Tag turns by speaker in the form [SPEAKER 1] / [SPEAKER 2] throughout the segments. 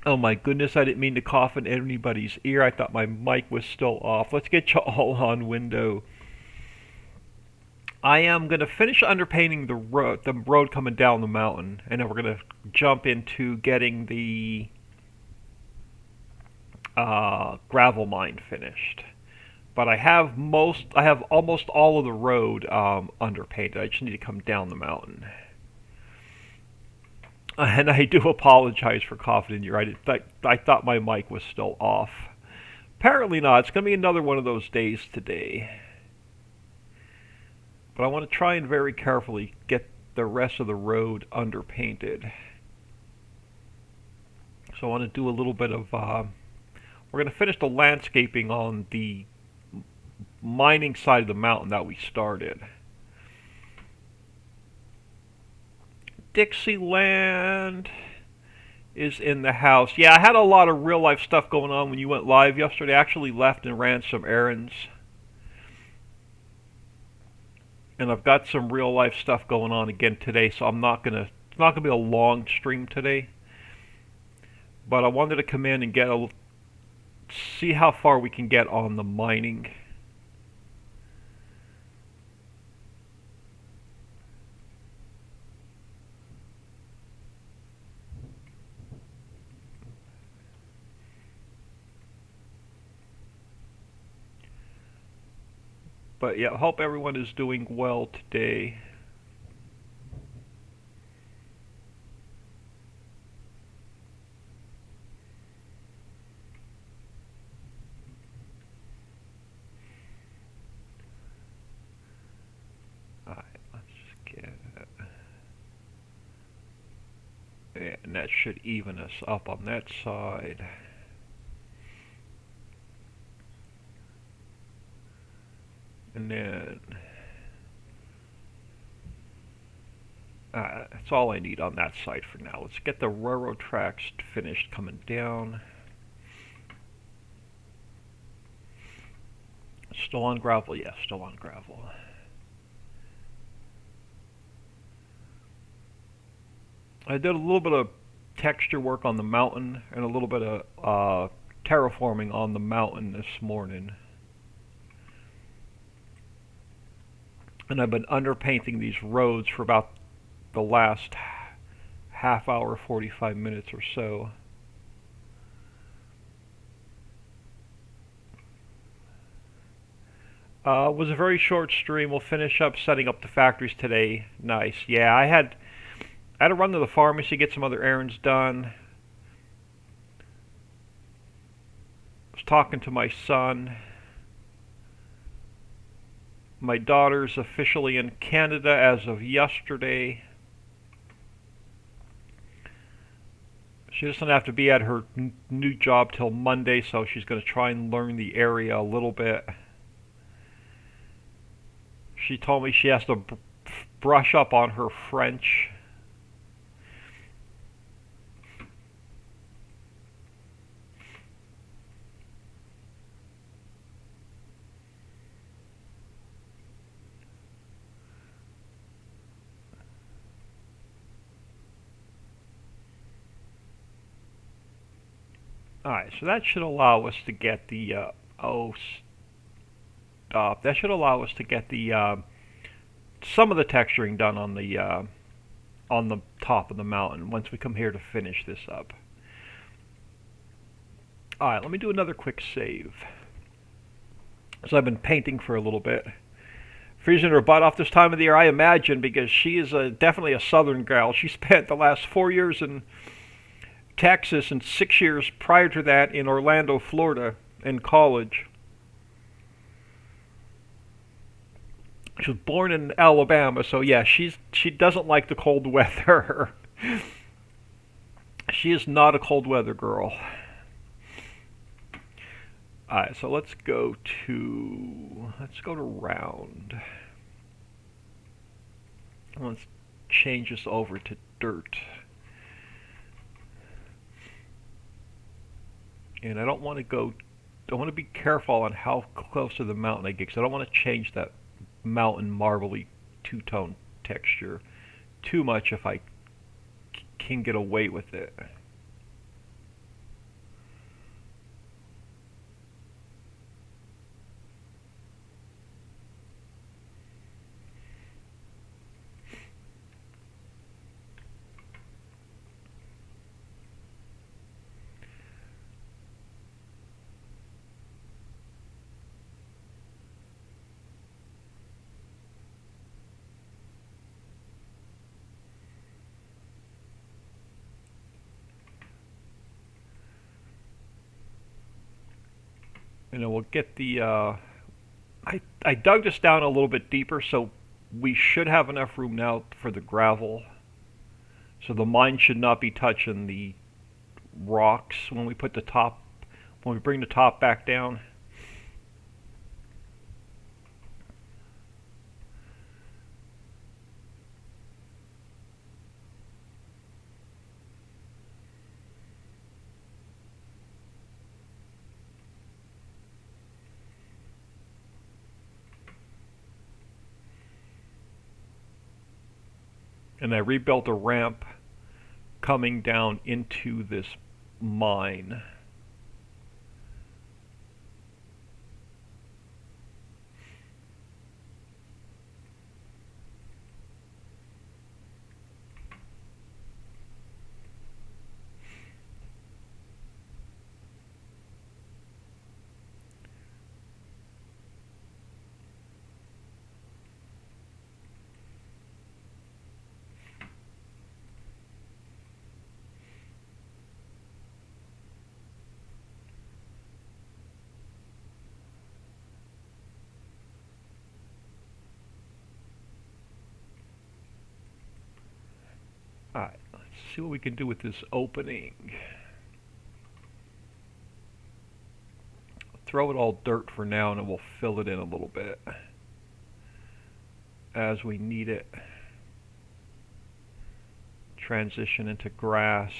[SPEAKER 1] Oh my goodness, I didn't mean to cough in anybody's ear. I thought my mic was still off. Let's get you all on window. I am going to finish underpainting the road coming down the mountain, and then we're going to jump into getting the gravel mine finished. But I have almost all of the road underpainted. I just need to come down the mountain. And I do apologize for coughing in your ear. I thought my mic was still off. Apparently not. It's going to be another one of those days today. But I want to try and very carefully get the rest of the road underpainted. So I want to do a little bit of. We're going to finish the landscaping on the mining side of the mountain that we started. Dixieland is in the house. Yeah, I had a lot of real life stuff going on when you went live yesterday. I actually left and ran some errands. And I've got some real life stuff going on again today, so it's not gonna be a long stream today. But I wanted to come in and see how far we can get on the mining. But yeah, I hope everyone is doing well today. Alright, let's just get it. Yeah, and that should even us up on that side. And then that's all I need on that side for now. Let's get the railroad tracks finished coming down. Still on gravel? Yeah, still on gravel. I did a little bit of texture work on the mountain and a little bit of terraforming on the mountain this morning. And I've been underpainting these roads for about the last half hour, 45 minutes or so. It was a very short stream. We'll finish up setting up the factories today. Nice. Yeah, I had to run to the pharmacy, get some other errands done. I was talking to my son. My daughter's officially in Canada as of yesterday. She doesn't have to be at her new job till Monday, so she's going to try and learn the area a little bit. She told me she has to brush up on her French. Alright, so that should allow us to get the, stop. That should allow us to get the, some of the texturing done on the top of the mountain once we come here to finish this up. Alright, let me do another quick save. So I've been painting for a little bit. Freezing her butt off this time of the year, I imagine, because she is definitely a southern gal. She spent the last 4 years in Texas and 6 years prior to that in Orlando, Florida, in college. She was born in Alabama, so yeah, she doesn't like the cold weather. She is not a cold weather girl. Alright, so let's go to round. Let's change this over to dirt. And I want to be careful on how close to the mountain I get, because I don't want to change that mountain marbly two-tone texture too much if I can get away with it. And then we'll get the, I dug this down a little bit deeper, so we should have enough room now for the gravel. So the mine should not be touching the rocks when we put the top, when we bring the top back down. And I rebuilt a ramp coming down into this mine. Alright, let's see what we can do with this opening. Throw it all dirt for now, and then we'll fill it in a little bit as we need it. Transition into grass.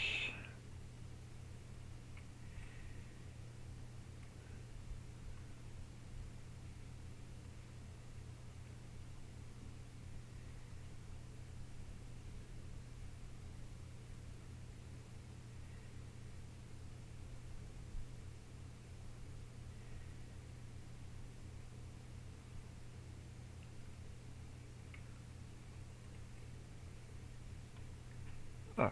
[SPEAKER 1] All right.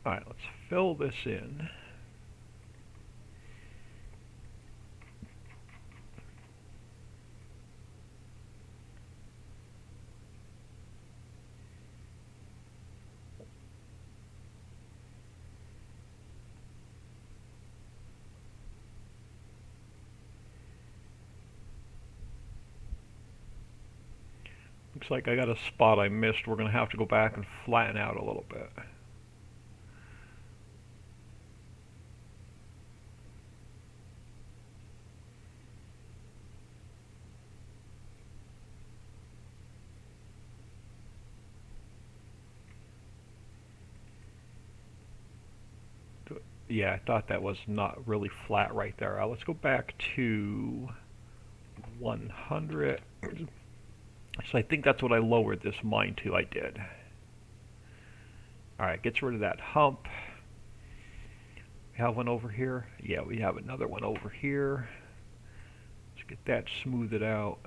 [SPEAKER 1] All right, let's fill this in. Looks like I got a spot I missed. We're going to have to go back and flatten out a little bit. Yeah, I thought that was not really flat right there. Let's go back to 100. So I think that's what I lowered this mine to. I did. Alright, gets rid of that hump. We have one over here. Yeah, we have another one over here. Let's get that smoothed out.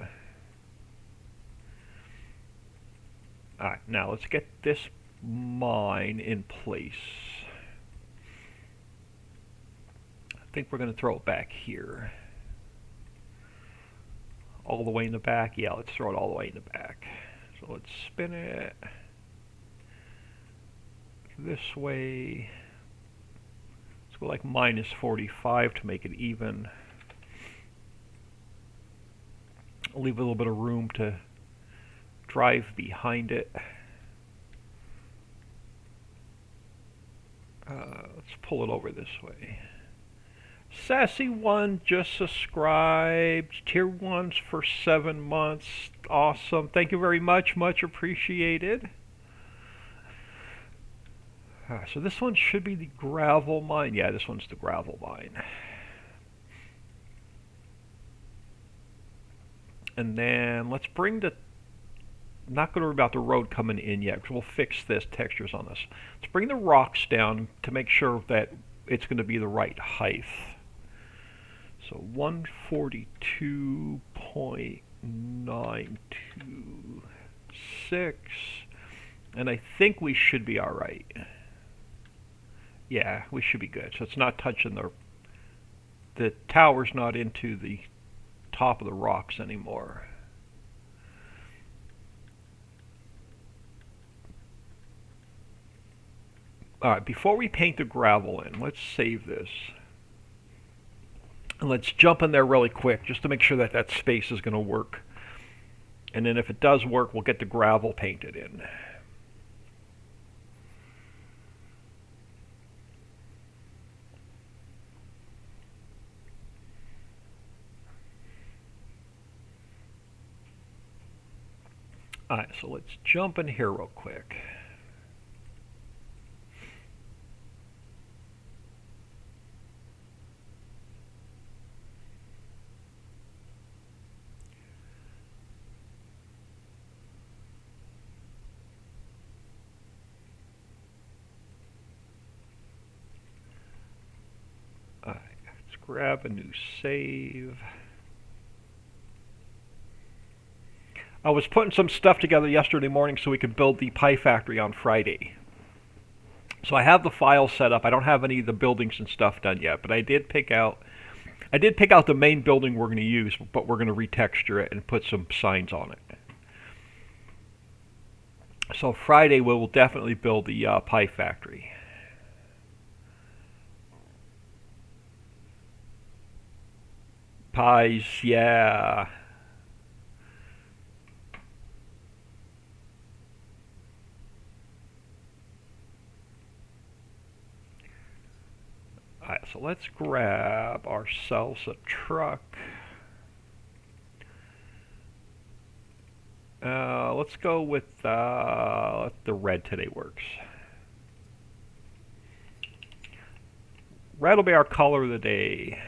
[SPEAKER 1] Alright, now let's get this mine in place. I think we're going to throw it back here. All the way in the back? Yeah, let's throw it all the way in the back. So let's spin it this way. Let's go like minus 45 to make it even. I'll leave a little bit of room to drive behind it. Let's pull it over this way. Sassy1 just subscribed. Tier 1s for 7 months. Awesome. Thank you very much. Much appreciated. So this one should be the gravel mine. Yeah, this one's the gravel mine. And then let's bring the... Not going to worry about the road coming in yet, because we'll fix this textures on this. Let's bring the rocks down to make sure that it's going to be the right height. So 142.926, and I think we should be all right. Yeah, we should be good. So it's not touching the the tower's not into the top of the rocks anymore. Alright, before we paint the gravel in, let's save this. And let's jump in there really quick just to make sure that that space is going to work. And then if it does work, we'll get the gravel painted in. Alright, so let's jump in here real quick. Alright, let's grab a new save. I was putting some stuff together yesterday morning so we could build the pie factory on Friday. So I have the file set up. I don't have any of the buildings and stuff done yet, but I did pick out the main building we're going to use, but we're going to retexture it and put some signs on it. So Friday we will definitely build the pie factory. Pies, yeah. Alright, so let's grab ourselves a truck. Let's go with the red today works. Red will be our color of the day.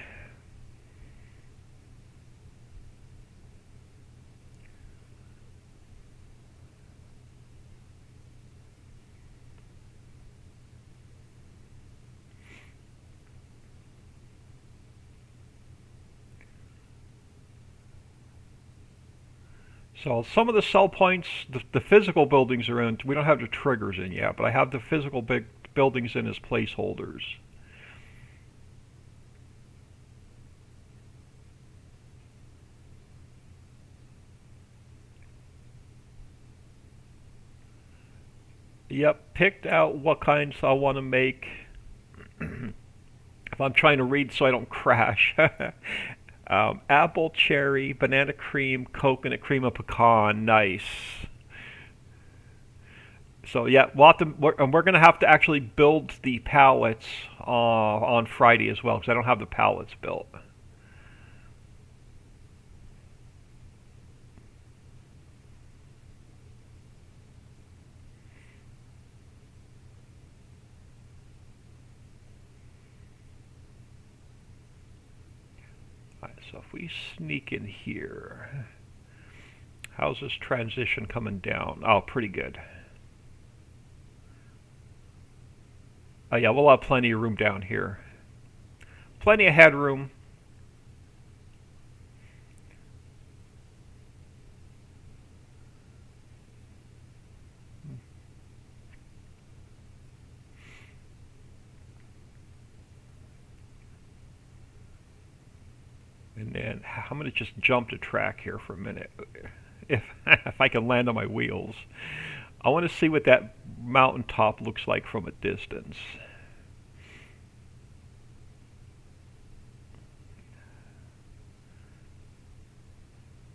[SPEAKER 1] So some of the sell points, the physical buildings are in. We don't have the triggers in yet, but I have the physical big buildings in as placeholders. Yep, picked out what kinds I want to make. If I'm trying to read so I don't crash. Apple, cherry, banana cream, coconut cream, and pecan. Nice. So yeah, we're going to have to actually build the pallets on Friday as well, because I don't have the pallets built. So if we sneak in here, how's this transition coming down? Oh, pretty good. Oh yeah, we'll have plenty of room down here. Plenty of headroom. And then I'm going to just jump the track here for a minute, if I can land on my wheels. I want to see what that mountaintop looks like from a distance.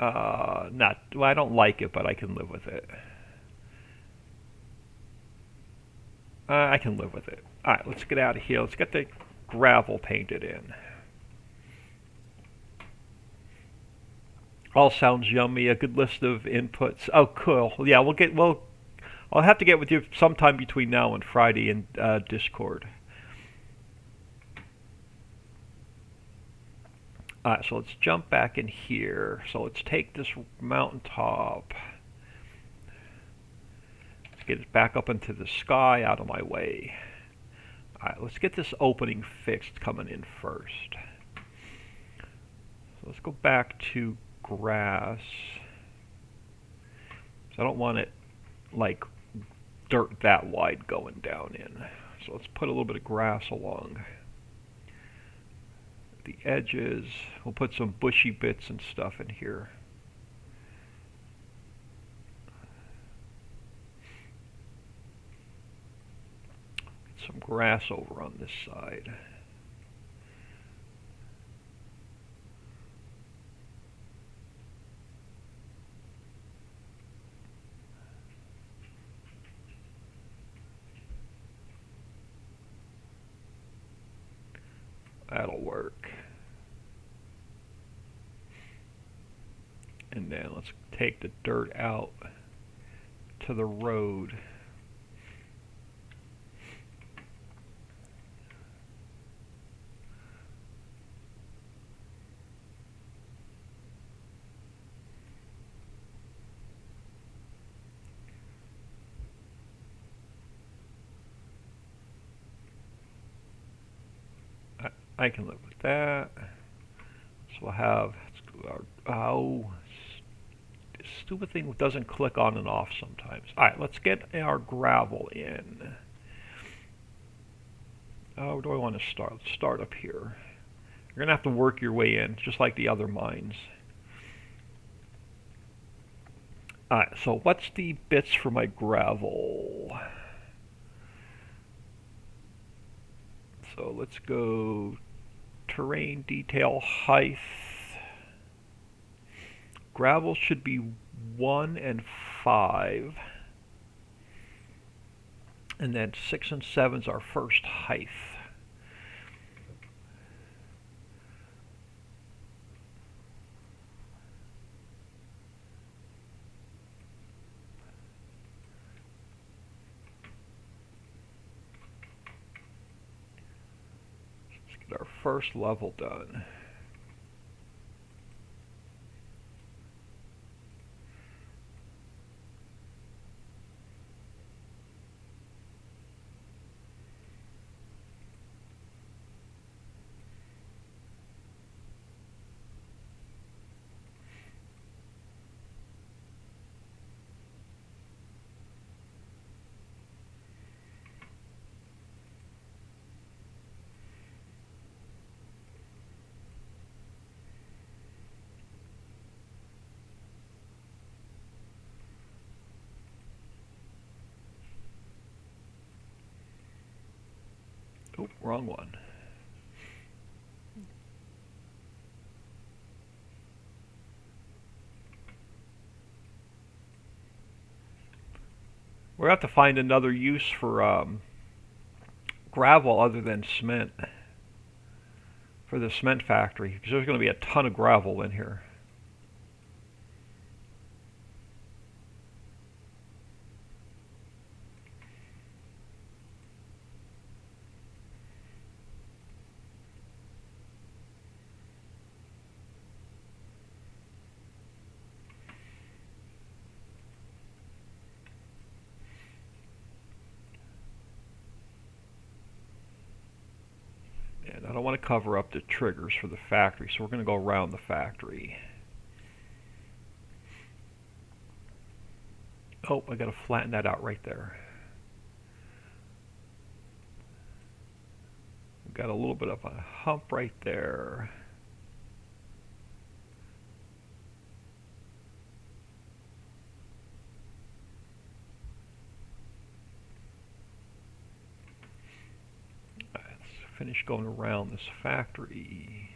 [SPEAKER 1] Well, I don't like it, but I can live with it. I can live with it. All right, let's get out of here. Let's get the gravel painted in. All sounds yummy. A good list of inputs. Oh, cool. Yeah, I'll have to get with you sometime between now and Friday in Discord. Alright, so let's jump back in here. So let's take this mountaintop. Let's get it back up into the sky, out of my way. Alright, let's get this opening fixed coming in first. So let's go back to grass. So I don't want it like dirt that wide going down in. So let's put a little bit of grass along. the edges. We'll put some bushy bits and stuff in here. Get some grass over on this side. That'll work. And then let's take the dirt out to the road. I can live with that. So we'll have this stupid thing doesn't click on and off sometimes. Alright, let's get our gravel in. Oh, where do I want to start? Let's start up here. You're gonna have to work your way in, just like the other mines. Alright, so what's the bits for my gravel? So let's go terrain detail height. Gravel should be 1 and 5. And then 6 and 7 is our first height. Let's get our first level done. Oh, wrong one. We're going to have to find another use for gravel other than cement for the cement factory, because there's going to be a ton of gravel in here. And I don't want to cover up the triggers for the factory, so we're going to go around the factory. Oh, I got to flatten that out right there. We've got a little bit of a hump right there. Finish going around this factory.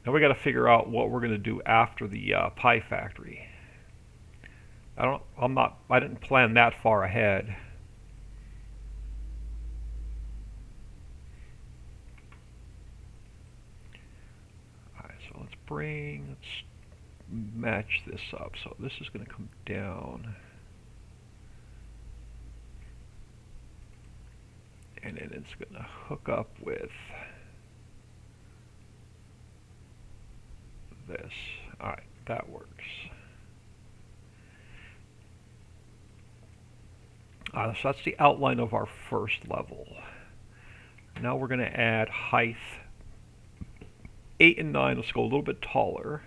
[SPEAKER 1] Now we got to figure out what we're going to do after the pie factory. I didn't plan that far ahead. Alright, so let's match this up. So this is going to come down. and then it's going to hook up with this. Alright, that works. So that's the outline of our first level. Now we're going to add height 8 and 9. Let's go a little bit taller.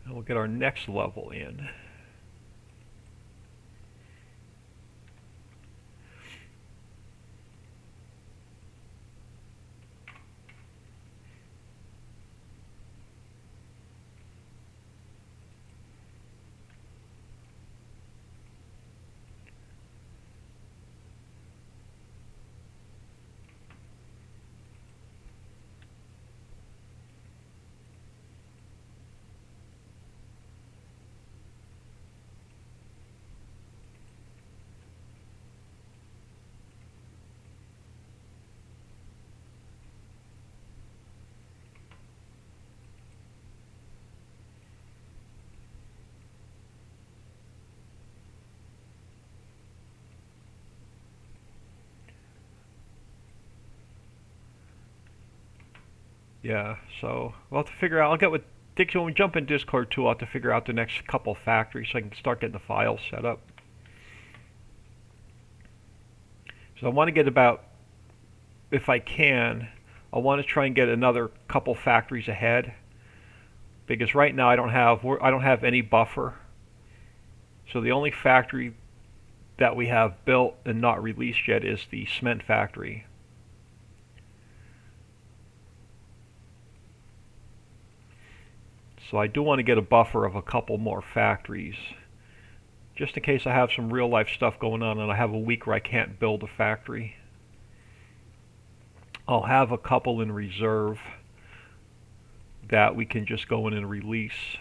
[SPEAKER 1] And we'll get our next level in. Yeah, so we'll have to figure out. I'll get with Dixie when we jump in Discord too. I'll have to figure out the next couple factories so I can start getting the files set up. So I want to get about, if I can, I want to try and get another couple factories ahead, because right now I don't have any buffer. So the only factory that we have built and not released yet is the cement factory. So I do want to get a buffer of a couple more factories, just in case I have some real life stuff going on and I have a week where I can't build a factory. I'll have a couple in reserve that we can just go in and release.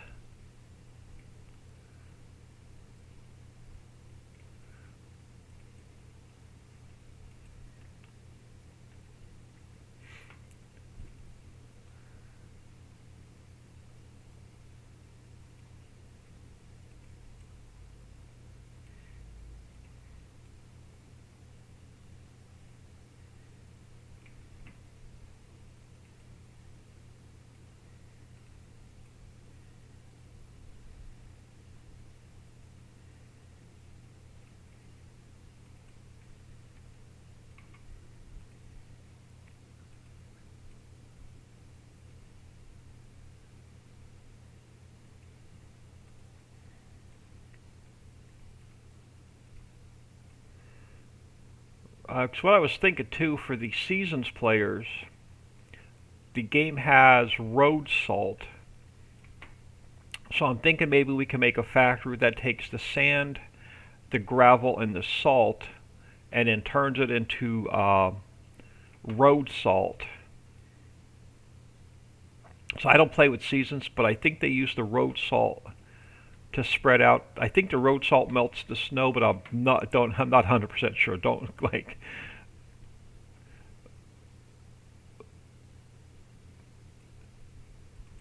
[SPEAKER 1] So what I was thinking too, for the Seasons players, the game has road salt. So I'm thinking maybe we can make a factory that takes the sand, the gravel, and the salt, and then turns it into road salt. So I don't play with Seasons, but I think they use the road salt to spread out. I think the road salt melts the snow, but I'm not 100% sure. Don't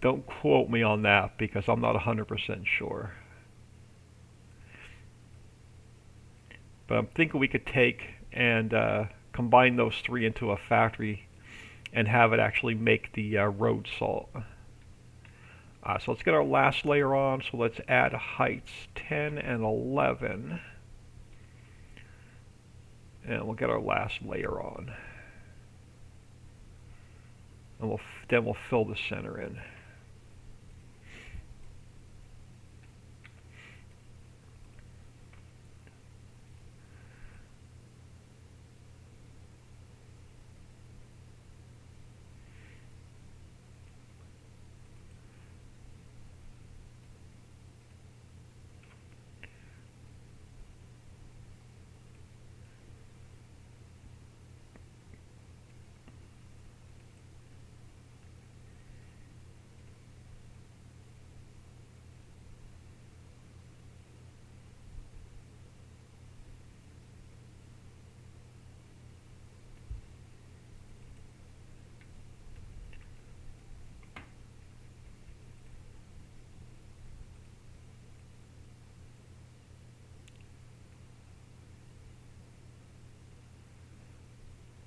[SPEAKER 1] don't quote me on that, because I'm not 100% sure. But I'm thinking we could take and combine those three into a factory and have it actually make the road salt. So let's get our last layer on. So let's add heights 10 and 11. And we'll get our last layer on. And then we'll fill the center in.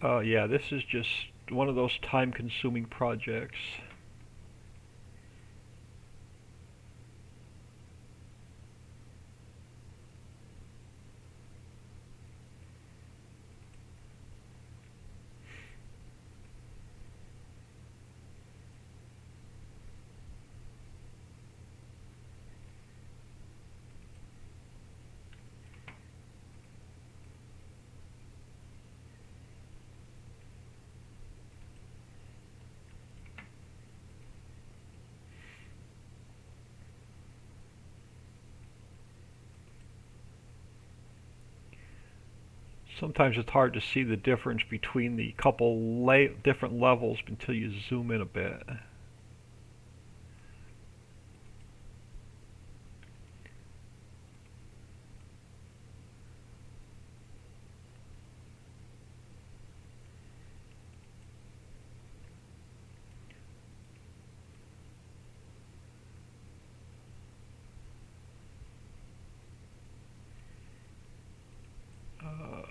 [SPEAKER 1] Yeah, this is just one of those time-consuming projects. Sometimes it's hard to see the difference between the couple different levels until you zoom in a bit.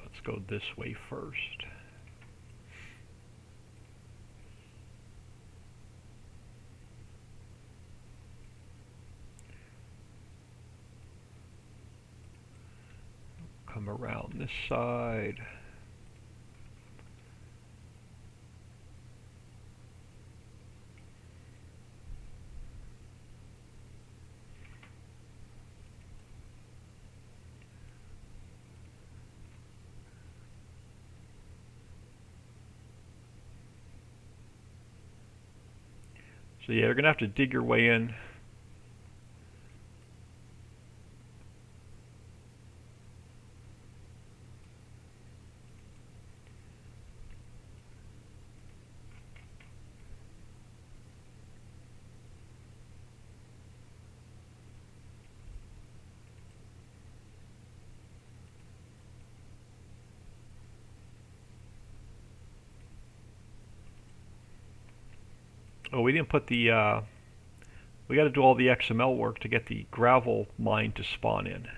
[SPEAKER 1] Let's go this way first. Come around this side. So yeah, you're going to have to dig your way in. Oh, we didn't put the, we got to do all the XML work to get the gravel mine to spawn in.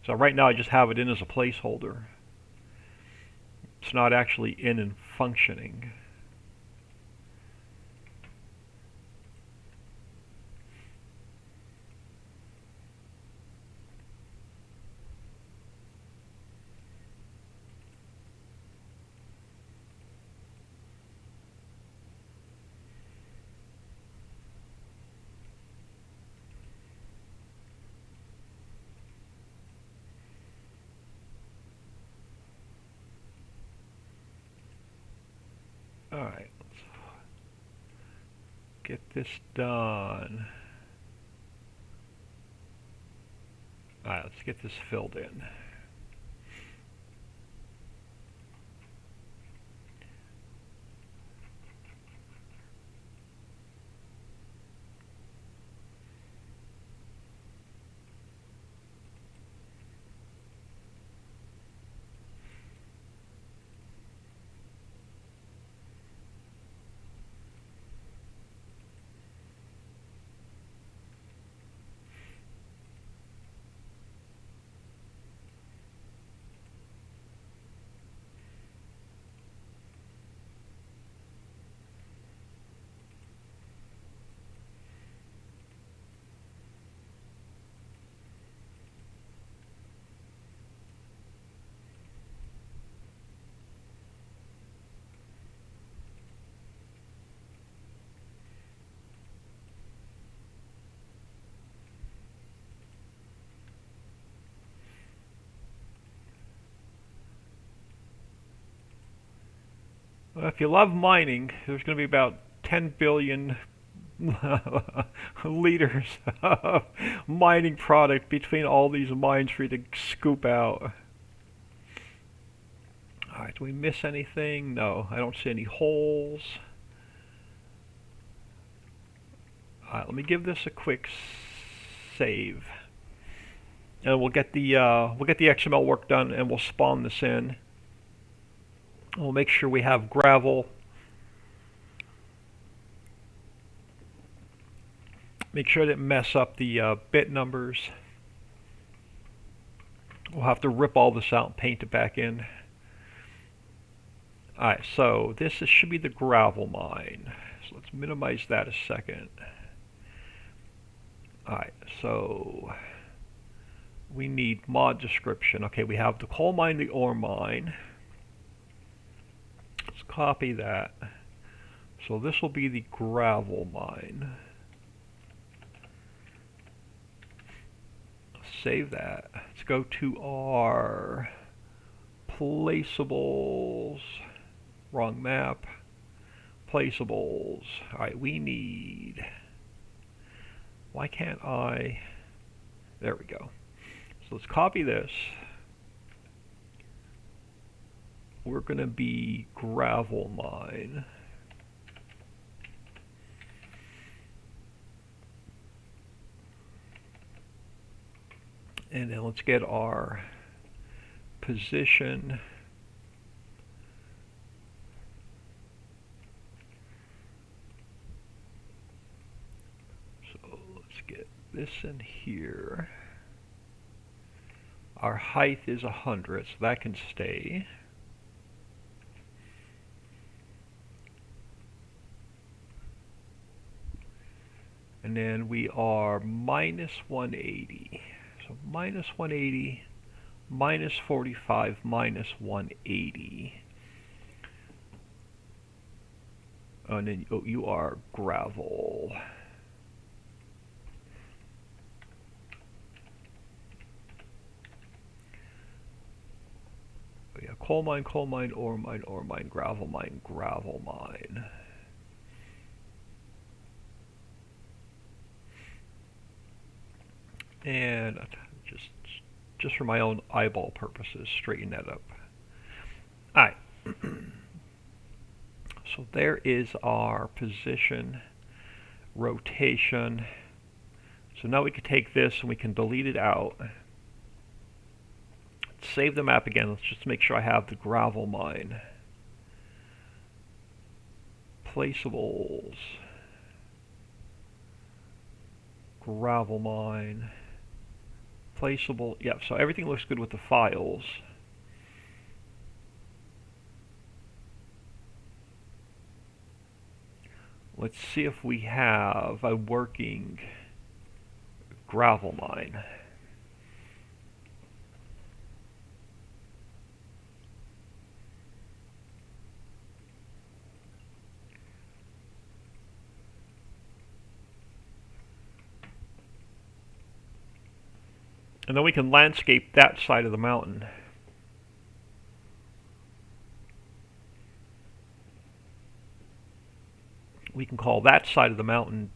[SPEAKER 1] So right now I just have it in as a placeholder. It's not actually in and functioning. Alright, let's get this done. Alright, let's get this filled in. Well, if you love mining, there's going to be about 10 billion liters of mining product between all these mines for you to scoop out. Alright, do we miss anything? No, I don't see any holes. Alright, let me give this a quick save. And we'll get the XML work done and we'll spawn this in. We'll make sure we have gravel. Make sure I didn't mess up the bit numbers. We'll have to rip all this out and paint it back in. Alright, so should be the gravel mine. So let's minimize that a second. Alright, so we need mod description. Okay, we have the coal mine, the ore mine. Let's copy that. So this will be the gravel mine. Save that. Let's go to our placeables. Wrong map. Placeables. Alright, we need... Why can't I... There we go. So let's copy this. We're going to be gravel mine. And then let's get our position. So let's get this in here. Our height is 100, so that can stay. And then we are minus 180. So minus 180, minus 45, minus 180. Oh, and then you are gravel. Oh, yeah, coal mine, ore mine, ore mine, gravel mine, gravel mine. And just for my own eyeball purposes, straighten that up. Alright. So there is our position, rotation. So now we can take this and we can delete it out. Save the map again. Let's just make sure I have the gravel mine. Placeables. Gravel mine. Placeable. Yeah, so everything looks good with the files. Let's see if we have a working gravel mine. And then we can landscape that side of the mountain. We can call that side of the mountain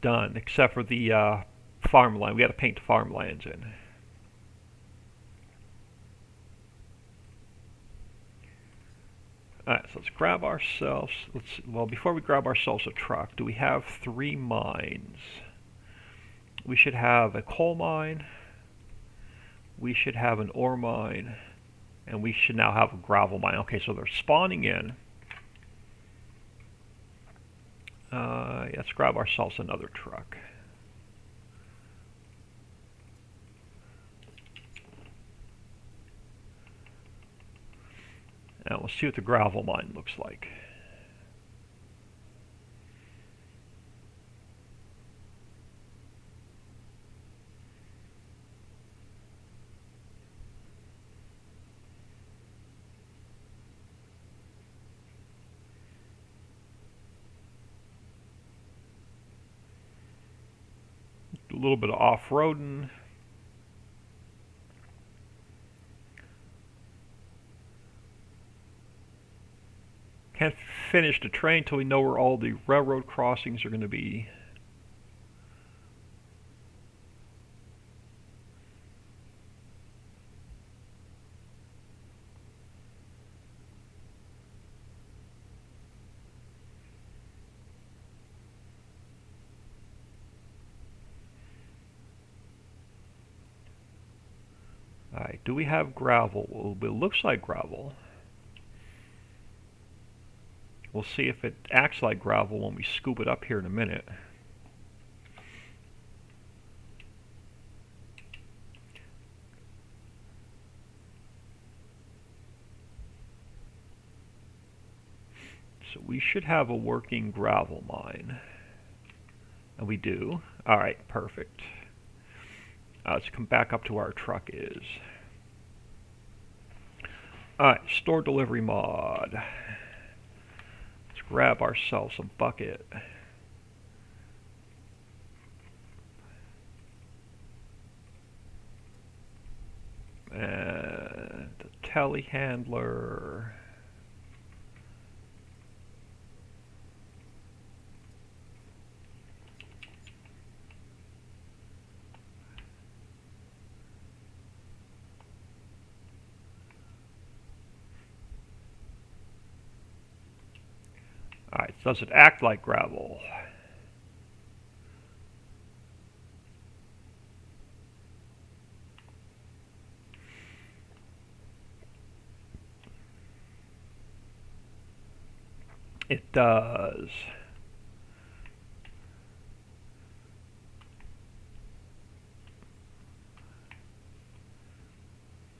[SPEAKER 1] done, except for the farmland. We got to paint the farmlands in. Alright, so let's grab ourselves, well, before we grab ourselves a truck, do we have 3 mines? We should have a coal mine, we should have an ore mine, and we should now have a gravel mine. Okay, so they're spawning in. Let's grab ourselves another truck. Now let's see what the gravel mine looks like. A little bit of off-roading. Can't finish the train till we know where all the railroad crossings are going to be. Alright, do we have gravel? Well, it looks like gravel. We'll see if it acts like gravel when we scoop it up here in a minute. so we should have a working gravel mine. And we do. Alright, perfect. Let's come back up to where our truck is. Alright, store delivery mod. Let's grab ourselves a bucket. And the telehandler. Alright, does it act like gravel? It does.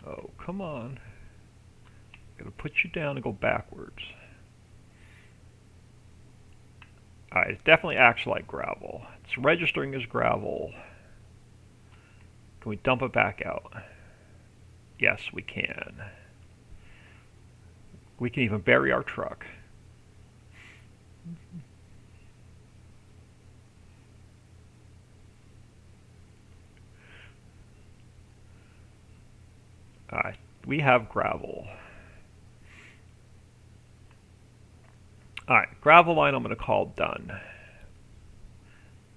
[SPEAKER 1] Oh, come on. Gotta put you down and go backwards. Alright, it definitely acts like gravel. It's registering as gravel. Can we dump it back out? Yes, we can. We can even bury our truck. Alright, we have gravel. Alright, gravel line I'm going to call done.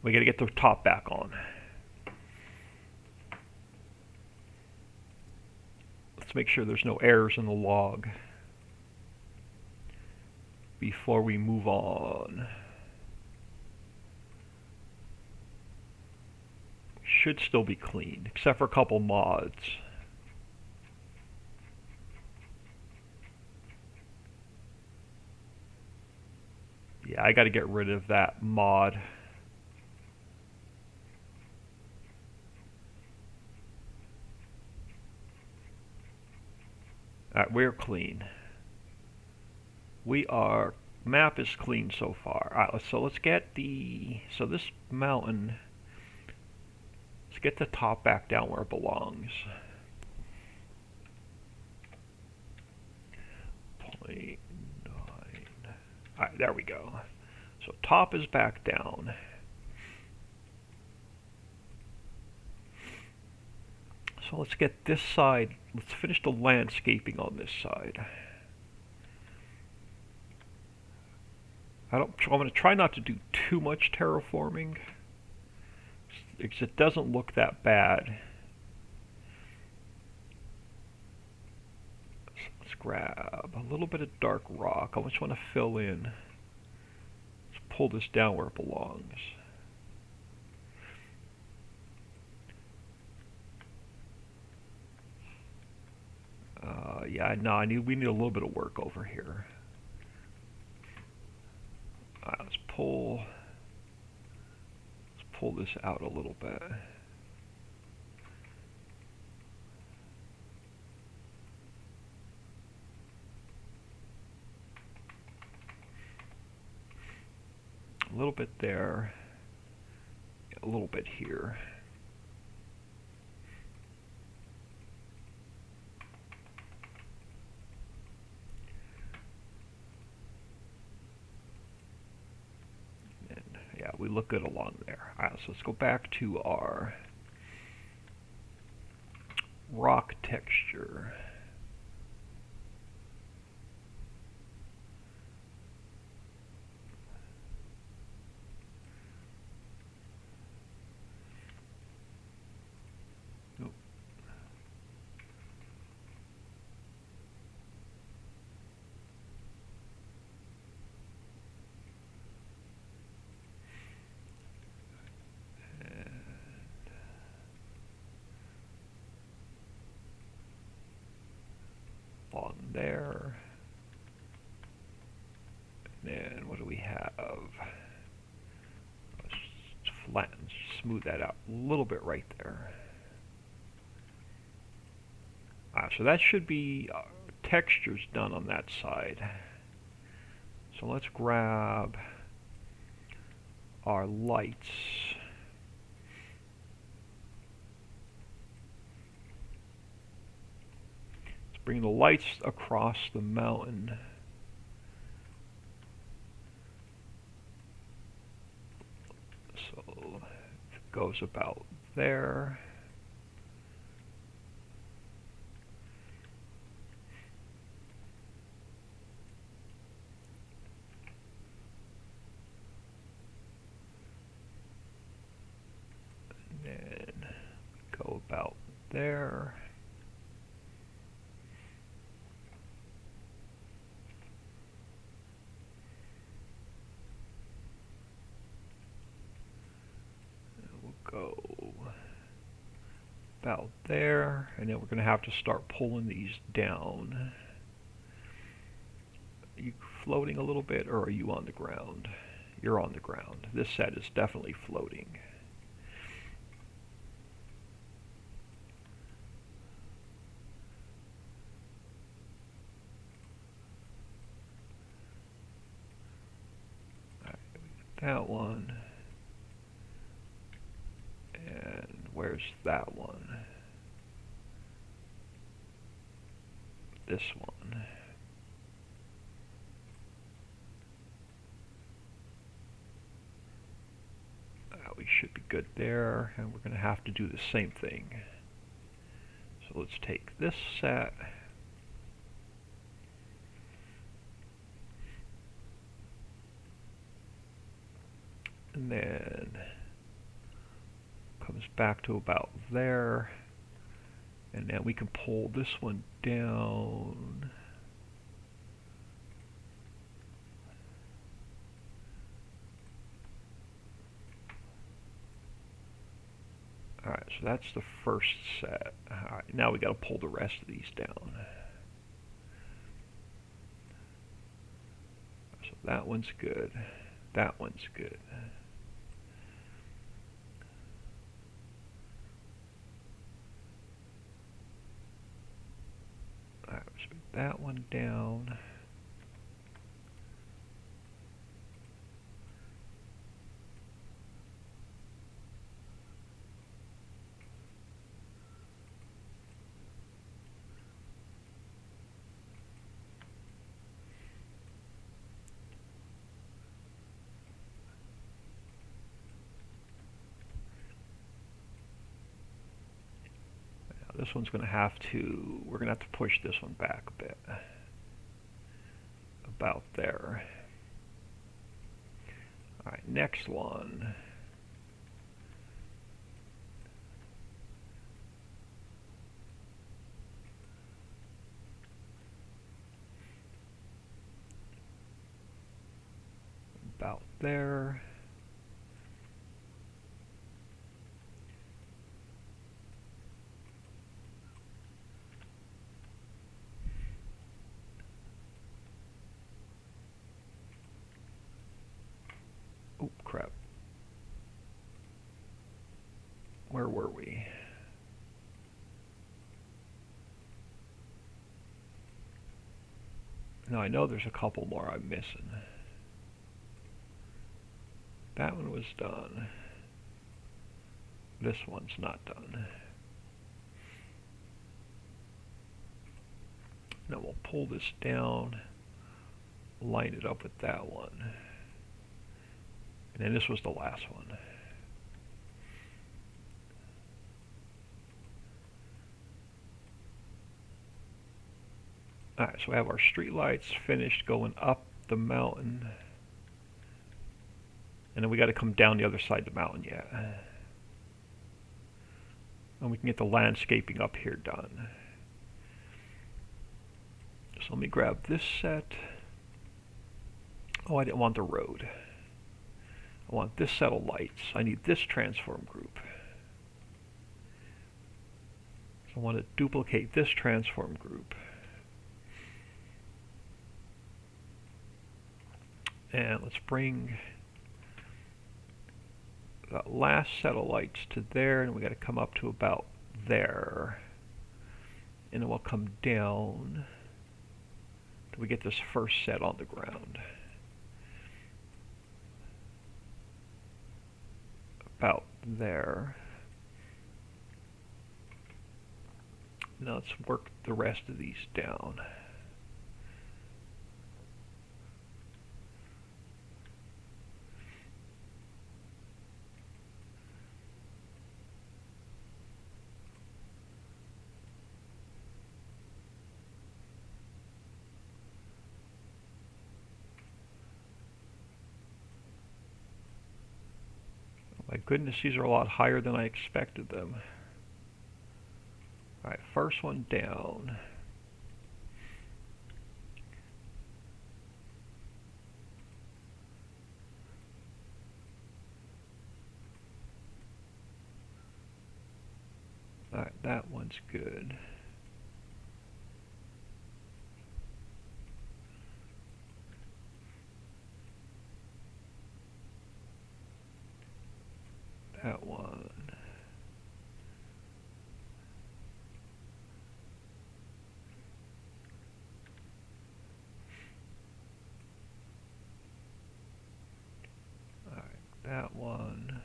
[SPEAKER 1] We got to get the top back on. Let's make sure there's no errors in the log before we move on. Should still be clean, except for a couple mods. Yeah, I got to get rid of that mod. Alright, we're clean. Map is clean so far. Alright, so let's get this mountain, let's get the top back down where it belongs. 0.9. Alright, there we go. So top is back down. So let's get this side, let's finish the landscaping on this side. I'm going to try not to do too much terraforming, because it doesn't look that bad. Let's grab a little bit of dark rock. I just want to fill in. Let's pull this down where it belongs. Yeah, no, we need a little bit of work over here. Let's pull this out a little bit. A little bit there, a little bit here. Yeah, we look good along there. Alright, so let's go back to our rock texture. Nope. On there. And then what do we have? Let's flatten, smooth that out a little bit right there. So that should be textures done on that side. So let's grab our lights. Let's bring the lights across the mountain. So it goes about there. And go about there. Go about there, and then we're going to have to start pulling these down. Are you floating a little bit, or are you on the ground? You're on the ground. This set is definitely floating. All right, we got that one. And where's that one? This one. We should be good there, and we're going to have to do the same thing. So let's take this set. And then comes back to about there, and then we can pull this one down. Alright, so that's the first set. Alright, now we got to pull the rest of these down. So that one's good. That one's good. Alright, so that one down. This one's going to have to, we're going to have to push this one back a bit. About there. Alright, next one. About there. Oh, crap. Where were we? Now I know there's a couple more I'm missing. That one was done. This one's not done. Now we'll pull this down, line it up with that one. And then this was the last one. Alright, so we have our street lights finished going up the mountain. And then we got to come down the other side of the mountain yet. And we can get the landscaping up here done. So let me grab this set. Oh, I didn't want the road. I want this set of lights. I need this transform group. So I want to duplicate this transform group. And let's bring that last set of lights to there, and we got to come up to about there. And then we'll come down till we get this first set on the ground. about there. Now let's work the rest of these down. My goodness, these are a lot higher than I expected them. Alright, first one down. Alright, that one's good. That one. Alright, that one.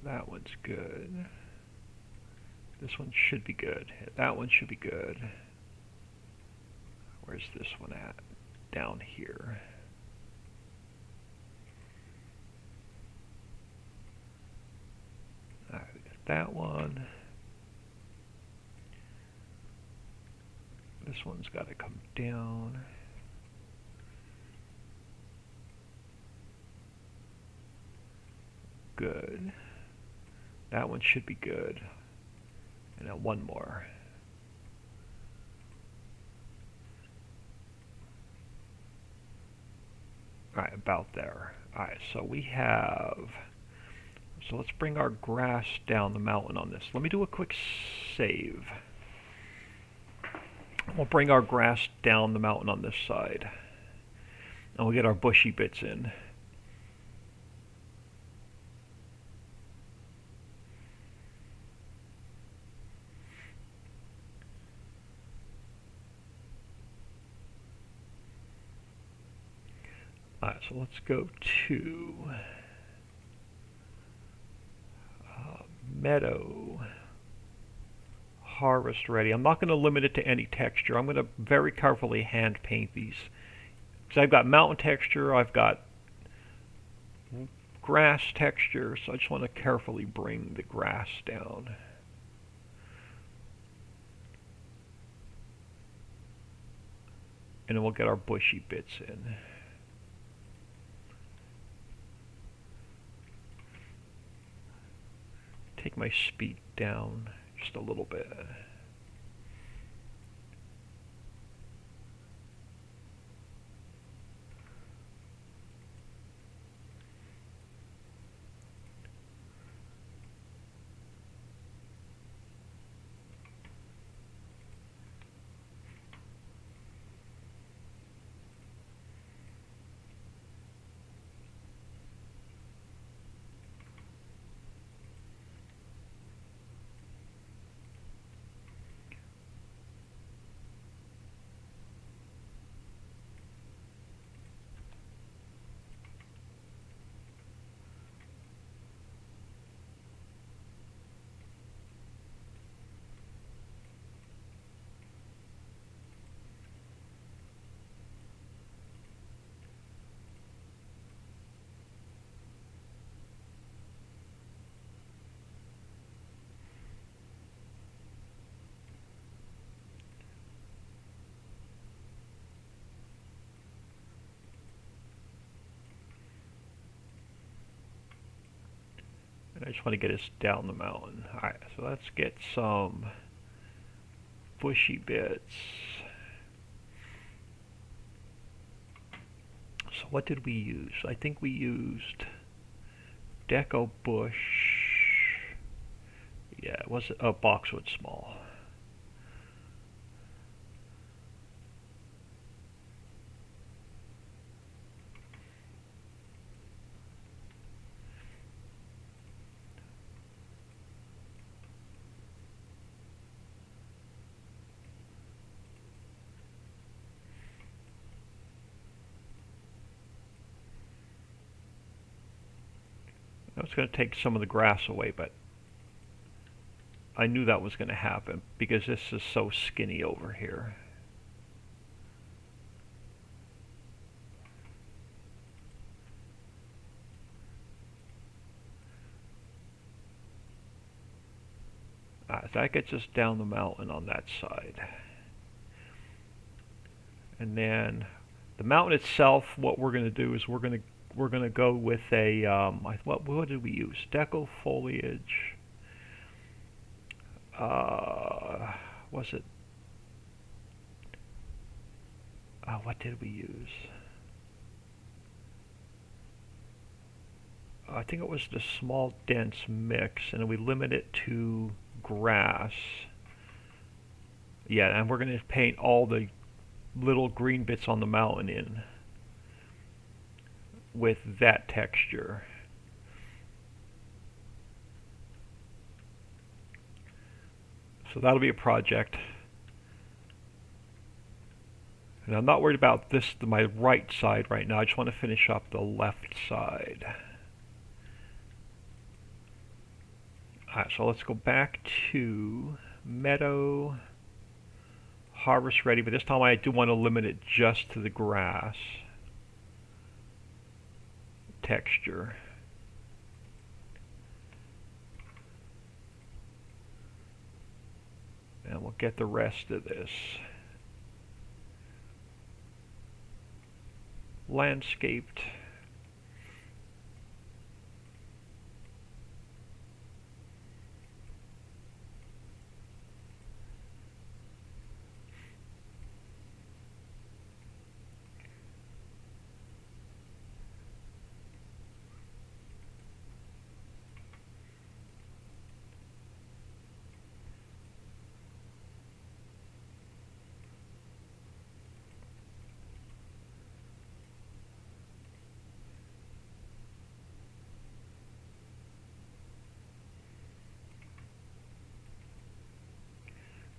[SPEAKER 1] That one's good. This one should be good. That one should be good. Where's this one at? Down here. Alright, we got that one. This one's got to come down. Good. That one should be good. And now one more. Alright, about there. Alright, so we have... So let's bring our grass down the mountain on this. Let me do a quick save. We'll bring our grass down the mountain on this side. And we'll get our bushy bits in. Alright, so let's go to Meadow Harvest ready. I'm not going to limit it to any texture. I'm going to very carefully hand paint these. Because I've got mountain texture, I've got grass texture, so I just want to carefully bring the grass down. And then we'll get our bushy bits in. Take my speed down just a little bit. And I just want to get us down the mountain. Alright, so let's get some bushy bits. So what did we use? I think we used Deco Bush. Yeah, it was a boxwood small. it's going to take some of the grass away, but I knew that was going to happen because this is so skinny over here. That gets us down the mountain on that side. And then the mountain itself, what we're going to do is we're going to go with a what did we use? Deco foliage. Was it? What did we use? I think it was the small dense mix, and we limit it to grass. Yeah, and we're going to paint all the little green bits on the mountain in with that texture. So that'll be a project. And I'm not worried about this, my right side right now. I just want to finish up the left side. Alright, so let's go back to Meadow Harvest Ready, but this time I do want to limit it just to the grass texture. And we'll get the rest of this landscaped.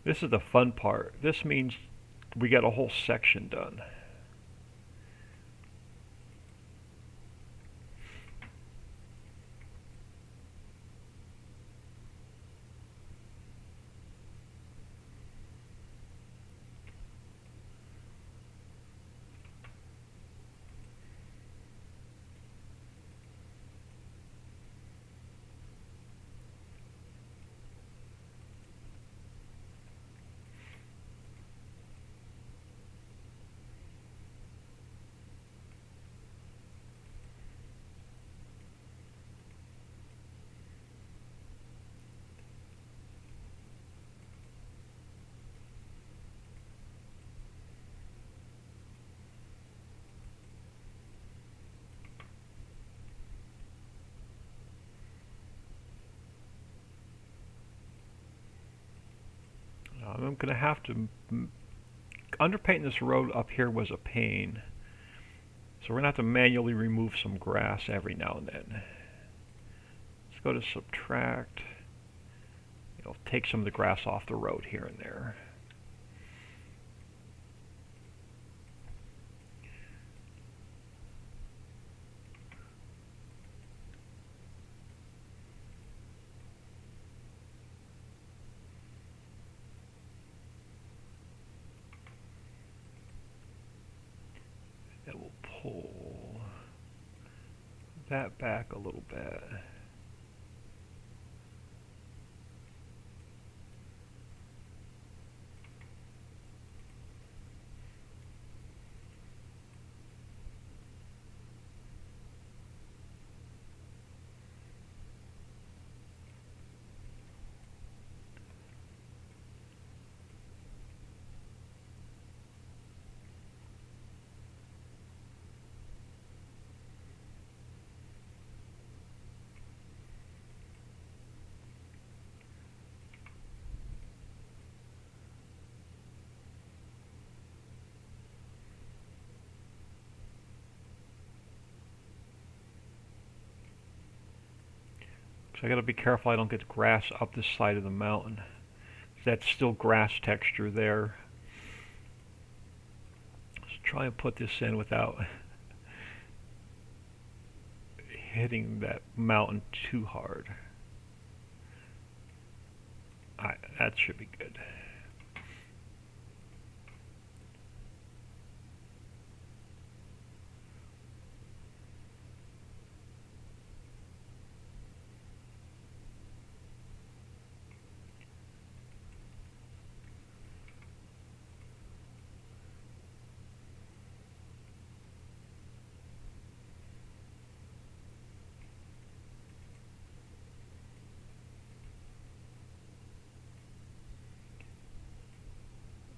[SPEAKER 1] This is the fun part. This means we get a whole section done. I'm going to have to underpainting this road up here was a pain, so we're going to have to manually remove some grass every now and then. Let's go to subtract. It'll take some of the grass off the road here and there. It will pull that back a little bit. So I got to be careful I don't get grass up this side of the mountain. That's still grass texture there. Let's try and put this in without hitting that mountain too hard. Alright, that should be good.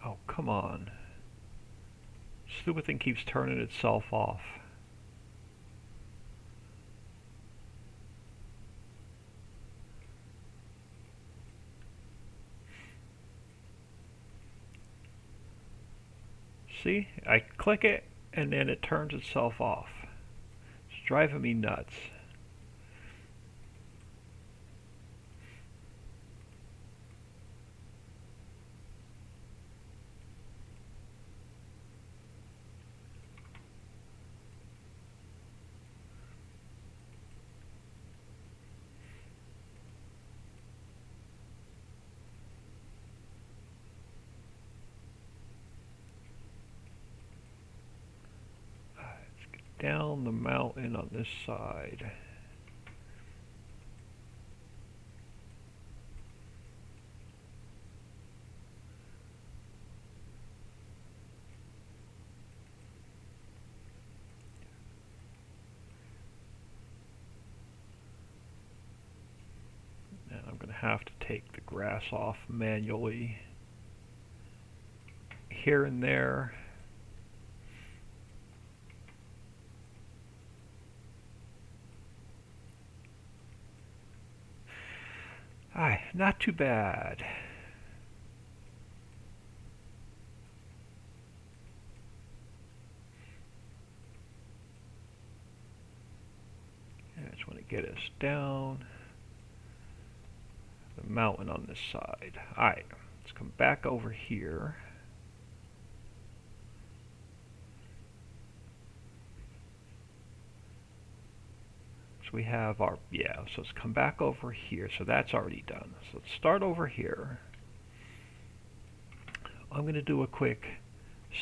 [SPEAKER 1] Oh, come on. Stupid thing keeps turning itself off. See? I click it and then it turns itself off. It's driving me nuts. Down the mountain on this side. And I'm going to have to take the grass off manually here and there. Aye, not too bad. I just want to get us down the mountain on this side. Alright, let's come back over here. We have our, so let's come back over here. So that's already done. So let's start over here. I'm going to do a quick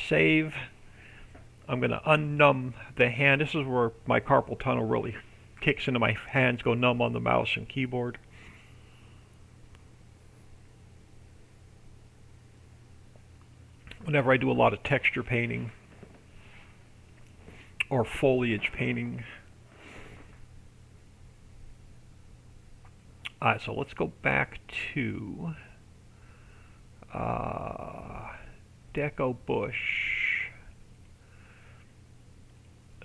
[SPEAKER 1] save. I'm going to unnumb the hand. This is where my carpal tunnel really kicks into my hands, go numb on the mouse and keyboard. Whenever I do a lot of texture painting or foliage painting. Alright, so let's go back to Deco Bush,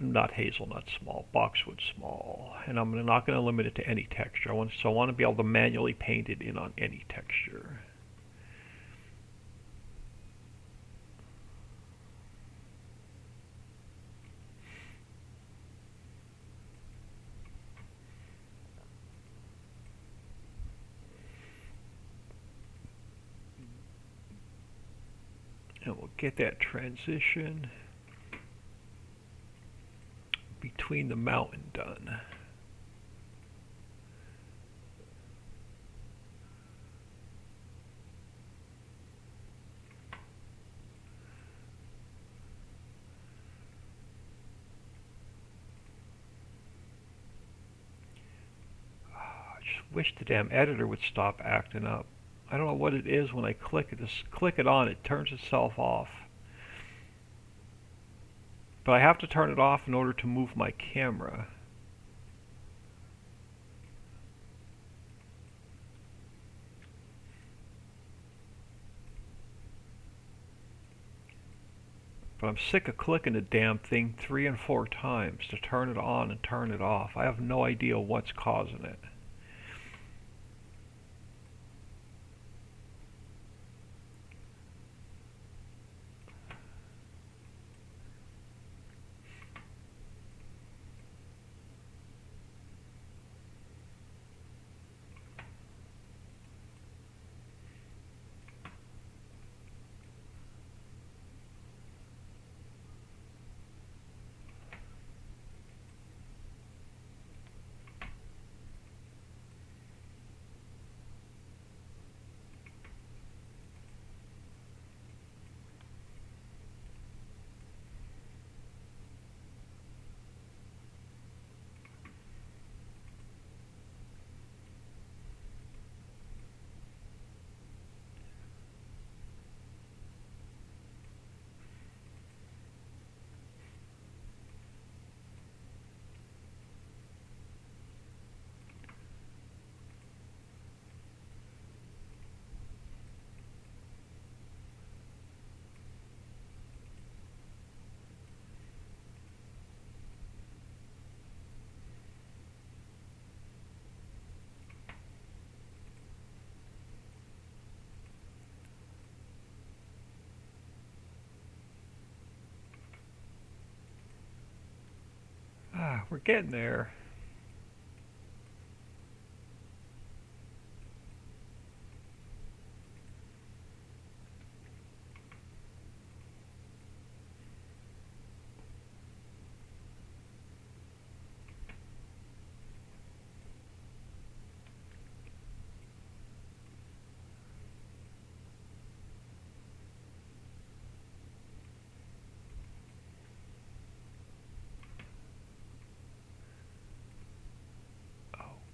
[SPEAKER 1] not hazelnut small, boxwood small, and I'm not going to limit it to any texture. I want to be able to manually paint it in on any texture. And we'll get that transition between the mountain done. I just wish the damn editor would stop acting up. I don't know what it is when I click it. Just click it on, it turns itself off. But I have to turn it off in order to move my camera. But I'm sick of clicking the damn thing 3 and 4 times to turn it on and turn it off. I have no idea what's causing it. we're getting there.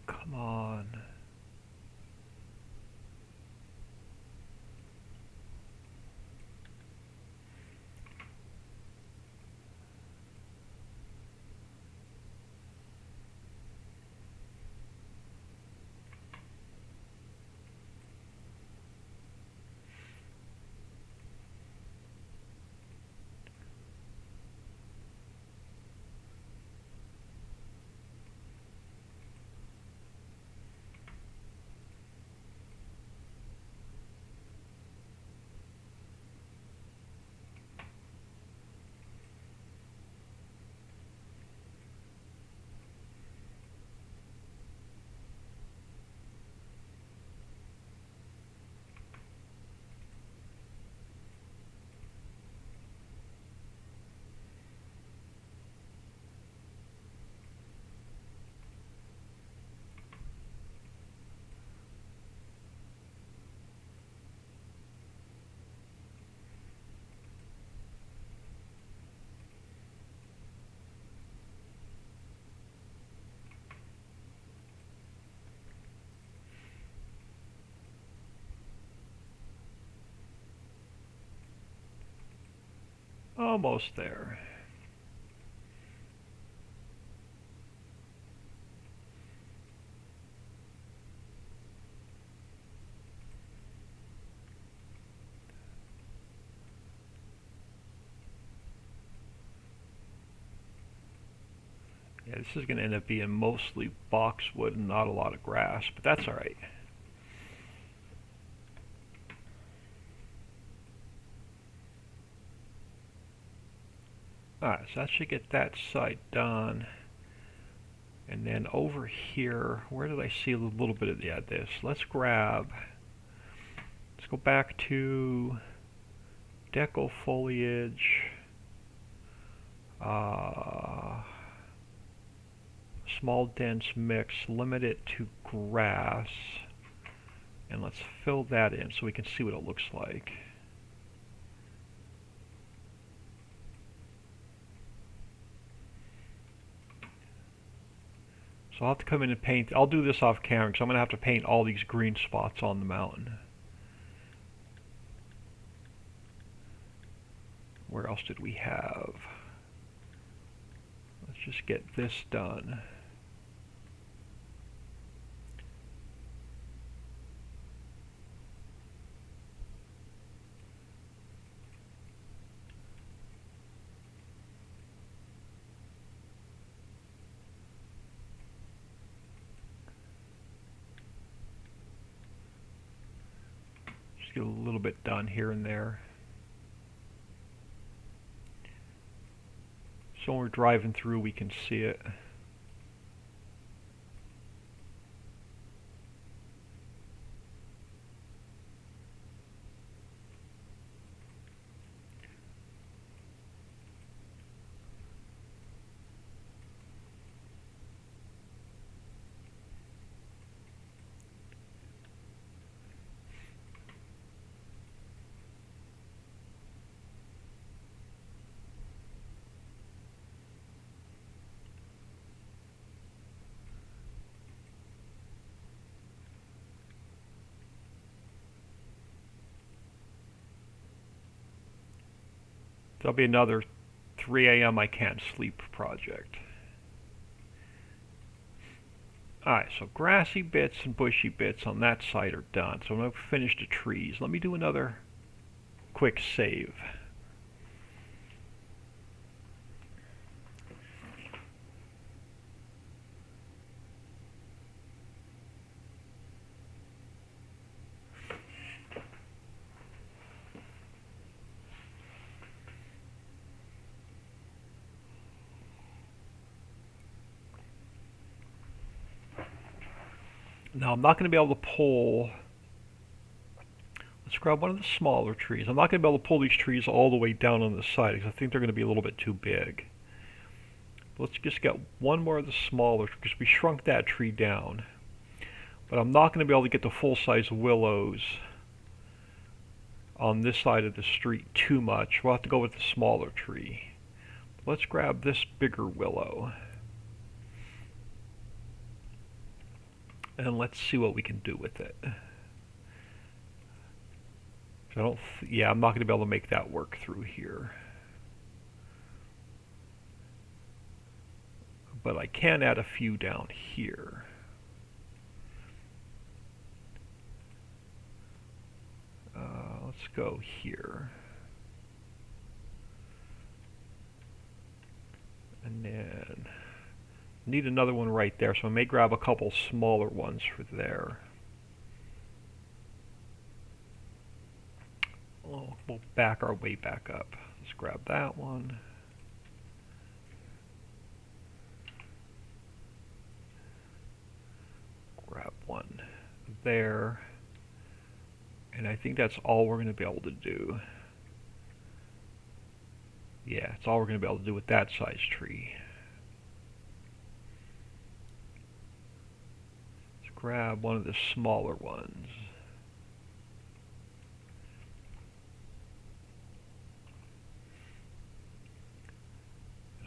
[SPEAKER 1] Come on. Almost there. Yeah, this is going to end up being mostly boxwood and not a lot of grass, but that's all right. Alright, so that should get that side done. And then over here, where did I see a little bit of this? Let's go back to deco foliage, small dense mix, limit it to grass, and let's fill that in so we can see what it looks like. So I'll have to come in and paint. I'll do this off camera because I'm going to have to paint all these green spots on the mountain. Where else did we have? Let's just get this done. Just get a little bit done here and there. So when we're driving through, we can see it. There'll be another 3 a.m. I can't sleep project. Alright, so grassy bits and bushy bits on that side are done. So I'm going to finish the trees. Let me do another quick save. Now I'm not going to be able to pull. Let's grab one of the smaller trees. I'm not going to be able to pull these trees all the way down on the side because I think they're going to be a little bit too big. Let's just get one more of the smaller because we shrunk that tree down. But I'm not going to be able to get the full-size willows on this side of the street too much. We'll have to go with the smaller tree. Let's grab this bigger willow. And let's see what we can do with it. I'm not going to be able to make that work through here. But I can add a few down here. Let's go here. And then need another one right there, so I may grab a couple smaller ones for there. Oh, we'll back our way back up. Let's grab that one. Grab one there. And I think that's all we're going to be able to do. Yeah, it's all we're going to be able to do with that size tree. Let's grab one of the smaller ones.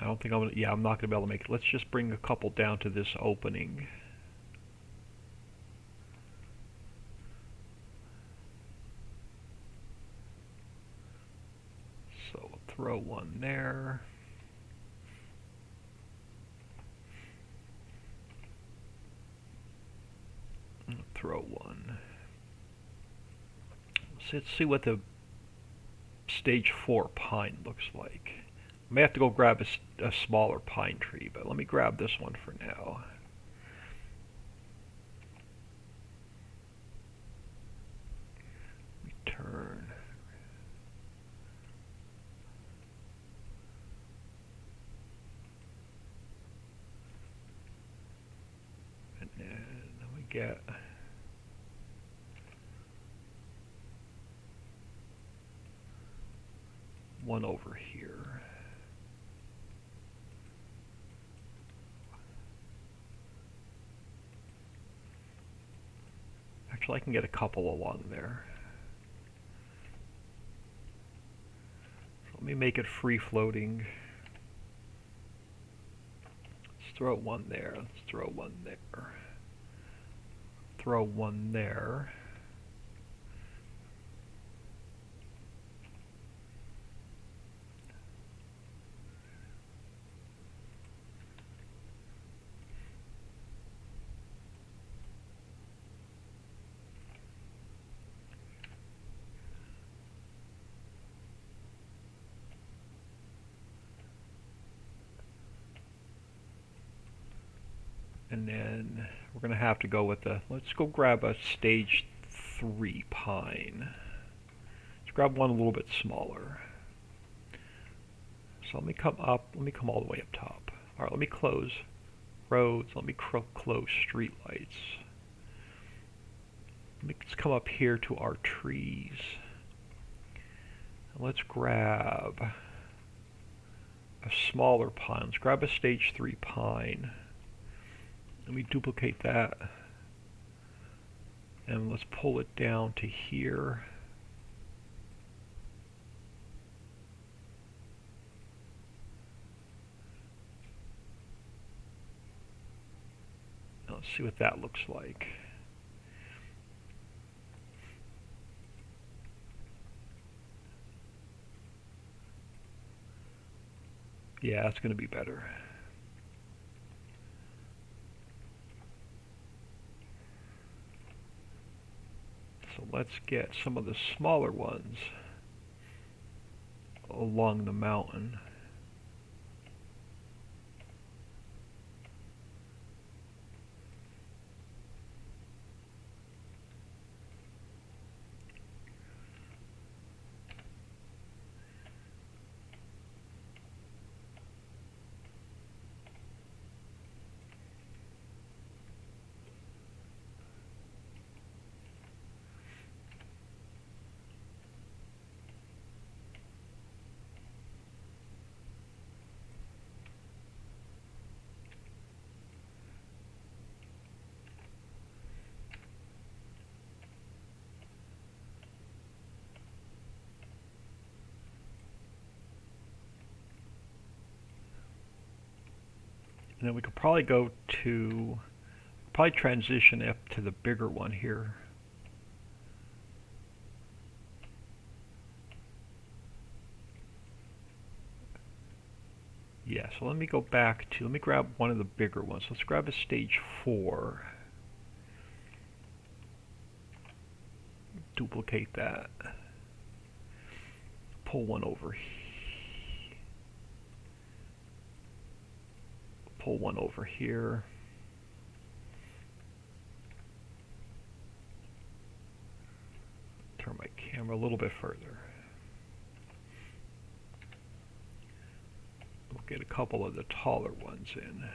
[SPEAKER 1] I don't think I'm going to, I'm not going to be able to make it. Let's just bring a couple down to this opening. So we'll throw one there. And throw one. Let's see what the stage 4 pine looks like. I may have to go grab a smaller pine tree, but let me grab this one for now. Let me turn. And then we get one over here. Actually, I can get a couple along there. So let me make it free floating. Let's throw one there. Let's throw one there. Throw one there. And then we're going to have to go with let's go grab a stage 3 pine. Let's grab one a little bit smaller. So let me come up, let me come all the way up top. Alright, let me close roads, let me close street lights. Let's come up here to our trees. And let's grab a smaller pine. Let's grab a stage 3 pine. Let me duplicate that. And let's pull it down to here. Now let's see what that looks like. Yeah, that's going to be better. So let's get some of the smaller ones along the mountain. And then we could probably go to, probably transition up to the bigger one here. Yeah, so let me go back to, let me grab one of the bigger ones. Let's grab a stage 4. Duplicate that. Pull one over here. Pull one over here. Turn my camera a little bit further. We'll get a couple of the taller ones in.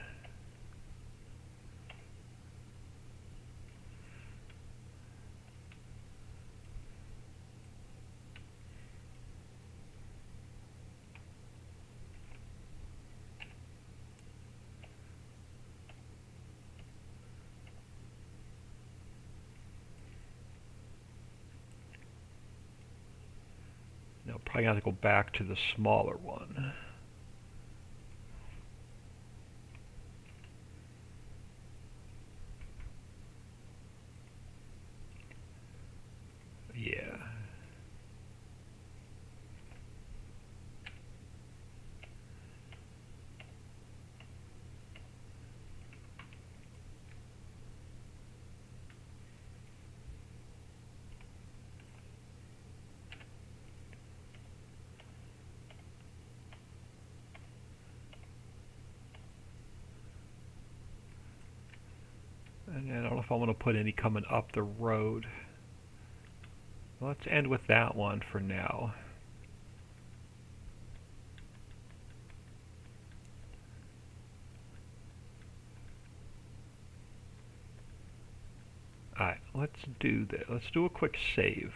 [SPEAKER 1] Now probably have to go back to the smaller one. Yeah. And I don't know if I want to put any coming up the road. Let's end with that one for now. Alright, let's do this. Let's do a quick save.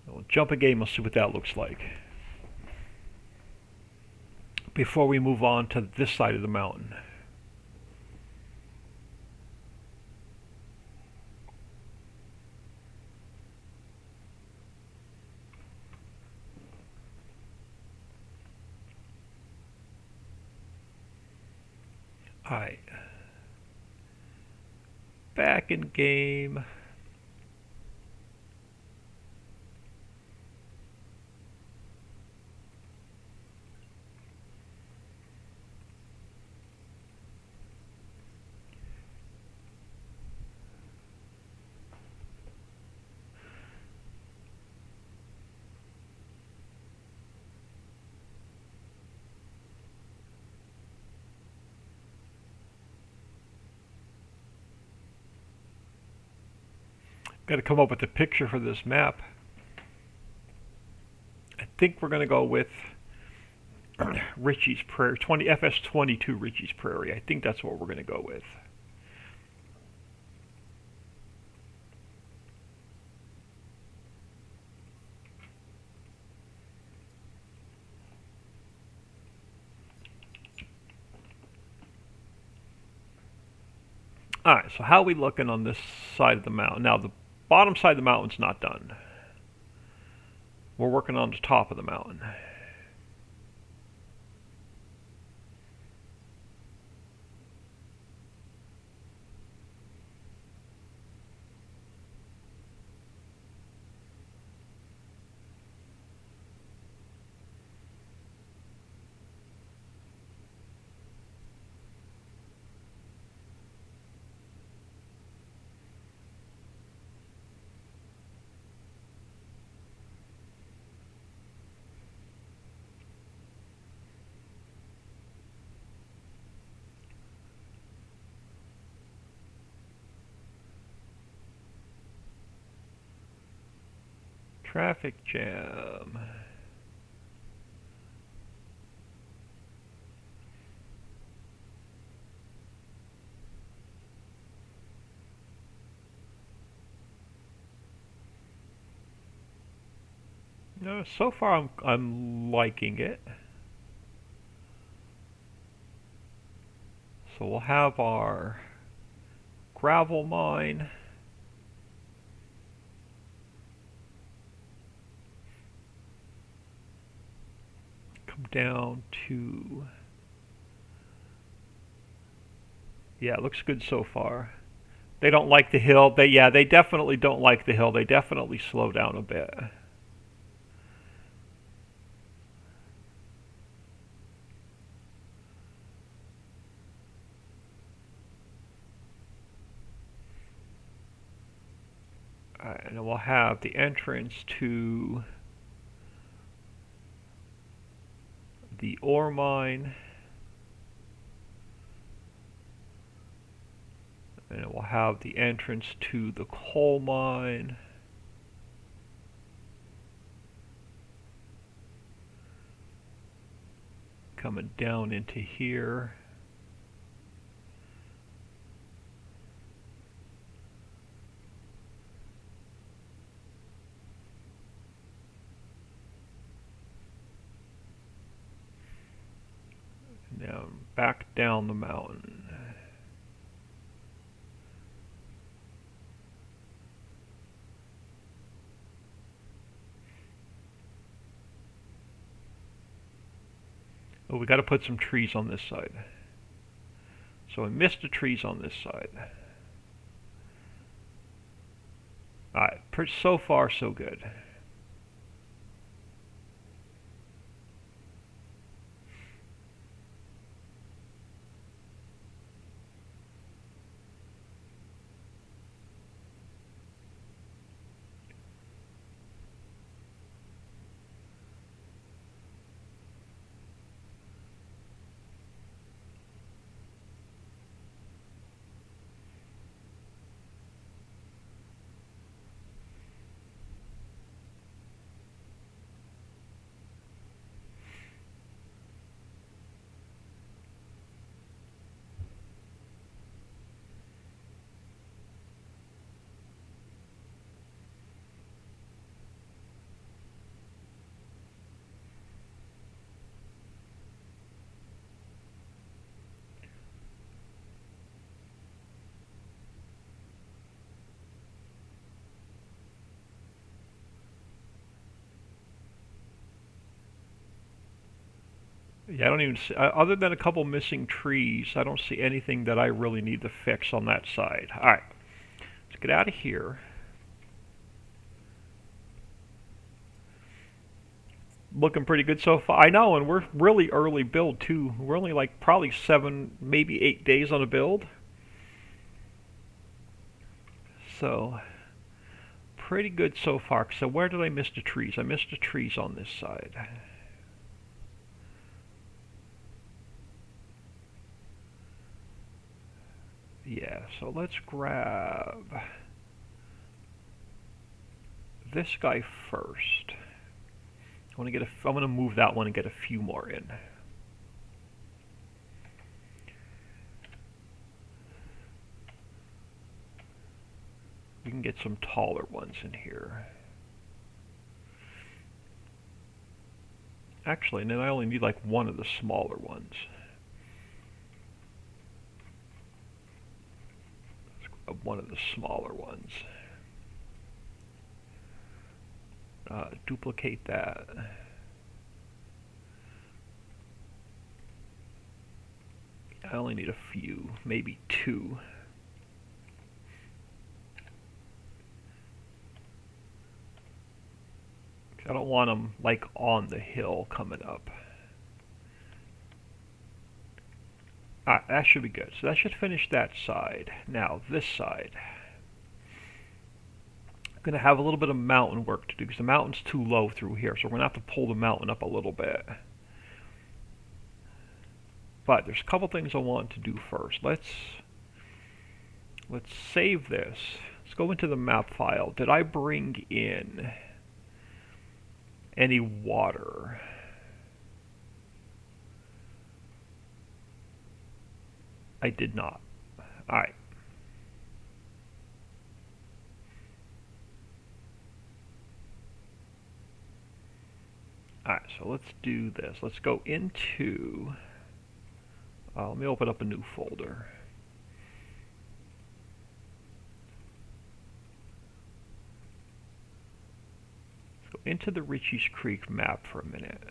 [SPEAKER 1] We'll jump a game, we'll see what that looks like. Before we move on to this side of the mountain. Alright. Back in game. Got to come up with a picture for this map. I think we're going to go with Richie's Prairie, FS22 Richie's Prairie. I think that's what we're going to go with. Alright, so how are we looking on this side of the mountain? Now, the bottom side of the mountain's not done. We're working on the top of the mountain. Traffic jam. No, so far I'm liking it. So we'll have our gravel mine. come down to... Yeah, it looks good so far. They don't like the hill. They definitely don't like the hill. They definitely slow down a bit. Alright, and then we'll have the entrance to the ore mine. And it will have the entrance to the coal mine. Coming down into here. Now back down the mountain. Oh, we got to put some trees on this side. So I missed the trees on this side. Alright, so far so good. Yeah, I don't even see, other than a couple missing trees, I don't see anything that I really need to fix on that side. Alright, let's get out of here. Looking pretty good so far. I know, and we're really early build too. We're only like probably 7, maybe 8 days on a build. So, pretty good so far. So where did I miss the trees? I missed the trees on this side. Yeah, so let's grab this guy first. I'm gonna move that one and get a few more in. We can get some taller ones in here. Actually, and then I only need like one of the smaller ones. One of the smaller ones. Duplicate that. I only need a few, maybe 2. I don't want them like on the hill coming up. That should be good. So that should finish that side. Now this side. I'm going to have a little bit of mountain work to do because the mountain's too low through here. So we're going to have to pull the mountain up a little bit. But there's a couple things I want to do first. Let's save this. Let's go into the map file. Did I bring in any water? I did not. Alright. Alright, so let's do this. Let's go into... let me open up a new folder. Let's go into the Ritchie's Creek map for a minute.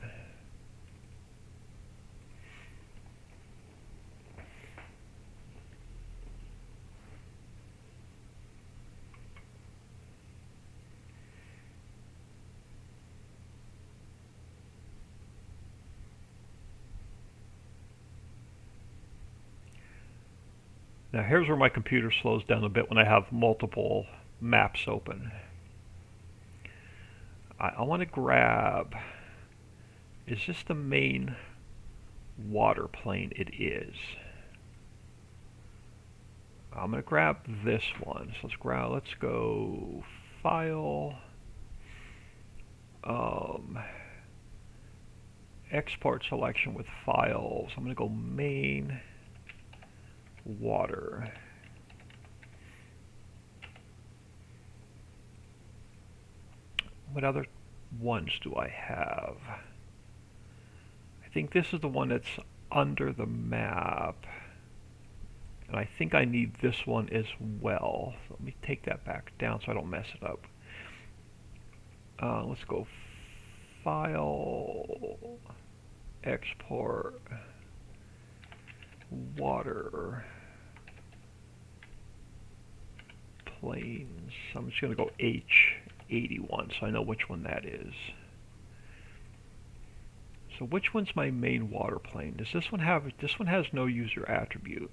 [SPEAKER 1] Now here's where my computer slows down a bit when I have multiple maps open. I want to grab, is this the main water plane? It is. I'm going to grab this one. So let's go File, Export Selection with Files. I'm going to go Main Water. What other ones do I have? I think this is the one that's under the map. And I think I need this one as well. So let me take that back down so I don't mess it up. Let's go File, Export, Water, Planes. I'm just going to go H81 so I know which one that is. So which one's my main water plane? Does this one have, this one has no user attribute.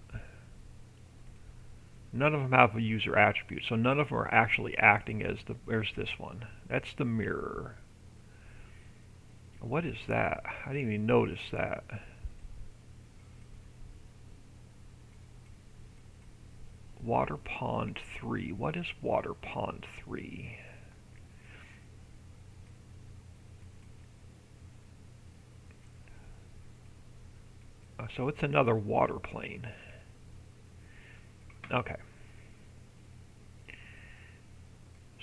[SPEAKER 1] None of them have a user attribute, so none of them are actually acting as the, where's this one? That's the mirror. What is that? I didn't even notice that. Water Pond 3. What is Water Pond 3? So it's another water plane. Okay.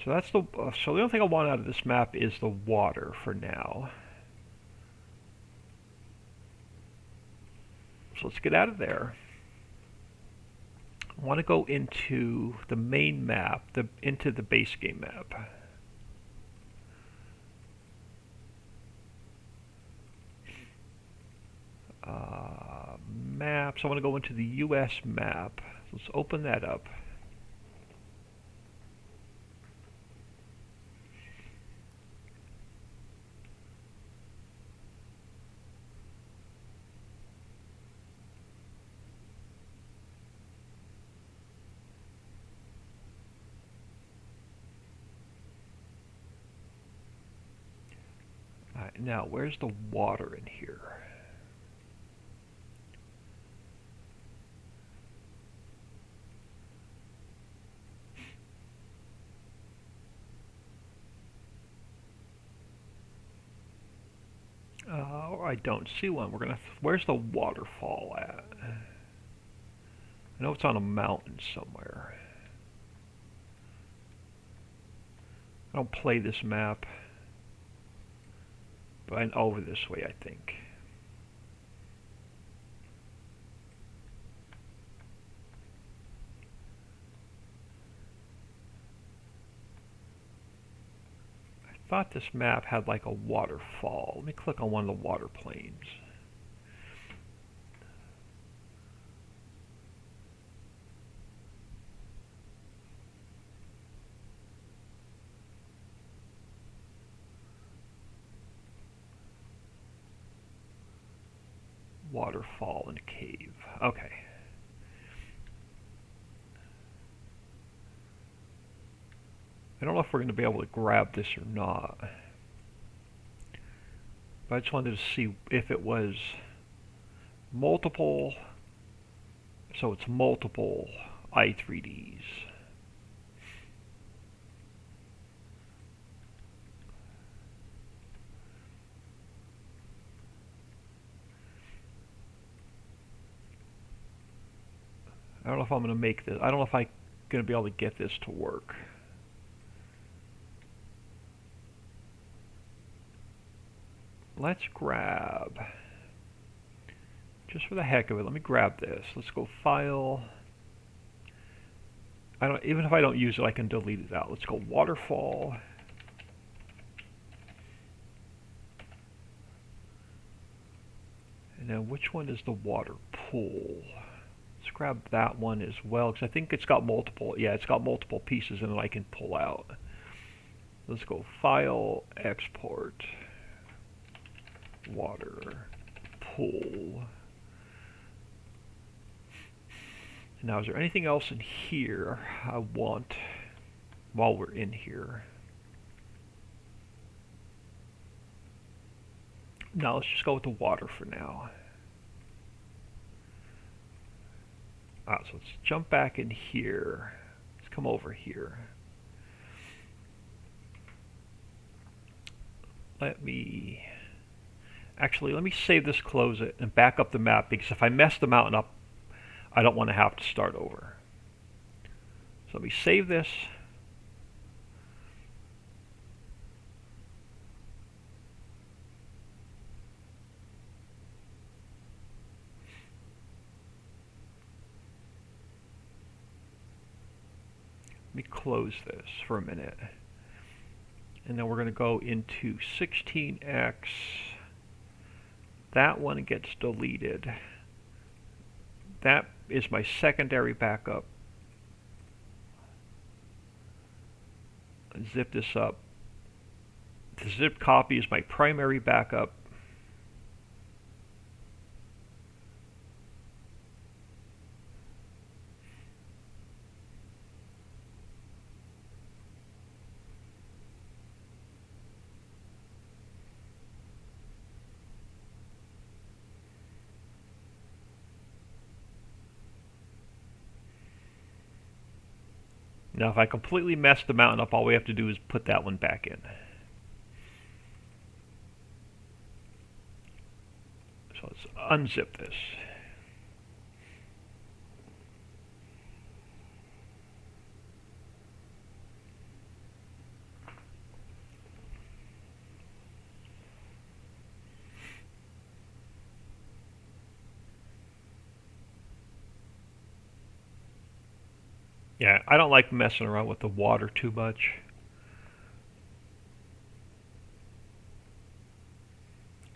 [SPEAKER 1] So that's the so the only thing I want out of this map is the water for now. So let's get out of there. I want to go into the main map, into the base game map. Maps. I want to go into the US map. Let's open that up. Alright, now where's the water in here? I don't see one. Where's the waterfall at? I know it's on a mountain somewhere. I don't play this map, but I'm over this way, I think. I thought this map had like a waterfall. Let me click on one of the water planes. Waterfall and cave. Okay. I don't know if we're going to be able to grab this or not. But I just wanted to see if it was multiple. So it's multiple i3Ds. I don't know if I'm going to make this. I don't know if I'm going to be able to get this to work. Let's grab, just for the heck of it, let me grab this. Let's go File. Even if I don't use it, I can delete it out. Let's go Waterfall. And then which one is the water pool? Let's grab that one as well, because I think it's got multiple, yeah, it's got multiple pieces in it I can pull out. Let's go File, Export, Water, Pool. Now, is there anything else in here I want while we're in here? No, let's just go with the water for now. So let's jump back in here. Let's come over here. Let me save this, close it, and back up the map, because if I mess the mountain up, I don't want to have to start over. So let me save this. Let me close this for a minute. And then we're going to go into 16x. That one gets deleted. That is my secondary backup. Zip this up. The zip copy is my primary backup. Now, if I completely mess the mountain up, all we have to do is put that one back in. So let's unzip this. Yeah, I don't like messing around with the water too much.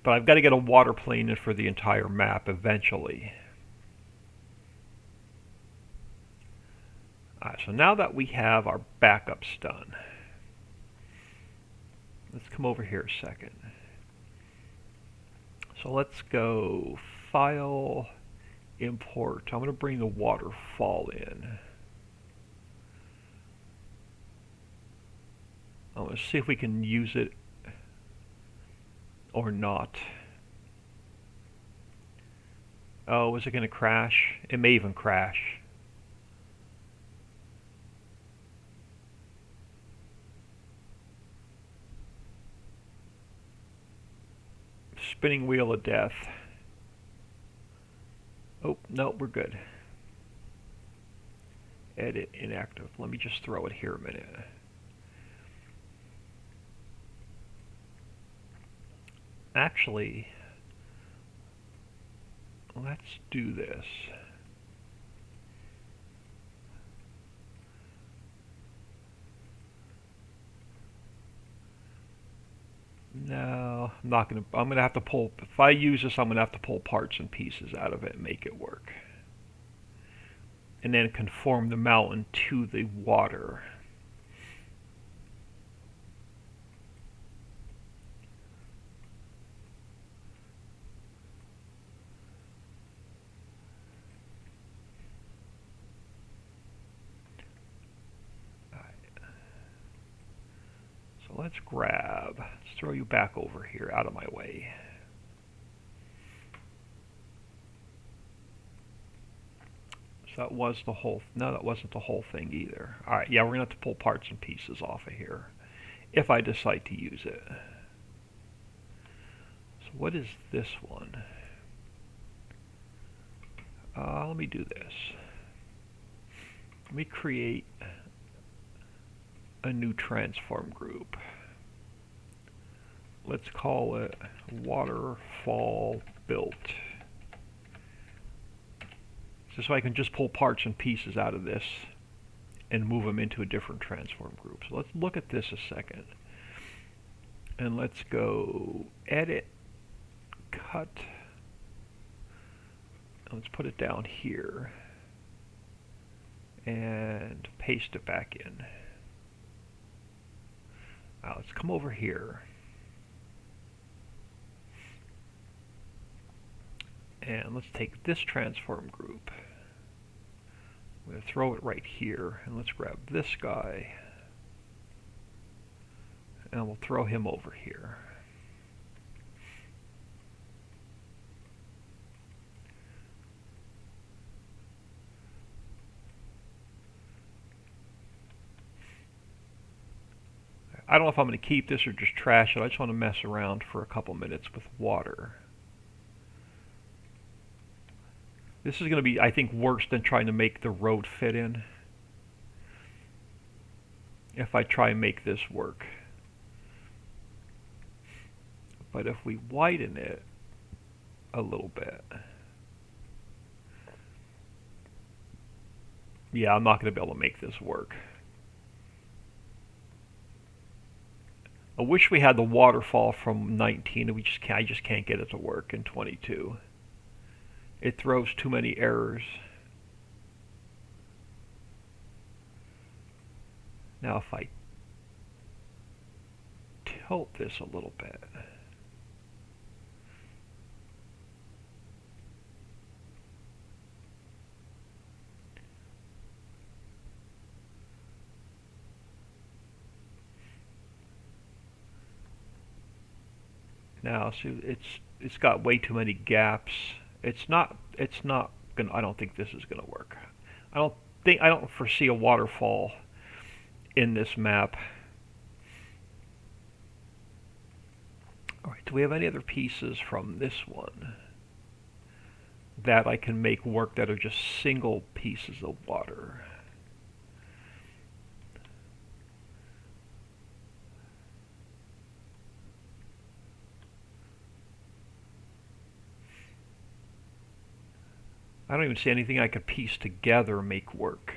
[SPEAKER 1] But I've got to get a water plane in for the entire map eventually. Alright, so now that we have our backups done, let's come over here a second. So let's go File, Import. I'm going to bring the waterfall in. Let's see if we can use it or not. Oh, is it going to crash? It may even crash. Spinning wheel of death. Oh, no, we're good. Edit inactive. Let me just throw it here a minute. Actually, let's do this. No, I'm not going to. I'm going to have to pull. If I use this, I'm going to have to pull parts and pieces out of it and make it work. And then conform the mountain to the water. Let's throw you back over here, out of my way. So that was the whole, no, that wasn't the whole thing either. Alright, yeah, we're going to have to pull parts and pieces off of here, if I decide to use it. So what is this one? Let me do this. Let me create a new transform group. Let's call it waterfall built. So I can just pull parts and pieces out of this and move them into a different transform group. So let's look at this a second. And let's go edit, cut, and let's put it down here and paste it back in. Now let's come over here and let's take this transform group. I'm going to throw it right here, and let's grab this guy, and we'll throw him over here. I don't know if I'm going to keep this or just trash it. I just want to mess around for a couple minutes with water. This is going to be, I think, worse than trying to make the road fit in. If I try and make this work. But if we widen it a little bit. Yeah, I'm not going to be able to make this work. I wish we had the waterfall from 19, and I just can't get it to work in 22. It throws too many errors. Now if I tilt this a little bit. Now, see, it's got way too many gaps. It's not gonna. I don't think this is gonna work. I don't foresee a waterfall in this map. All right. Do we have any other pieces from this one that I can make work that are just single pieces of water? I don't even see anything I could piece together make work.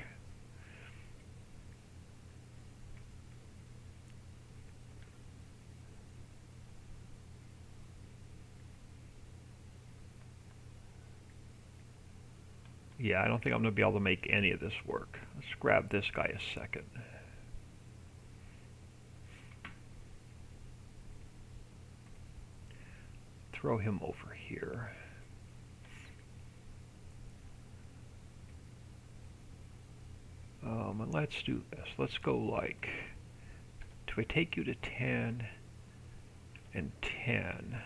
[SPEAKER 1] Yeah, I don't think I'm going to be able to make any of this work. Let's grab this guy a second. Throw him over here. And let's do this. Let's go like, if I take you to 10 and 10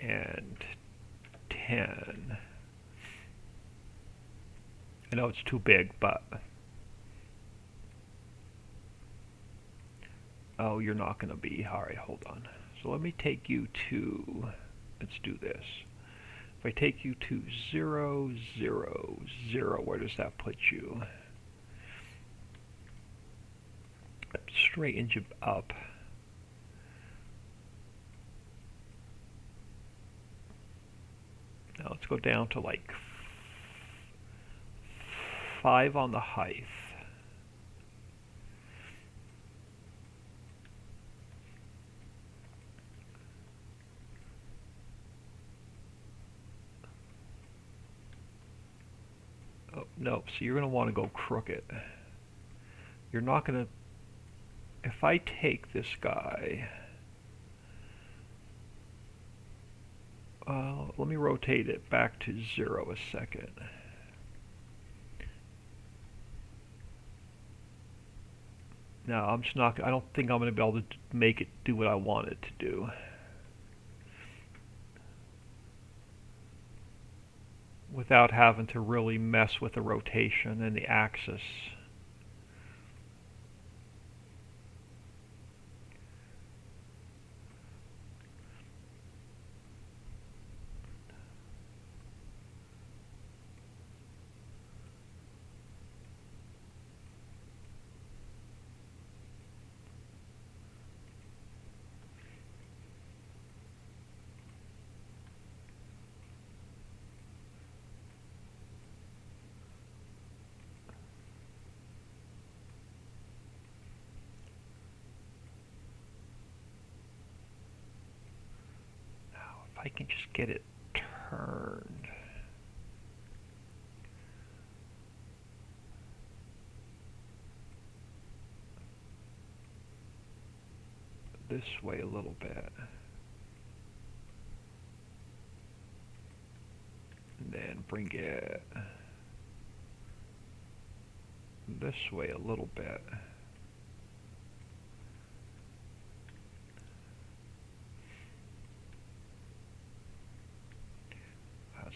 [SPEAKER 1] and 10. I know it's too big, but oh, you're not going to be. All right, hold on. So let me take you to, let's do this. If I take you to 0, 0, 0, where does that put you? Straighten you up. Now let's go down to like 5 on the height. Oh, no, so you're going to want to go crooked. You're not going to, if I take this guy, let me rotate it back to 0 a second. Now, I'm just not, I don't think I'm going to be able to make it do what I want it to do. Without having to really mess with the rotation and the axis. I can just get it turned. This way a little bit. And then bring it this way a little bit.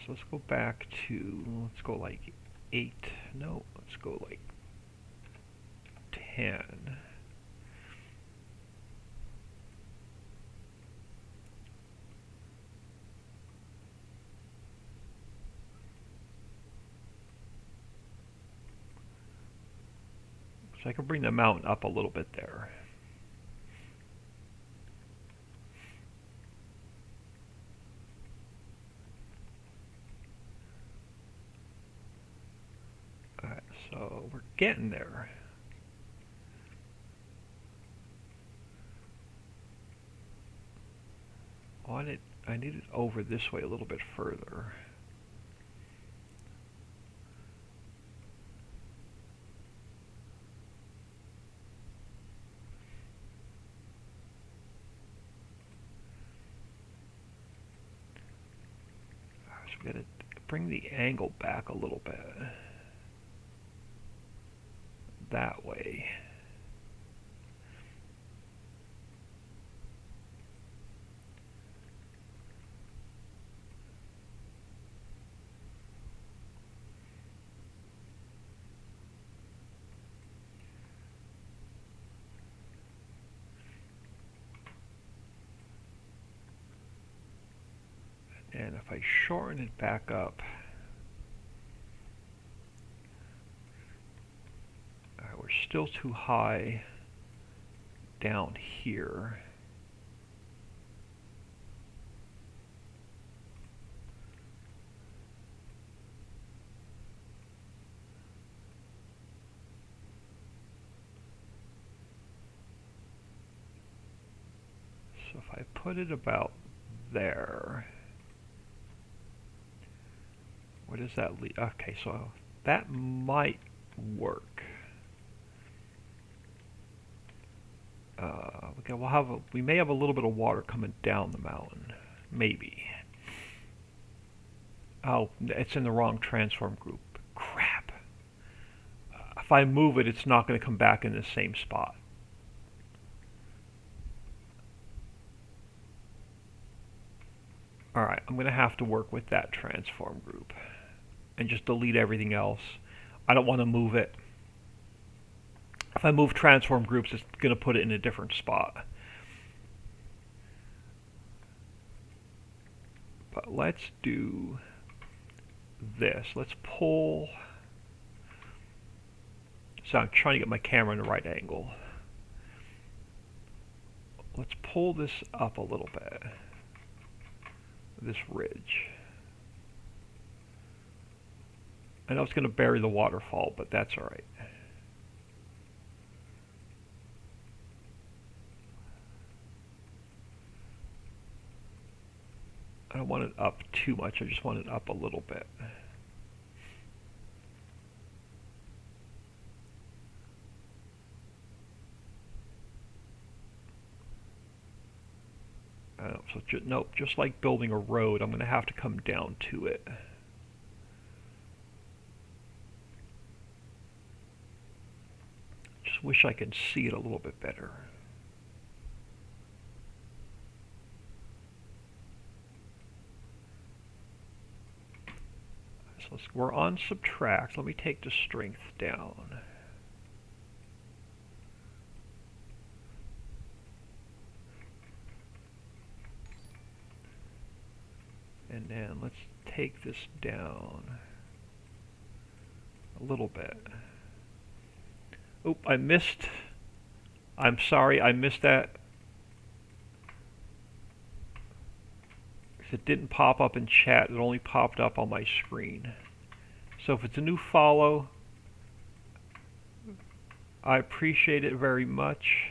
[SPEAKER 1] So let's go back to, let's go like 8, no, let's go like 10. So I can bring the mountain up a little bit there. Alright, so we're getting there. I need it over this way a little bit further. So we gotta bring the angle back a little bit. That way. And if I shorten it back up, we're still too high down here. So if I put it about there, what does that leave? Okay, so that might work. Okay, we may have a little bit of water coming down the mountain, maybe. Oh, it's in the wrong transform group. Crap. If I move it, it's not going to come back in the same spot. Alright, I'm going to have to work with that transform group and just delete everything else. I don't want to move it. If I move transform groups, it's going to put it in a different spot. But let's do this. Let's pull. So I'm trying to get my camera in the right angle. Let's pull this up a little bit. This ridge. I know it's going to bury the waterfall, but that's all right. I don't want it up too much, I just want it up a little bit. So nope, just like building a road, I'm going to have to come down to it. Just wish I could see it a little bit better. So we're on subtract. Let me take the strength down. And then let's take this down a little bit. Oop, I missed. I'm sorry, I missed that. It didn't pop up in chat, it only popped up on my screen. So if it's a new follow, I appreciate it very much.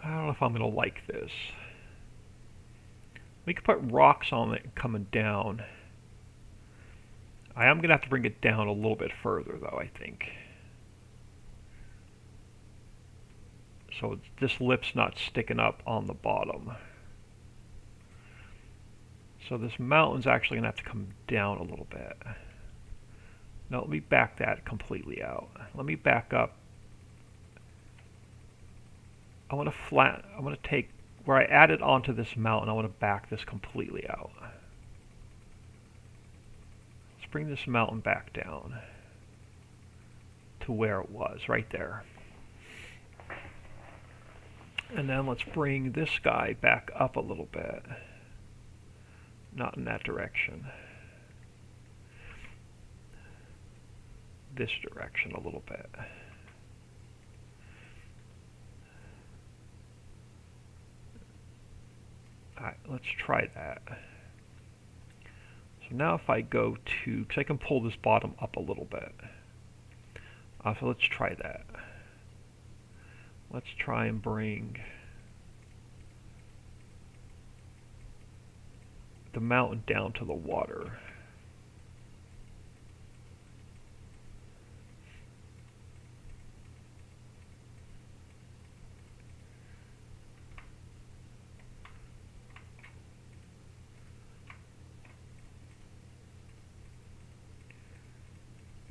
[SPEAKER 1] I don't know if I'm going to like this. We could put rocks on it coming down. I am going to have to bring it down a little bit further though, I think. so this lip's not sticking up on the bottom. So this mountain's actually going to have to come down a little bit. Now let me back that completely out. Let me back up. I want to take where I added onto this mountain, I want to back this completely out. Let's bring this mountain back down to where it was, right there. And then let's bring this guy back up a little bit. Not in that direction. This direction a little bit. Alright, let's try that. So now if I go to, because I can pull this bottom up a little bit. So let's try that. Let's try and bring the mountain down to the water.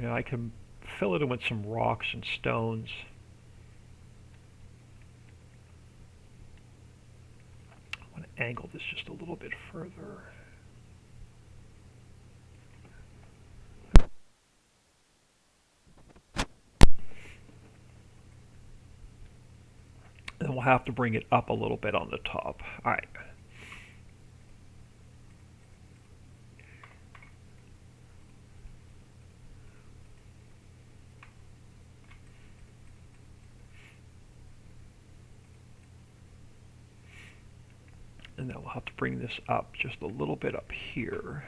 [SPEAKER 1] I can fill it in with some rocks and stones. I want to angle this just a little bit further. And we'll have to bring it up a little bit on the top. All right. And then we'll have to bring this up just a little bit up here.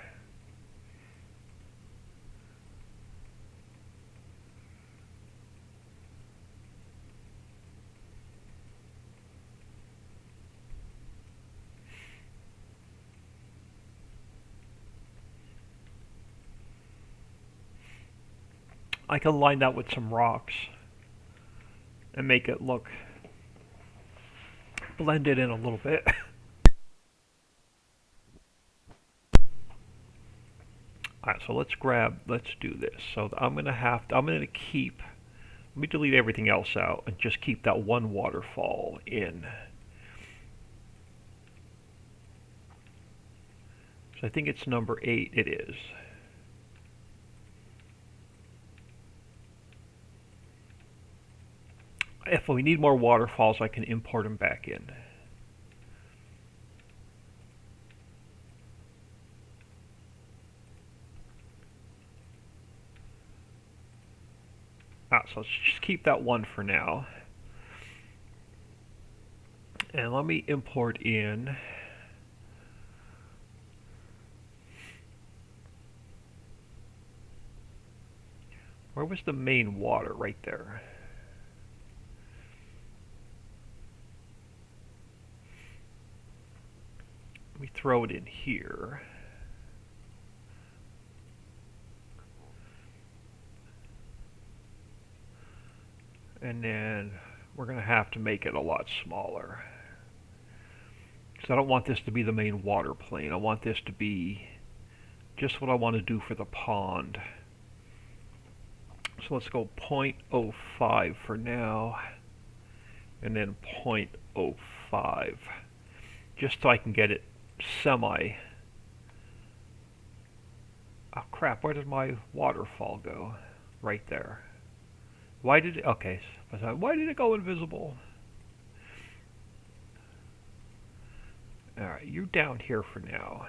[SPEAKER 1] I can line that with some rocks and make it look blended in a little bit. Alright, so let's do this. So I'm going to keep, let me delete everything else out and just keep that one waterfall in. So I think it's number 8, it is. If we need more waterfalls, I can import them back in. So let's just keep that one for now. And let me import in where was the main water? Right there. Let me throw it in here. And then we're going to have to make it a lot smaller. Because I don't want this to be the main water plane. I want this to be just what I want to do for the pond. So let's go 0.05 for now. And then 0.05. Just so I can get it semi... Oh crap, where did my waterfall go? Right there. Why did it, okay, why did it go invisible? Alright, you're down here for now.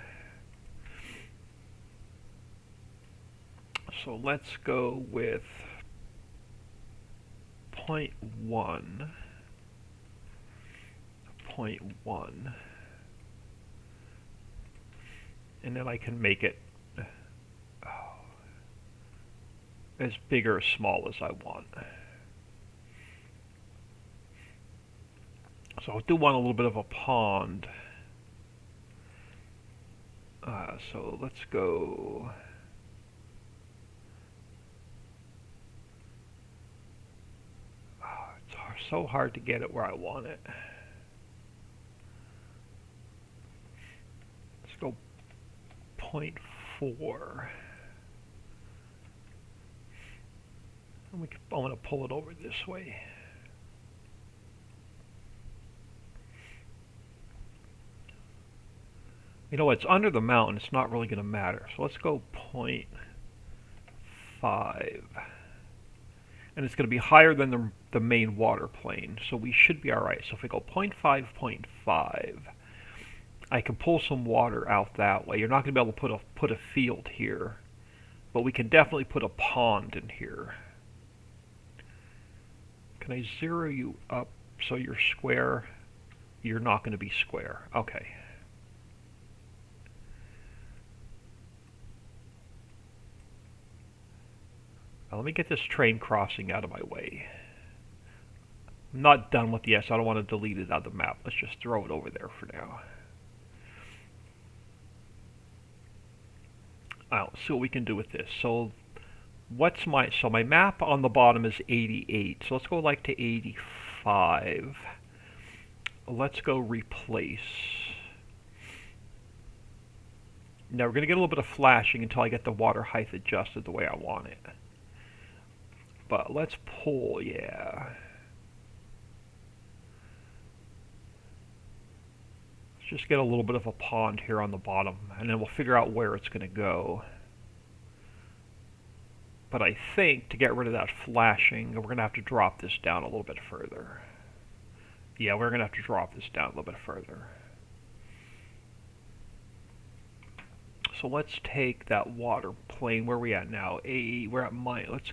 [SPEAKER 1] So let's go with 0.1. 0.1. And then I can make it as big or as small as I want. So I do want a little bit of a pond. So let's go... so hard to get it where I want it. Let's go 0.4. And I want to pull it over this way. You know, it's under the mountain. It's not really going to matter. So let's go 0.5. And it's going to be higher than the main water plane. So we should be all right. So if we go 0.5, 0.5, I can pull some water out that way. You're not going to be able to put a field here. But we can definitely put a pond in here. Can I zero you up so you're square? You're not going to be square. Okay. Now let me get this train crossing out of my way. I'm not done with the S. I don't want to delete it out of the map. Let's just throw it over there for now. Let's see what we can do with this. So my map on the bottom is 88. So let's go like to 85. Let's go replace. Now we're going to get a little bit of flashing until I get the water height adjusted the way I want it. But let's pull, yeah. Let's just get a little bit of a pond here on the bottom, and then we'll figure out where it's going to go. But I think to get rid of that flashing, we're going to have to drop this down a little bit further. Yeah, we're going to have to drop this down a little bit further. So let's take that water plane. Where are we at now? We're at let's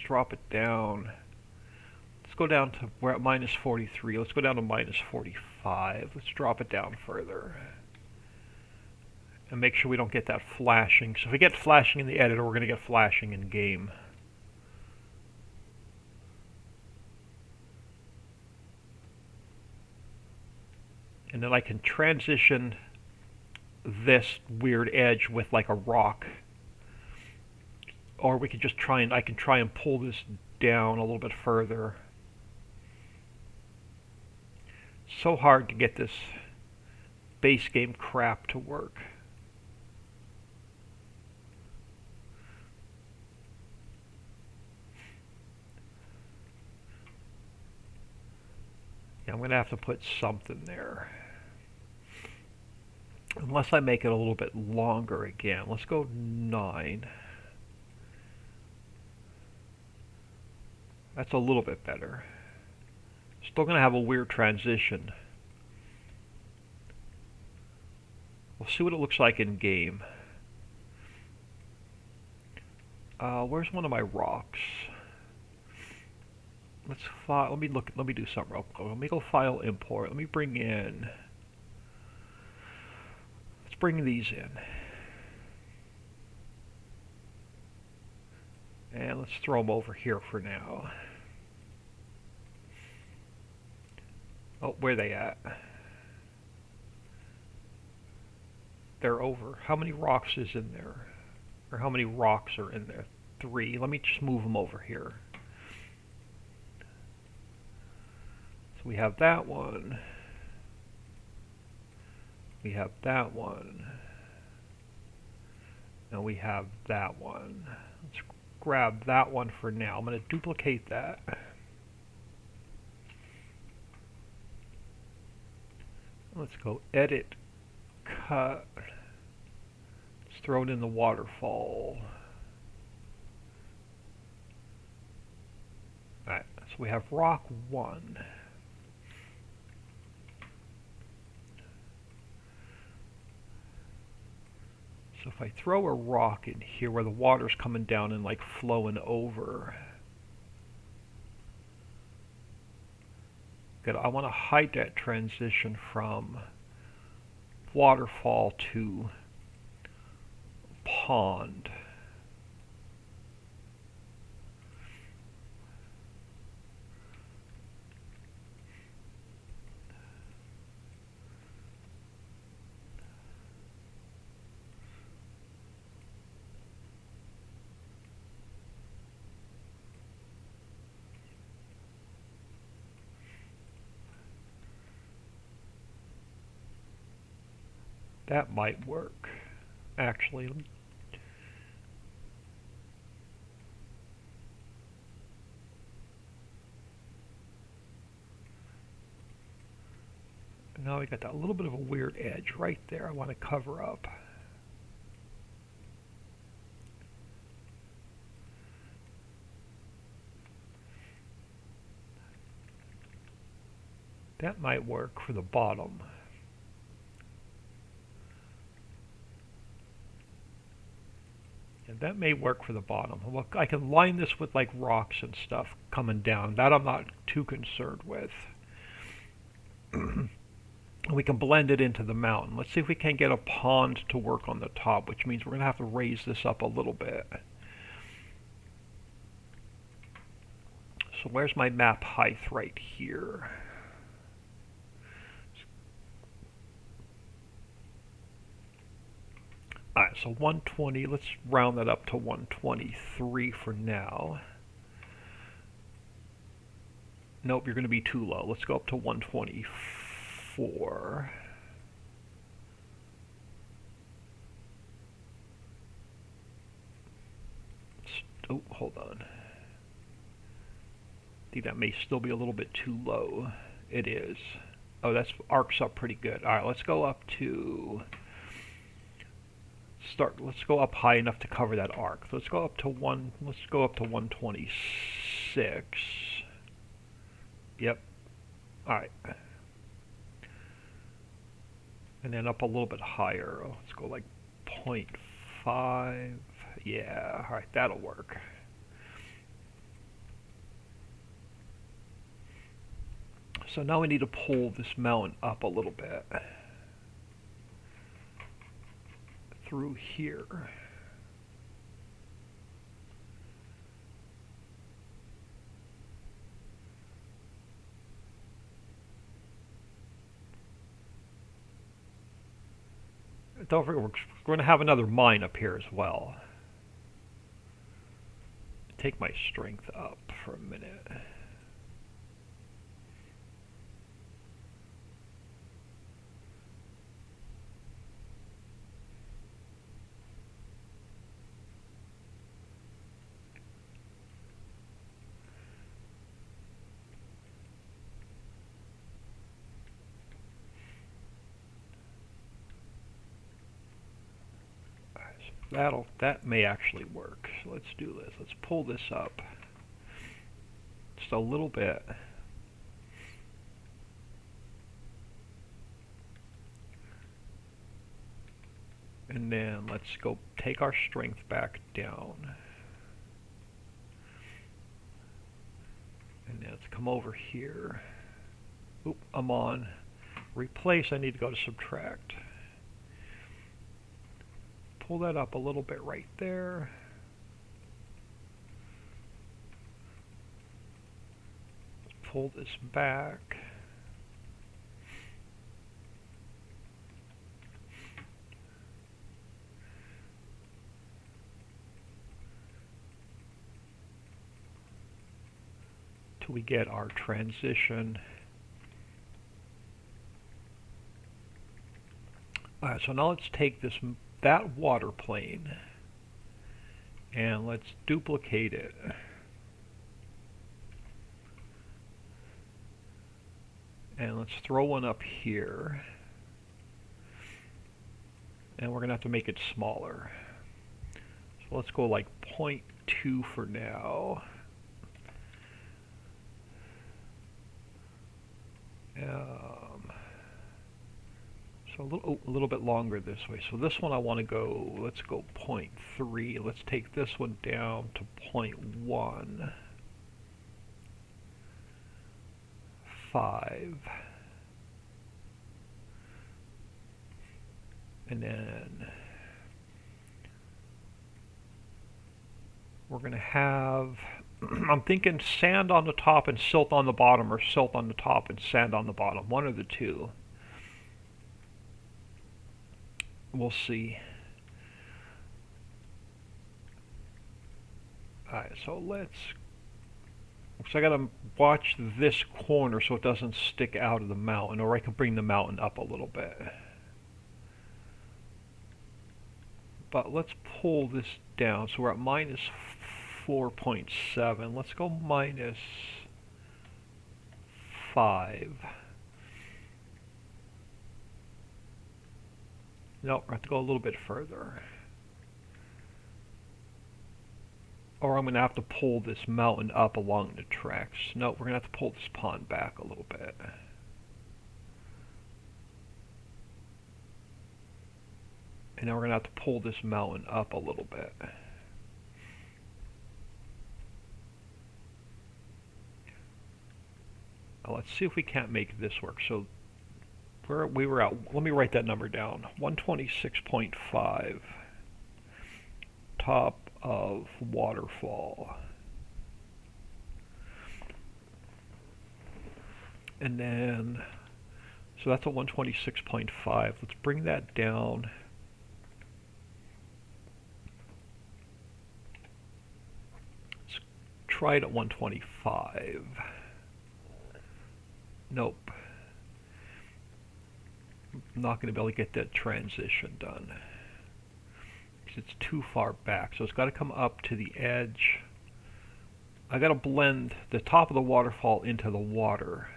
[SPEAKER 1] drop it down. Let's go down to, we're at minus 43. Let's go down to minus 45. Let's drop it down further. And make sure we don't get that flashing. So if we get flashing in the editor, we're going to get flashing in game. And then I can transition this weird edge with like a rock, or we could just I can try and pull this down a little bit further. So hard to get this base game crap to work. Yeah, I'm gonna have to put something there. Unless I make it a little bit longer again. Let's go 9. That's a little bit better. Still going to have a weird transition. We'll see what it looks like in game. Where's one of my rocks? Let me do something real quick. Let me go file import. Let me bring these in. And let's throw them over here for now. Oh, where are they at? They're over. How many rocks is in there? Or how many rocks are in there? 3. Let me just move them over here. So we have that one. We have that one. And we have that one. Let's grab that one for now. I'm going to duplicate that. Let's go edit, cut. Let's throw it in the waterfall. Alright, so we have rock 1. So if I throw a rock in here where the water's coming down and like flowing over, good. I want to hide that transition from waterfall to pond. That might work, actually. Now we got that little bit of a weird edge right there I want to cover up. That might work for the bottom. And that may work for the bottom. Look, I can line this with like rocks and stuff coming down. That I'm not too concerned with. We can blend it into the mountain. Let's see if we can get a pond to work on the top, which means we're going to have to raise this up a little bit. So where's my map height? Right here. Alright, so 120, let's round that up to 123 for now. Nope, you're going to be too low. Let's go up to 124. Oh, hold on. I think that may still be a little bit too low. It is. Oh, that's arcs up pretty good. Alright, let's go up to... Let's go up high enough to cover that arc. Let's go up to 126. Yep. Alright. And then up a little bit higher. Let's go like 0.5. Yeah, alright, that'll work. So now we need to pull this mountain up a little bit. Through here. Don't forget, we're going to have another mine up here as well. Take my strength up for a minute. That may actually work. So let's do this. Let's pull this up just a little bit. And then let's go take our strength back down. And then let's come over here. Oop, I'm on replace. I need to go to subtract. Pull that up a little bit right there. Pull this back. Till we get our transition. Alright, so now let's take that water plane and let's duplicate it. And let's throw one up here. And we're going to have to make it smaller. So let's go like 0.2 for now. So a little bit longer this way. So this one I want to go, let's go 0.3. Let's take this one down to 0.1. 5. And then we're going to have, I'm thinking sand on the top and silt on the bottom, or silt on the top and sand on the bottom. One of the two. We'll see. Alright, so I gotta watch this corner so it doesn't stick out of the mountain, or I can bring the mountain up a little bit. but let's pull this down. So we're at minus 4.7. Let's go minus 5. Nope, we have to go a little bit further. Or I'm going to have to pull this mountain up along the tracks. Nope, we're going to have to pull this pond back a little bit. And now we're going to have to pull this mountain up a little bit. Now let's see if we can't make this work. So we were at, let me write that number down, 126.5, top of waterfall. And then, so that's a 126.5. Let's bring that down. Let's try it at 125. Nope. I'm not going to be able to get that transition done. It's too far back, so it's got to come up to the edge. I got to blend the top of the waterfall into the water.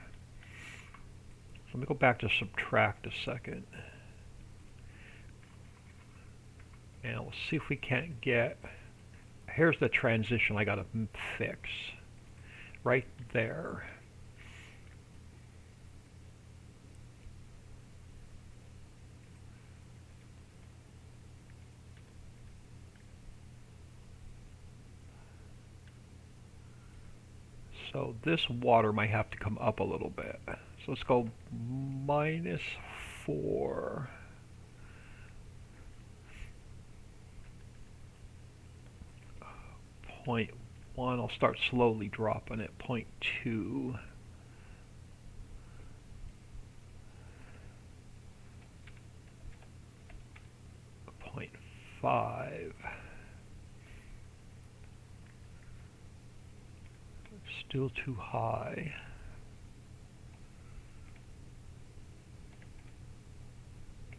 [SPEAKER 1] So let me go back to subtract a second. And we'll see if we can't get, here's the transition I got to fix. Right there. So this water might have to come up a little bit. So let's go minus 4. .1, I'll start slowly dropping it. 0.2. 0.5. Still too high.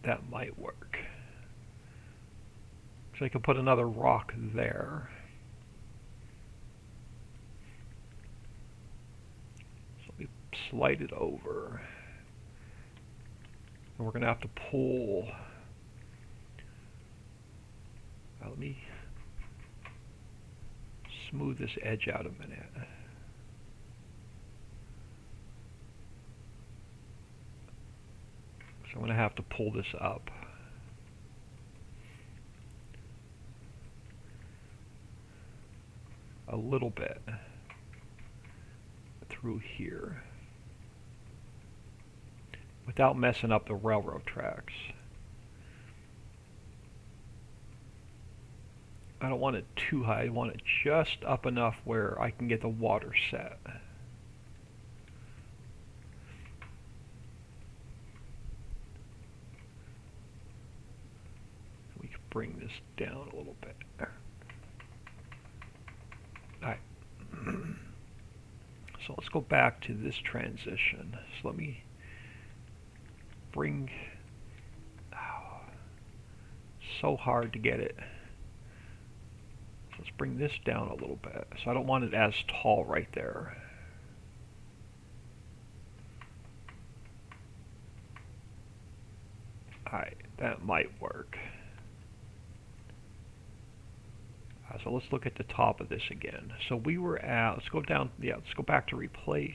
[SPEAKER 1] That might work. So I can put another rock there. So let me slide it over. And we're going to have to pull. Let me smooth this edge out a minute. So I'm going to have to pull this up. A little bit through here without messing up the railroad tracks. I don't want it too high. I want it just up enough where I can get the water set. Bring this down a little bit. Alright. So let's go back to this transition. So let me bring... Oh, so hard to get it. So let's bring this down a little bit. So I don't want it as tall right there. Alright, that might work. So let's look at the top of this again. So we were at, let's go down, yeah, let's go back to replace.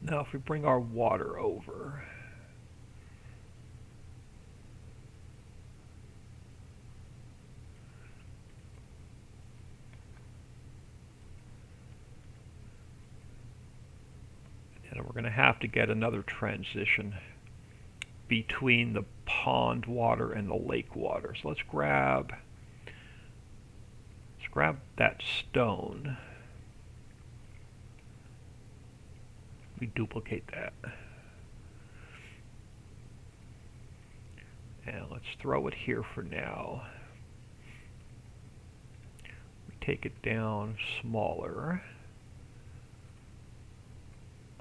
[SPEAKER 1] Now if we bring our water over, and we're going to have to get another transition between the pond water and the lake water. So let's grab that stone. We duplicate that. And let's throw it here for now. We take it down smaller.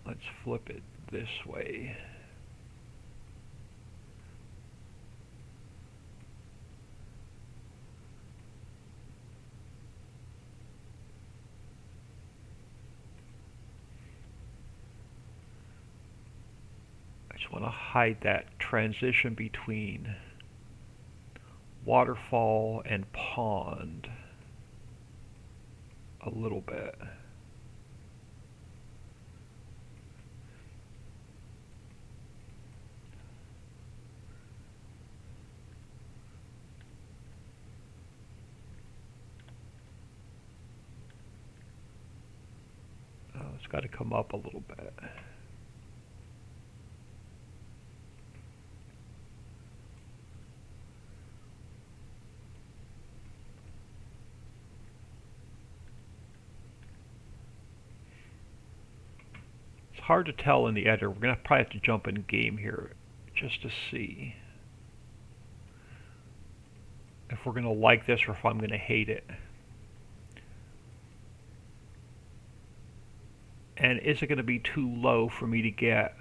[SPEAKER 1] Let's flip it this way. just want to hide that transition between waterfall and pond a little bit. It's got to come up a little bit. It's hard to tell in the editor. We're going to probably have to jump in game here just to see if we're going to like this or if I'm going to hate it. And is it going to be too low for me to get?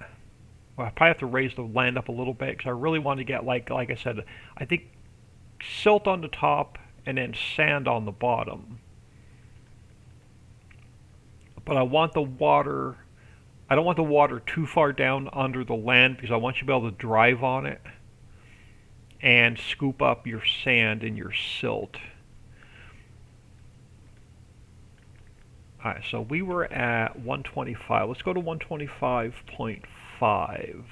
[SPEAKER 1] Well, I probably have to raise the land up a little bit because I really want to get, like I said, I think silt on the top and then sand on the bottom. But I want the water, I don't want the water too far down under the land because I want you to be able to drive on it and scoop up your sand and your silt. Alright, so we were at 125. Let's go to 125.5.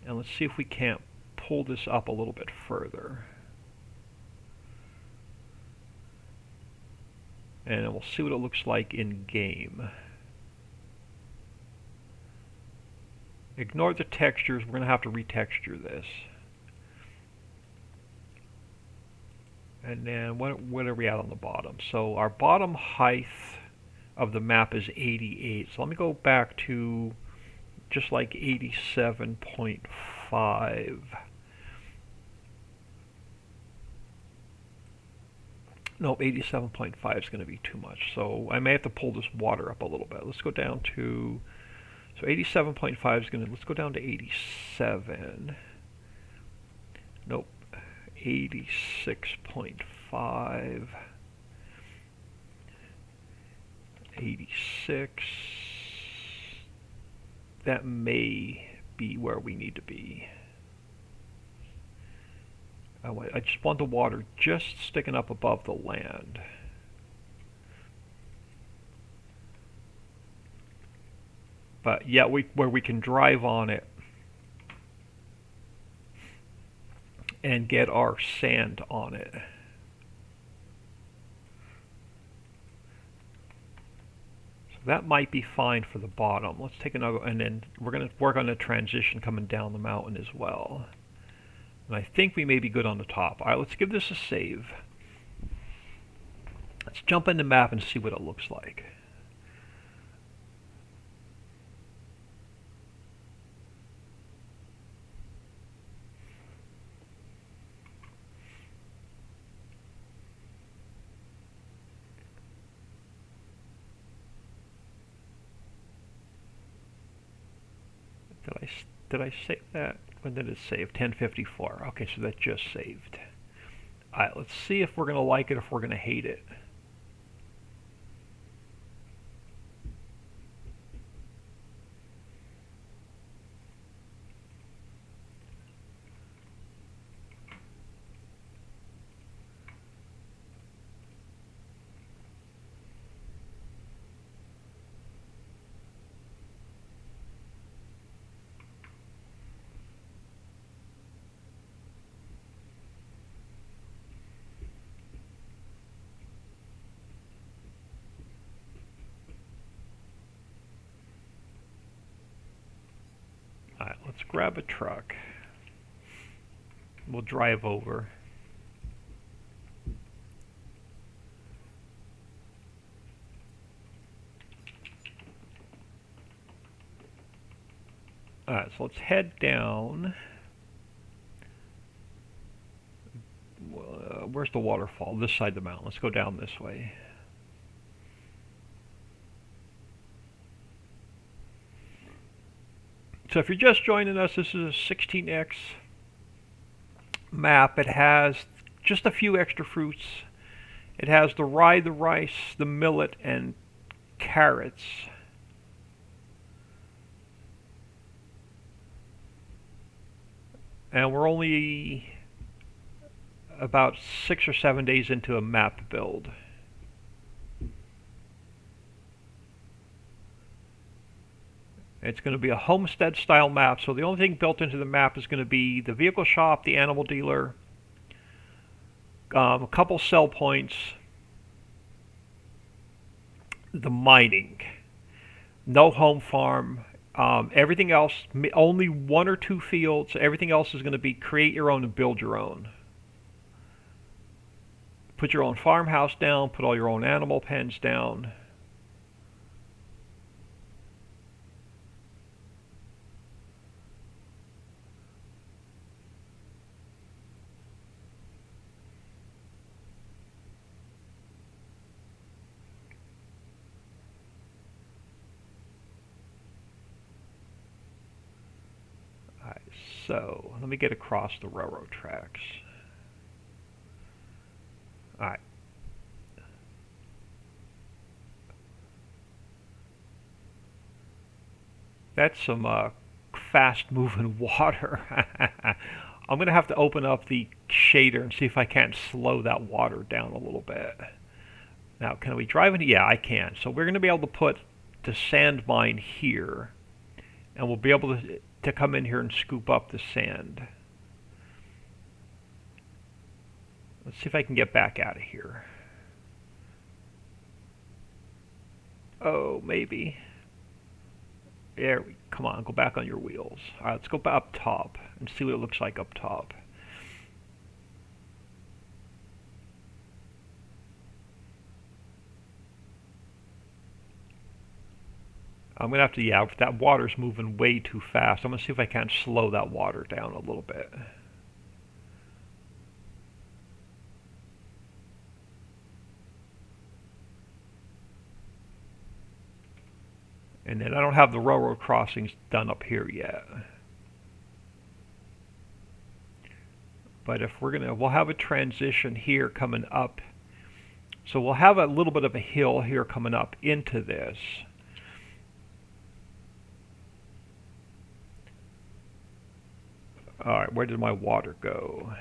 [SPEAKER 1] And let's see if we can't pull this up a little bit further. And we'll see what it looks like in game. Ignore the textures. We're going to have to retexture this. And then what are we at on the bottom? So our bottom height of the map is 88. So let me go back to just like 87.5. Nope, 87.5 is going to be too much. So I may have to pull this water up a little bit. Let's go down to, so 87.5 is going to, let's go down to 87. Nope, 86.5. 86. That may be where we need to be. I just want the water just sticking up above the land. But yeah, where we can drive on it and get our sand on it. That might be fine for the bottom. Let's take another, and then we're going to work on the transition coming down the mountain as well. And I think we may be good on the top. All right, let's give this a save. Let's jump in the map and see what it looks like. Did I save that? When did it save? 1054. Okay, so that just saved. Alright, let's see if we're going to like it or if we're going to hate it. Alright, let's grab a truck. We'll drive over. Alright, so let's head down. Where's the waterfall? This side of the mountain. Let's go down this way. So if you're just joining us, this is a 16x map. It has just a few extra fruits. It has the rye, the rice, the millet, and carrots. And we're only about 6 or 7 days into a map build. It's going to be a homestead style map, so the only thing built into the map is going to be the vehicle shop, the animal dealer, a couple sell points, the mining, no home farm, everything else, only 1 or 2 fields, everything else is going to be create your own and build your own. Put your own farmhouse down, put all your own animal pens down. Alright, so let me get across the railroad tracks. Alright. That's some fast-moving water. I'm going to have to open up the shader and see if I can't slow that water down a little bit. Now, can we drive into? Yeah, I can. So we're going to be able to put the sand mine here, and we'll be able to come in here and scoop up the sand. Let's see if I can get back out of here. Oh, maybe. There we come on, go back on your wheels. All right, let's go up top and see what it looks like up top. I'm gonna have to, yeah, that water's moving way too fast. I'm gonna see if I can't slow that water down a little bit. And then I don't have the railroad crossings done up here yet. But if we'll have a transition here coming up. So we'll have a little bit of a hill here coming up into this. All right, where did my water go?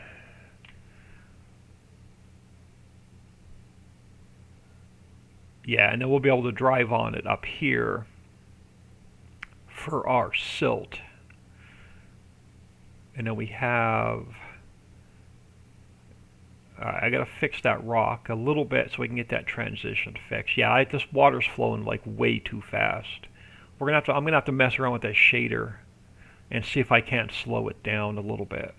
[SPEAKER 1] Yeah, and then we'll be able to drive on it up here for our silt. And then we have, I gotta fix that rock a little bit so we can get that transition fixed. Yeah, this water's flowing like way too fast. I'm gonna have to mess around with that shader and see if I can't slow it down a little bit.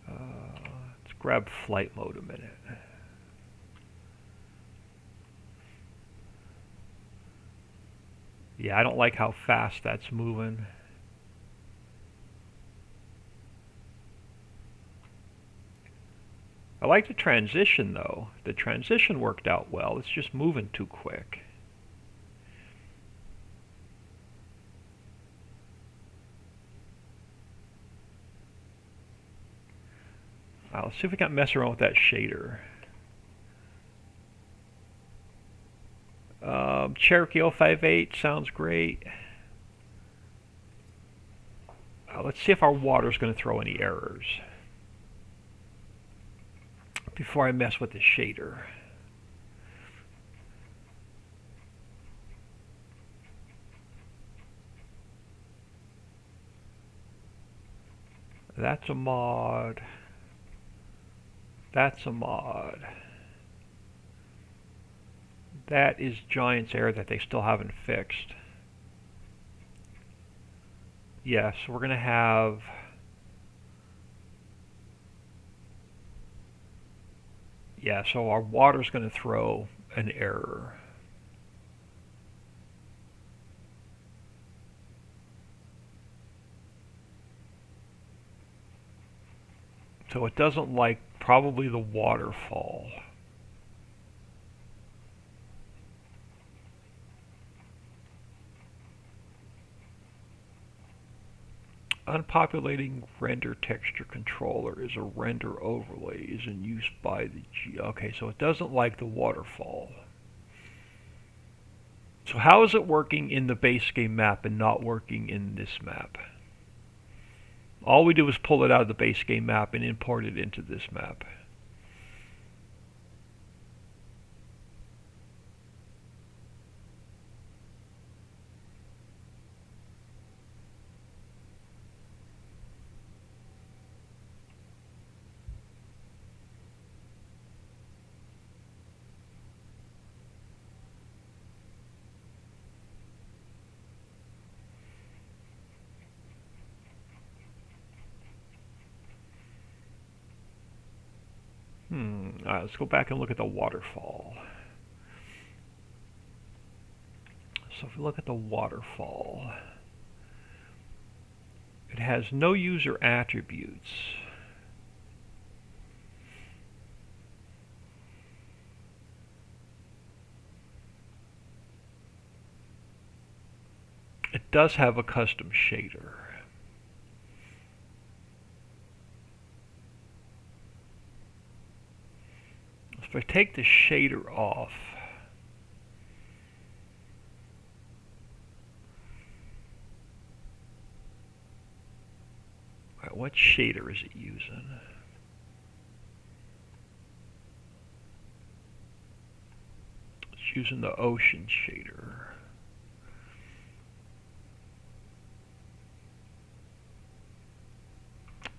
[SPEAKER 1] Let's grab flight mode a minute. Yeah, I don't like how fast that's moving. I like the transition though. The transition worked out well. It's just moving too quick. Let's see if we can mess around with that shader. Cherokee 058 sounds great. Let's see if our water's going to throw any errors before I mess with the shader. That's a mod. That's a mod. That is Giant's error that they still haven't fixed. Yes, we're going to have... Yeah, so our water's going to throw an error. So it doesn't like probably the waterfall. Unpopulating render texture controller is a render overlay is in use by the G. Okay, so it doesn't like the waterfall. So how is it working in the base game map and not working in this map? All we do is pull it out of the base game map and import it into this map. Alright, let's go back and look at the waterfall. So if we look at the waterfall, it has no user attributes. It does have a custom shader. If I take the shader off, alright, what shader is it using? It's using the ocean shader.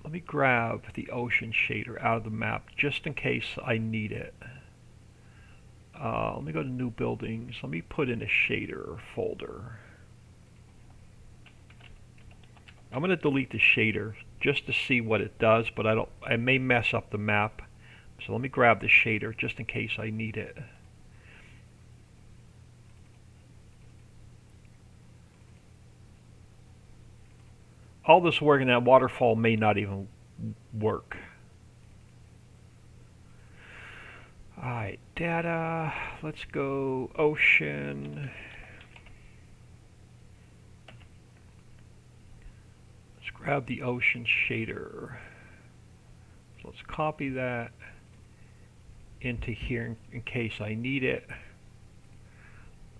[SPEAKER 1] Let me grab the ocean shader out of the map just in case I need it. Let me go to new buildings. Let me put in a shader folder. I'm going to delete the shader just to see what it does, but I may mess up the map. So let me grab the shader just in case I need it. All this work in that waterfall may not even work. Alright, data, let's go ocean. Let's grab the ocean shader. So let's copy that into here in case I need it.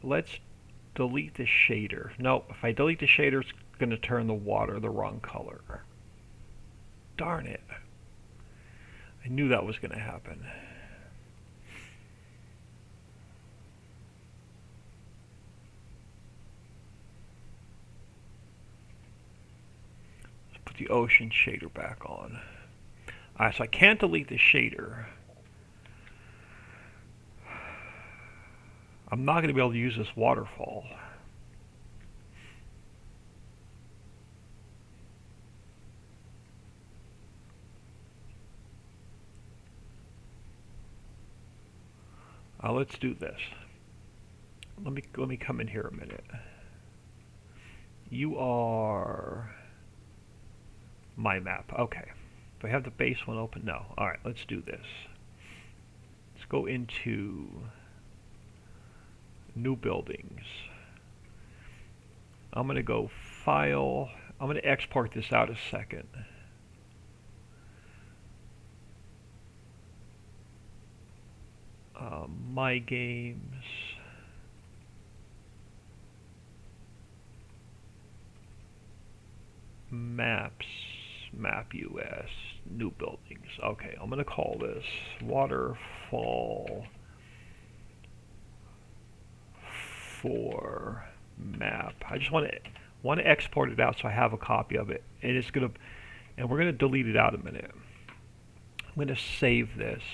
[SPEAKER 1] Let's delete the shader. Nope, if I delete the shader, it's going to turn the water the wrong color. Darn it. I knew that was going to happen. Let's put the ocean shader back on. Alright, so I can't delete the shader. I'm not going to be able to use this waterfall. Let's do this. Let me come in here a minute. You are my map. Okay. Do I have the base one open? No. All right. Let's do this. Let's go into new buildings. I'm going to go file. I'm going to export this out a second. My games. Maps. Map US. New buildings. Okay, I'm going to call this Waterfall 4 map. I just want to export it out so I have a copy of it, and we're going to delete it out a minute. I'm going to save this.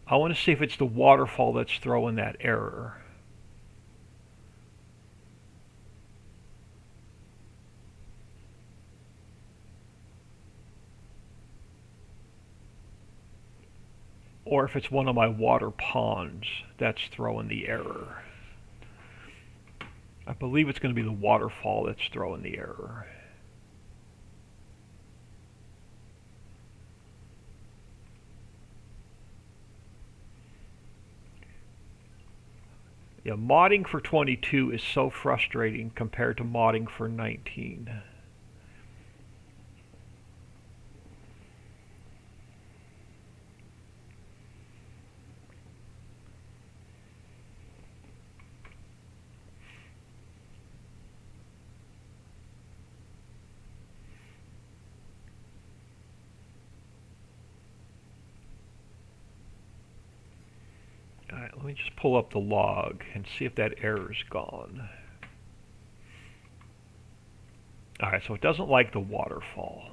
[SPEAKER 1] I want to see if it's the waterfall that's throwing that error. Or if it's one of my water ponds that's throwing the error. I believe it's going to be the waterfall that's throwing the error. Yeah, modding for 22 is so frustrating compared to modding for 19. Let me just pull up the log and see if that error's gone. Alright, so it doesn't like the waterfall.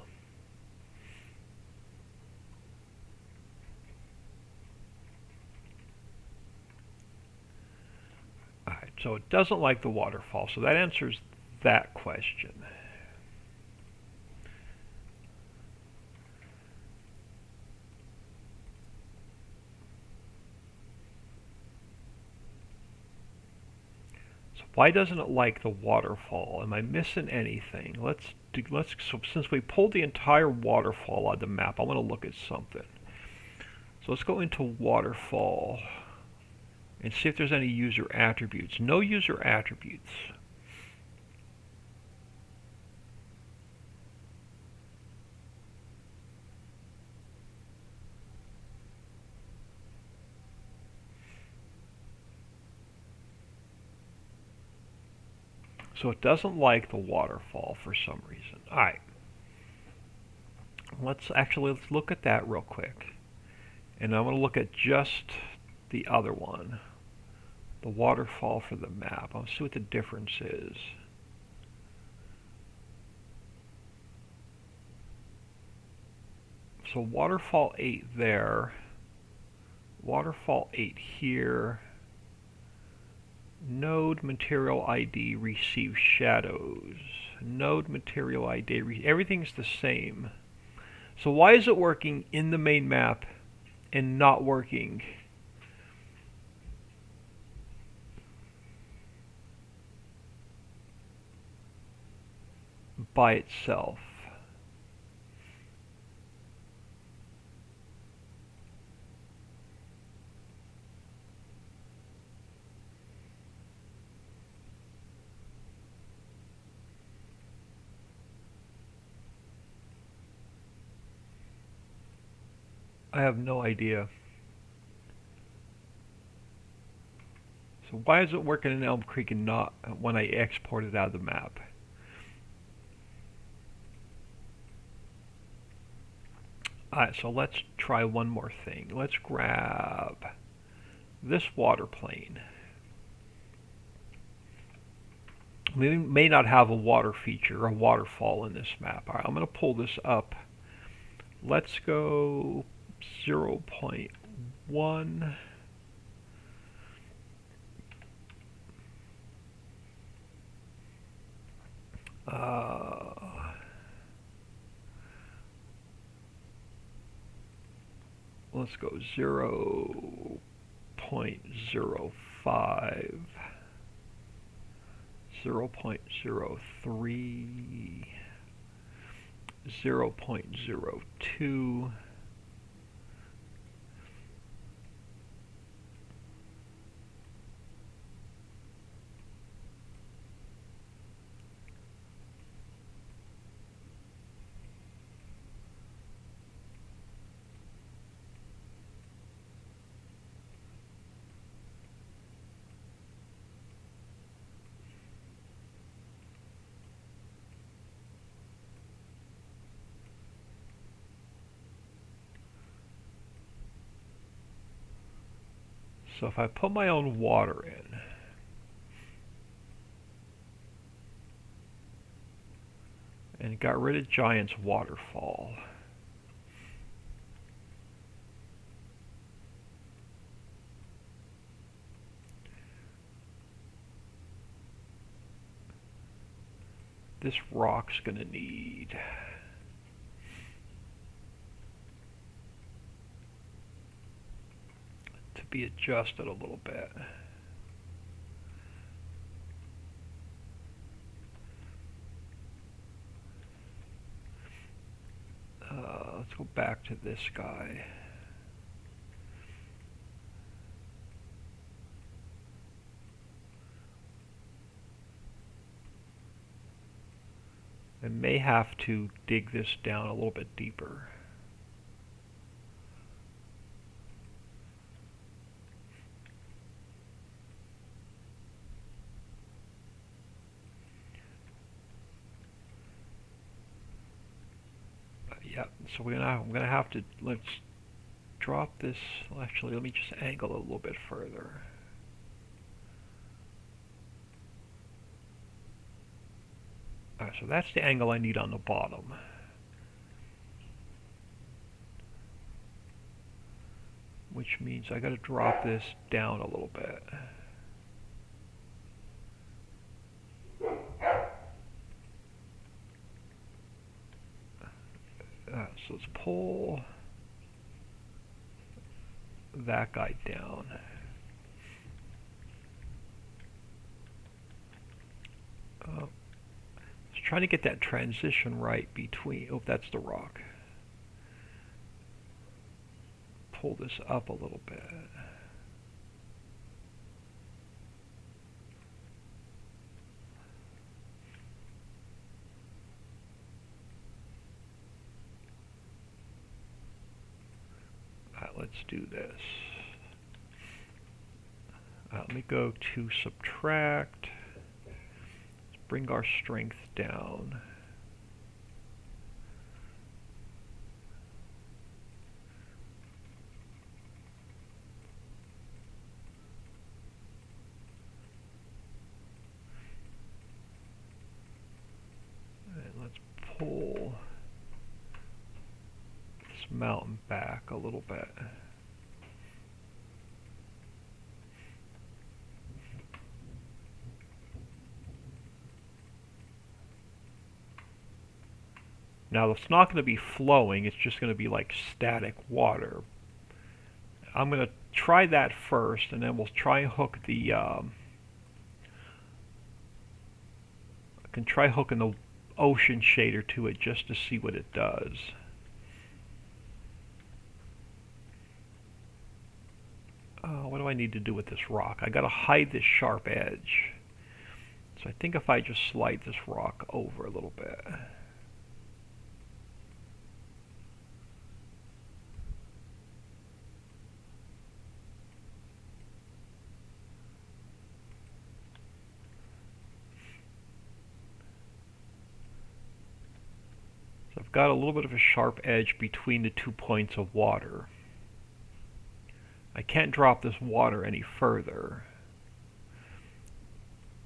[SPEAKER 1] Alright, so it doesn't like the waterfall, so that answers that question. Why doesn't it like the waterfall? Am I missing anything? So since we pulled the entire waterfall on the map, I want to look at something. So let's go into waterfall and see if there's any user attributes. No user attributes. So it doesn't like the waterfall for some reason. Alright. Let's look at that real quick. And I'm going to look at just the other one. The waterfall for the map. I'll see what the difference is. So waterfall 8 there. Waterfall 8 here. Node material ID receive shadows. Node material ID, everything's the same. So why is it working in the main map and not working by itself? I have no idea. So why is it working in Elm Creek and not when I export it out of the map? Alright, so let's try one more thing. Let's grab this water plane. We may not have a water feature, a waterfall in this map. Alright, I'm going to pull this up. Let's go 0.1. Let's go 0.05, 0.03, 0.02. So if I put my own water in, and got rid of Giant's waterfall, this rock's gonna need to be adjusted a little bit. Let's go back to this guy. I may have to dig this down a little bit deeper. Yeah, so I'm gonna have to, let's drop this. Well, actually, let me just angle it a little bit further. Alright, so that's the angle I need on the bottom. Which means I got to drop this down a little bit. So let's pull that guy down. Just trying to get that transition right between. Oh, that's the rock. Pull this up a little bit. Let's do this. Let me go to subtract. Let's bring our strength down. And let's pull mountain back a little bit. Now it's not going to be flowing, it's just going to be like static water. I'm going to try that first, and then we'll try and hook the I can try hooking the ocean shader to it just to see what it does. What do I need to do with this rock? I got to hide this sharp edge. So I think if I just slide this rock over a little bit. So I've got a little bit of a sharp edge between the 2 points of water. I can't drop this water any further.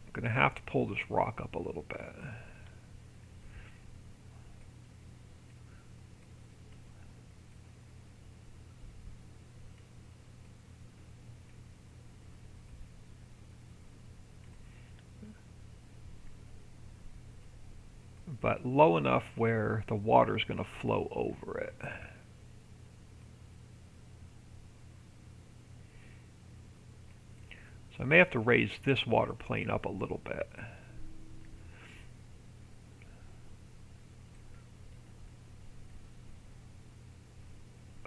[SPEAKER 1] I'm going to have to pull this rock up a little bit. But low enough where the water is going to flow over it. So I may have to raise this water plane up a little bit.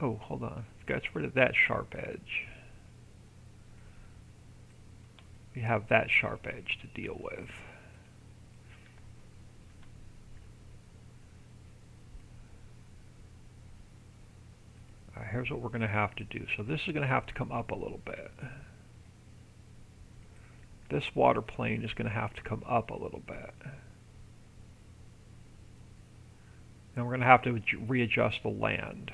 [SPEAKER 1] Oh, hold on. Let's get rid of that sharp edge. We have that sharp edge to deal with. Here's what we're going to have to do. So this is going to have to come up a little bit. This water plane is going to have to come up a little bit. And we're going to have to readjust the land.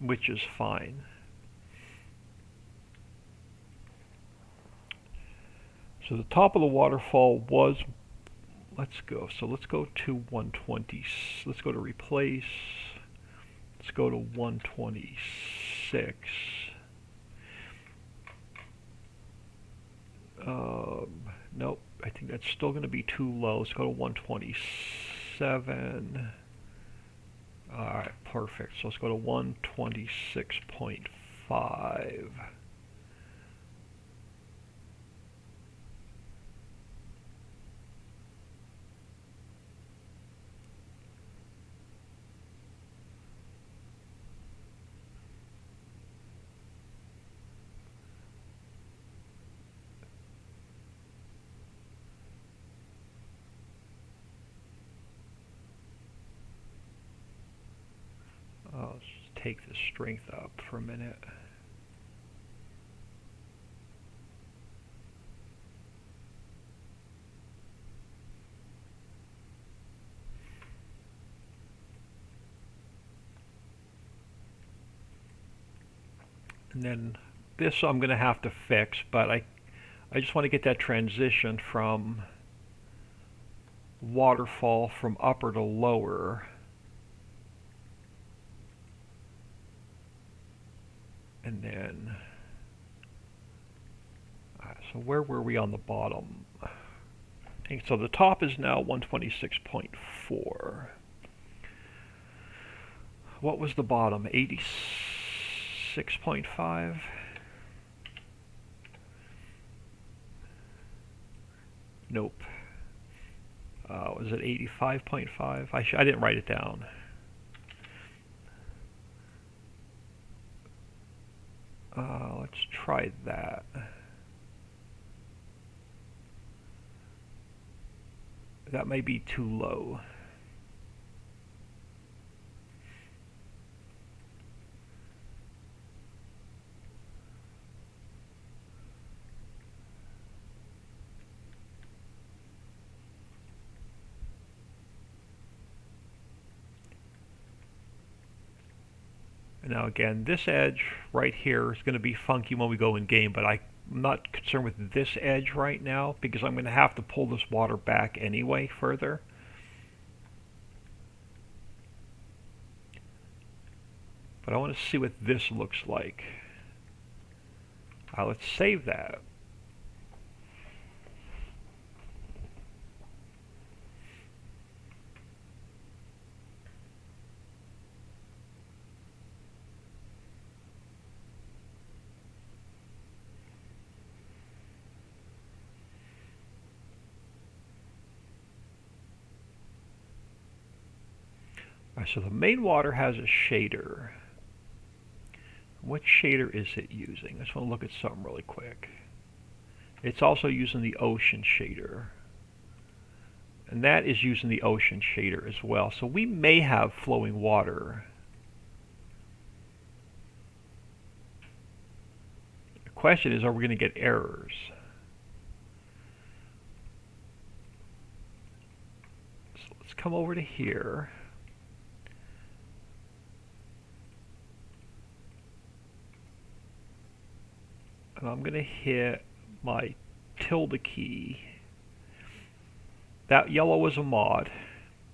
[SPEAKER 1] Which is fine. So the top of the waterfall was, let's go to 120. Let's go to replace. Let's go to 126. Nope, I think that's still going to be too low. Let's go to 127. Alright, perfect. So let's go to 126.5. Let's just take the strength up for a minute. And then this I'm going to have to fix, but I just want to get that transition from waterfall from upper to lower. And then, so where were we on the bottom? Okay, so the top is now 126.4. What was the bottom? 86.5? Nope. Was it 85.5? I didn't write it down. Let's try that. That may be too low. Now again, this edge right here is going to be funky when we go in game, but I'm not concerned with this edge right now because I'm going to have to pull this water back anyway further. But I want to see what this looks like. Let's save that. So the main water has a shader. What shader is it using? I just want to look at something really quick. It's also using the ocean shader. And that is using the ocean shader as well. So we may have flowing water. The question is, are we going to get errors? So let's come over to here. And I'm going to hit my tilde key. That yellow is a mod.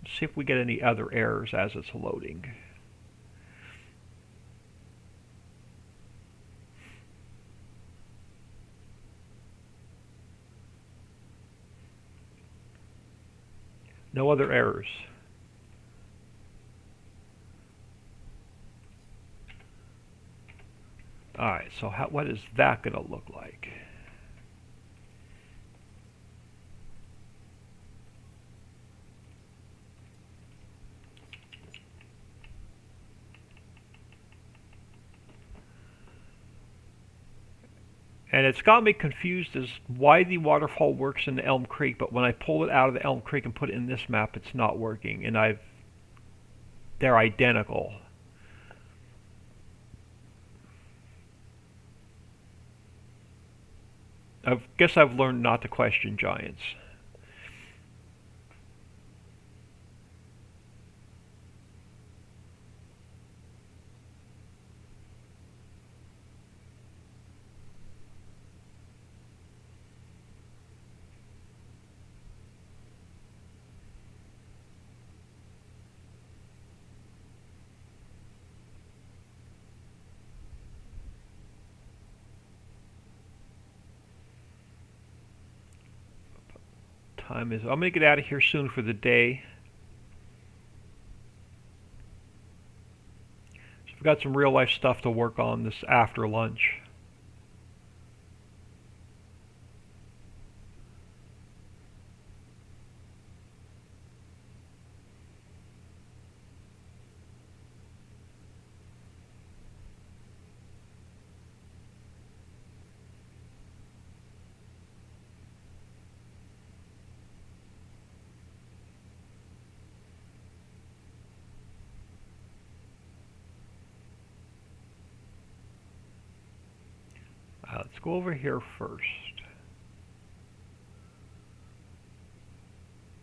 [SPEAKER 1] Let's see if we get any other errors as it's loading. No other errors. Alright, so what is that going to look like? And it's got me confused as why the waterfall works in the Elm Creek, but when I pull it out of the Elm Creek and put it in this map, it's not working. And they're identical. I guess I've learned not to question giants. I'm going to get out of here soon for the day. So I've got some real life stuff to work on this after lunch. Let's go over here first.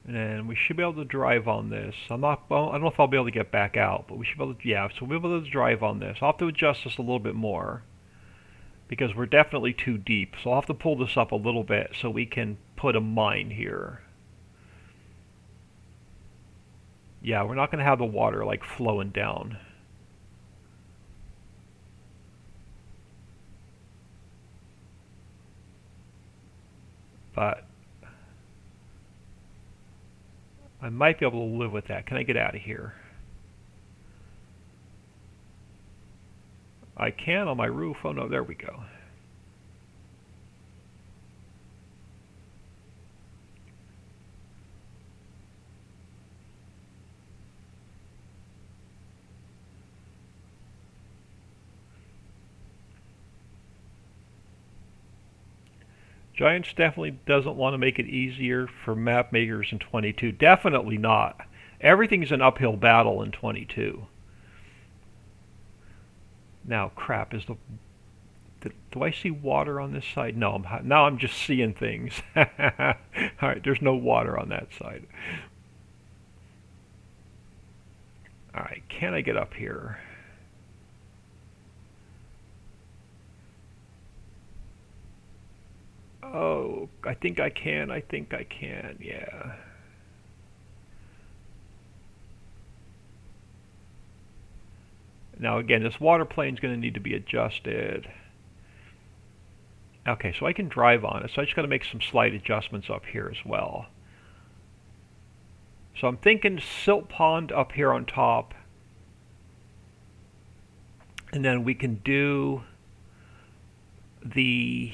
[SPEAKER 1] And then we should be able to drive on this. I don't know if I'll be able to get back out, but we should be able to, yeah, so we'll be able to drive on this. I'll have to adjust this a little bit more. because we're definitely too deep. So I'll have to pull this up a little bit so we can put a mine here. Yeah, we're not going to have the water like flowing down. But I might be able to live with that. Can I get out of here? I can on my roof. Oh no, there we go. Giants definitely doesn't want to make it easier for map makers in 22. Definitely not. Everything's an uphill battle in 22. Now, crap, do I see water on this side? No, now I'm just seeing things. Alright, there's no water on that side. Alright, can I get up here? Oh, I think I can, yeah. Now again, this water plane's going to need to be adjusted. Okay, so I can drive on it, so I just got to make some slight adjustments up here as well. So I'm thinking silt pond up here on top, and then we can do the...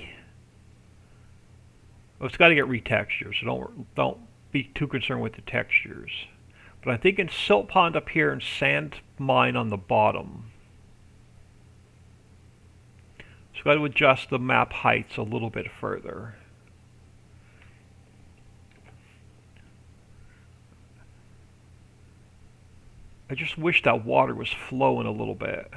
[SPEAKER 1] Well, it's got to get retextured, so don't be too concerned with the textures. But I'm thinking silt pond up here and sand mine on the bottom. So I've got to adjust the map heights a little bit further. I just wish that water was flowing a little bit.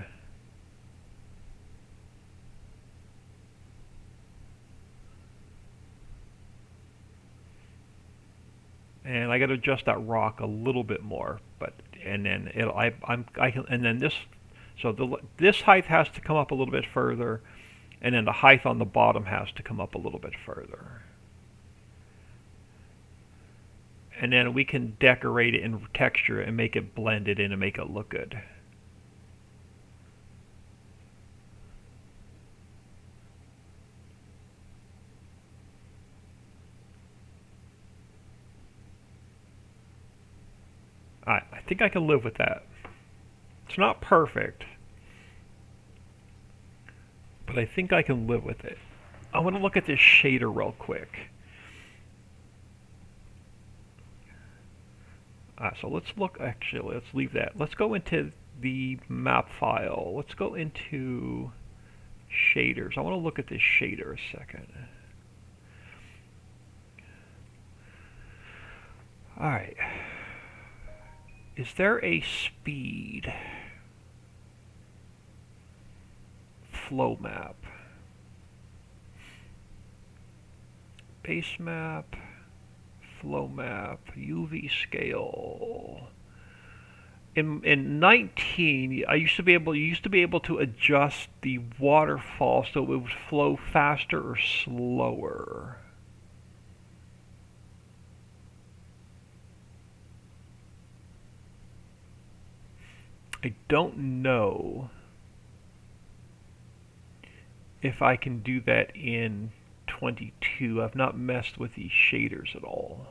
[SPEAKER 1] And I got to adjust that rock a little bit more, and then this height has to come up a little bit further, and then the height on the bottom has to come up a little bit further. And then we can decorate it and texture it and make it blended in and make it look good. I think I can live with that. It's not perfect, but I think I can live with it. I want to look at this shader real quick. So let's look, actually, let's leave that. Let's go into the map file. Let's go into shaders. I want to look at this shader a second. Alright. Is there a speed flow map? Base map, flow map, UV scale. In 19, you used to be able to adjust the waterfall so it would flow faster or slower. I don't know if I can do that in 22. I've not messed with these shaders at all.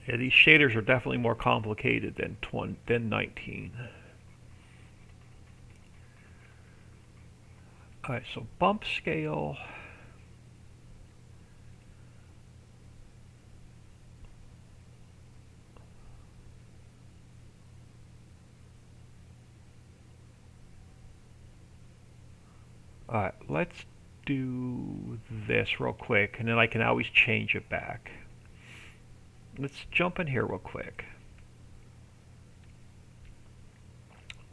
[SPEAKER 1] Yeah, these shaders are definitely more complicated than 19. Alright, so bump scale. Alright, let's do this real quick, and then I can always change it back. Let's jump in here real quick.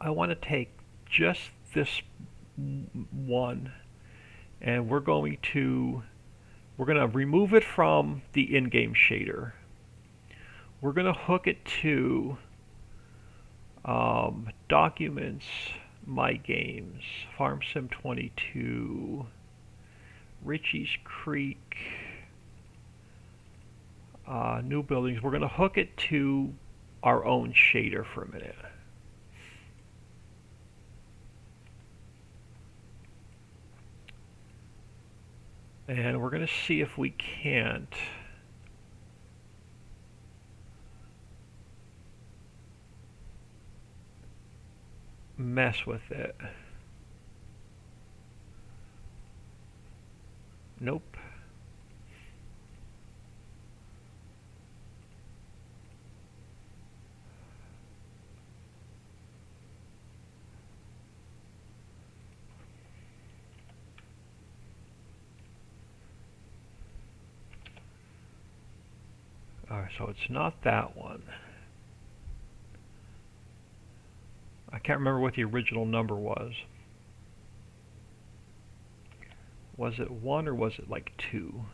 [SPEAKER 1] I want to take just this one, and we're going to remove it from the in-game shader. We're going to hook it to Documents, My Games, Farm Sim 22, Ritchie's Creek, New Buildings. We're going to hook it to our own shader for a minute. And we're going to see if we can't mess with it. Nope. Alright, so it's not that one. I can't remember what the original number was. Was it 1 or was it like 2?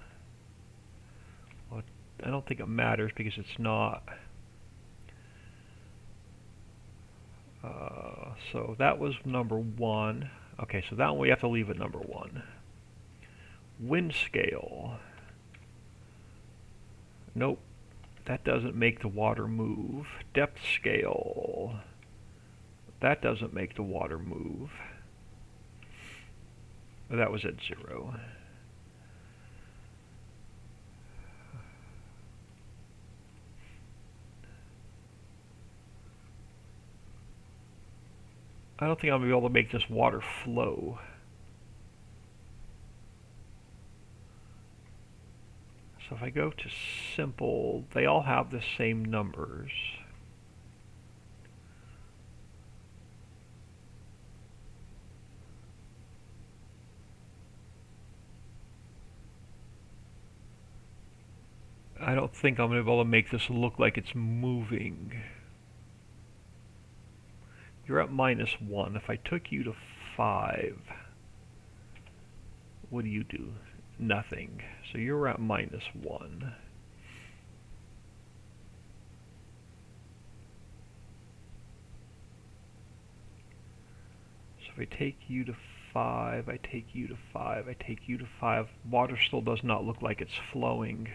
[SPEAKER 1] Well, I don't think it matters because it's not. So that was number 1. Okay, so that one we have to leave at number 1. Wind scale. Nope. That doesn't make the water move. Depth scale. That doesn't make the water move. That was at 0. I don't think I'm going to be able to make this water flow. So if I go to simple, they all have the same numbers. I don't think I'm going to be able to make this look like it's moving. You're at -1. If I took you to 5, what do you do? Nothing. So you're at -1. So if I take you to 5, I take you to 5, I take you to 5, water still does not look like it's flowing.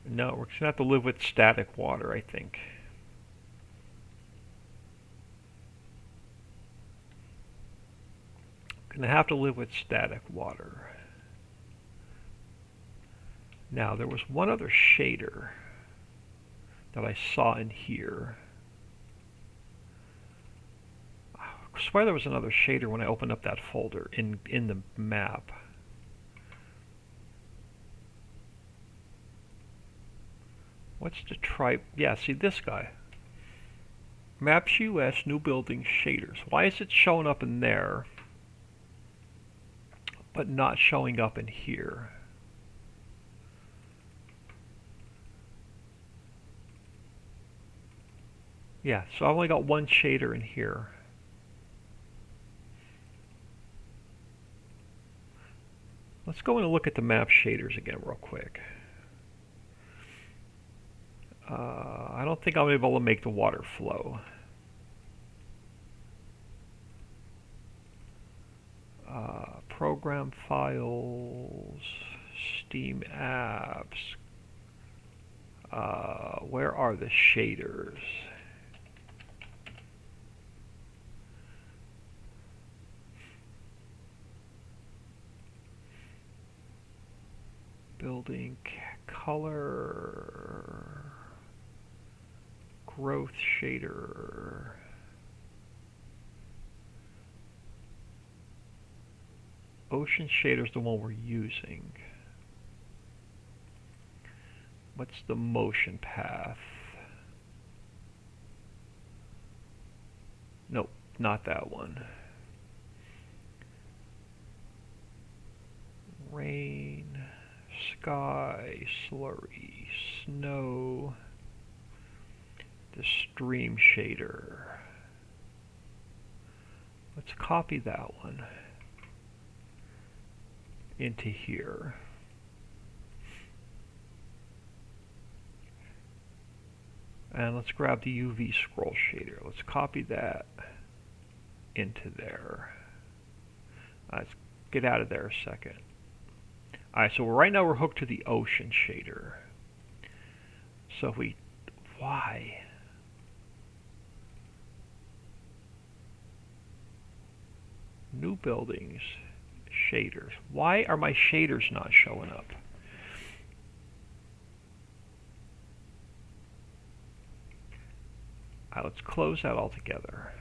[SPEAKER 1] No, we're just going to have to live with static water, I think. Going to have to live with static water. Now, there was one other shader that I saw in here. I swear there was another shader when I opened up that folder in the map. What's the tribe? Yeah, see this guy. Maps US, new building shaders. Why is it showing up in there, but not showing up in here? Yeah, so I've only got one shader in here. Let's go in and look at the map shaders again real quick. I don't think I'm able to make the water flow. Program files, Steam apps. Where are the shaders? building, color, growth shader. Ocean shader is the one we're using. What's the motion path? Nope, not that one. Rain, sky, slurry, snow, the stream shader. Let's copy that one into here. And let's grab the UV scroll shader. Let's copy that into there. Let's get out of there a second. Alright, so right now we're hooked to the ocean shader. So if we, why? New buildings, shaders. Why are my shaders not showing up? Let's close that all together.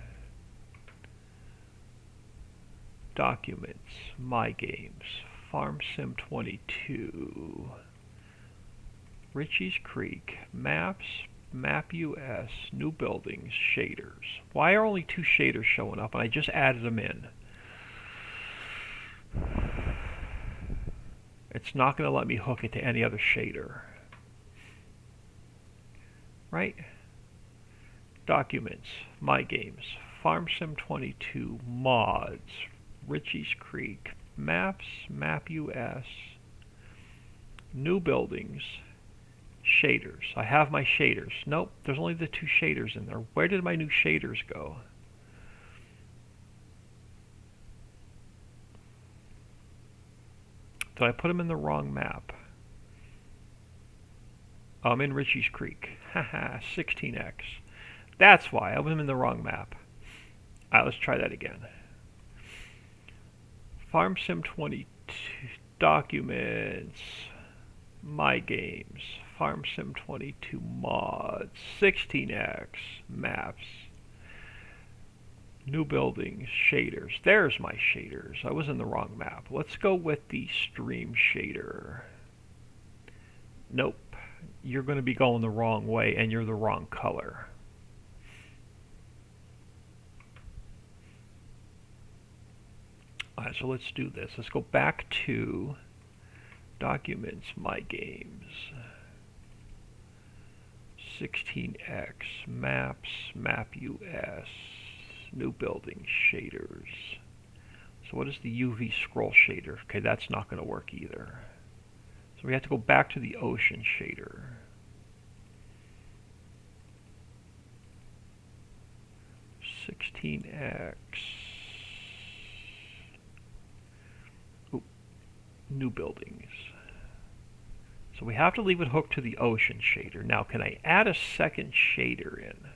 [SPEAKER 1] Documents, My Games, Farm Sim 22, Ritchie's Creek, Maps, Map US, New Buildings, Shaders. Why are only 2 shaders showing up? And I just added them in. It's not going to let me hook it to any other shader. Right? Documents, My Games, Farm Sim 22, Mods, Ritchie's Creek, Maps, Map US, New Buildings, Shaders. I have my shaders. Nope, there's only the 2 shaders in there. Where did my new shaders go? Did I put them in the wrong map? I'm in Ritchie's Creek. Haha, 16x. That's why I was in the wrong map. Alright, let's try that again. Farm Sim 22, Documents, My Games, Farm Sim 22, Mods, 16x, Maps, New Buildings, Shaders. There's my shaders. I was in the wrong map. Let's go with the Stream shader. Nope. You're going to be going the wrong way and you're the wrong color. Alright, so let's do this. Let's go back to Documents, My Games, 16x, Maps, Map US, New Building, Shaders. So what is the UV scroll shader? Okay, that's not going to work either. So we have to go back to the ocean shader. (16x). New Buildings. So we have to leave it hooked to the ocean shader. Now, can I add a second shader in?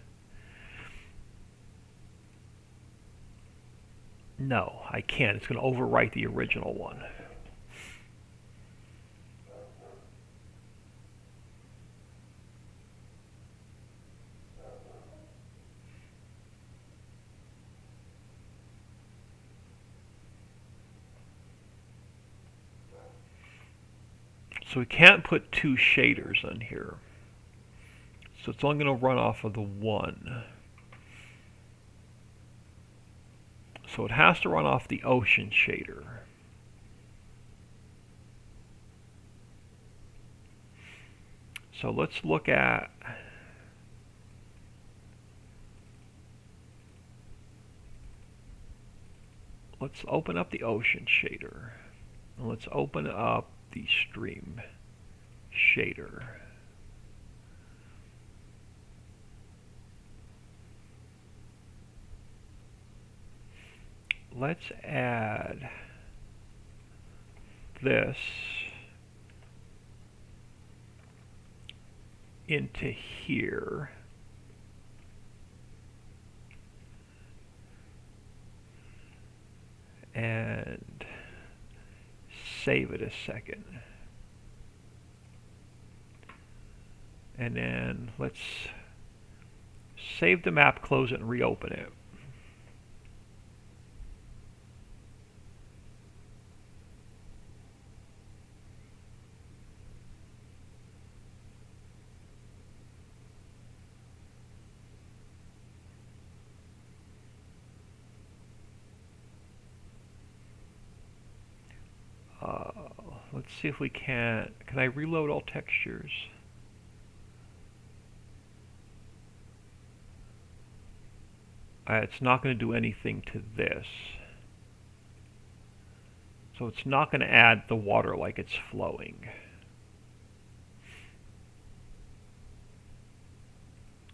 [SPEAKER 1] No, I can't. It's going to overwrite the original one. So we can't put 2 shaders on here. So it's only going to run off of the one. So it has to run off the ocean shader. So let's look at let's open up the ocean shader. And let's open up the stream shader. Let's add this into here. And save it a second. And then let's save the map, close it, and reopen it. Let's see if we can I reload all textures? It's not going to do anything to this. So it's not going to add the water like it's flowing.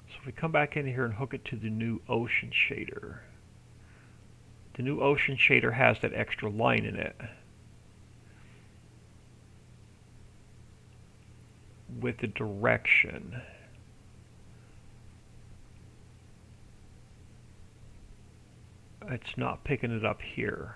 [SPEAKER 1] So if we come back in here and hook it to the new ocean shader, the new ocean shader has that extra line in it with the direction. It's not picking it up here.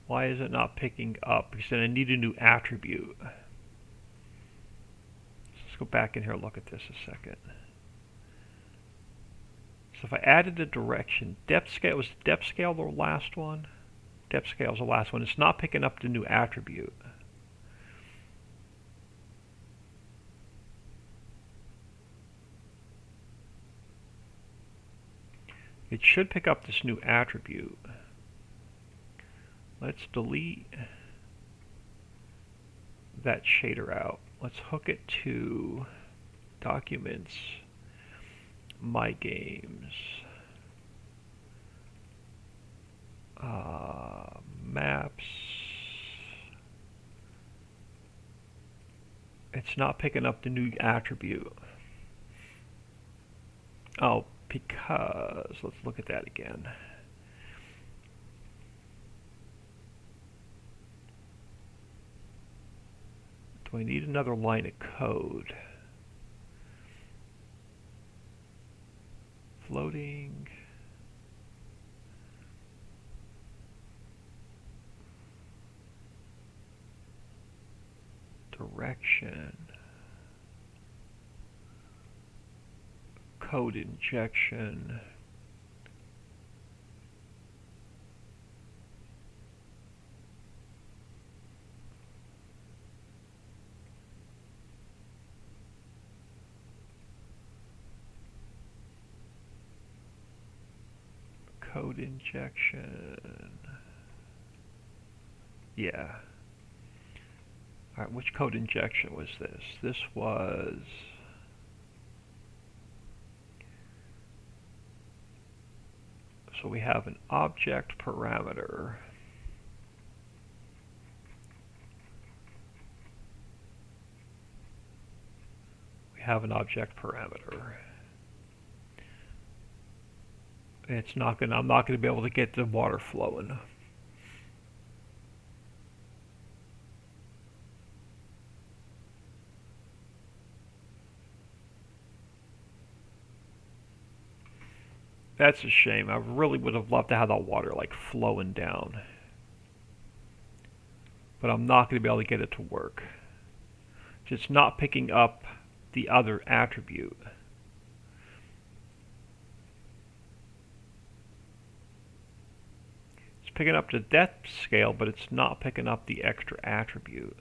[SPEAKER 1] Why is it not picking up? Because then I need a new attribute. Let's go back in here and look at this a second. So if I added the direction, depth scale, was depth scale the last one? Depth scale is the last one. It's not picking up the new attribute. It should pick up this new attribute. Let's delete that shader out. Let's hook it to Documents, My Games, Maps. It's not picking up the new attribute. Oh, because, let's look at that again. Do I need another line of code? Floating. Direction. Code injection. Code injection. Yeah. All right, which code injection was this? This was... So we have an object parameter. We have an object parameter. It's not gonna, I'm not gonna be able to get the water flowing. That's a shame. I really would have loved to have that water like flowing down. But I'm not going to be able to get it to work. It's not picking up the other attribute. It's picking up the depth scale, but it's not picking up the extra attribute.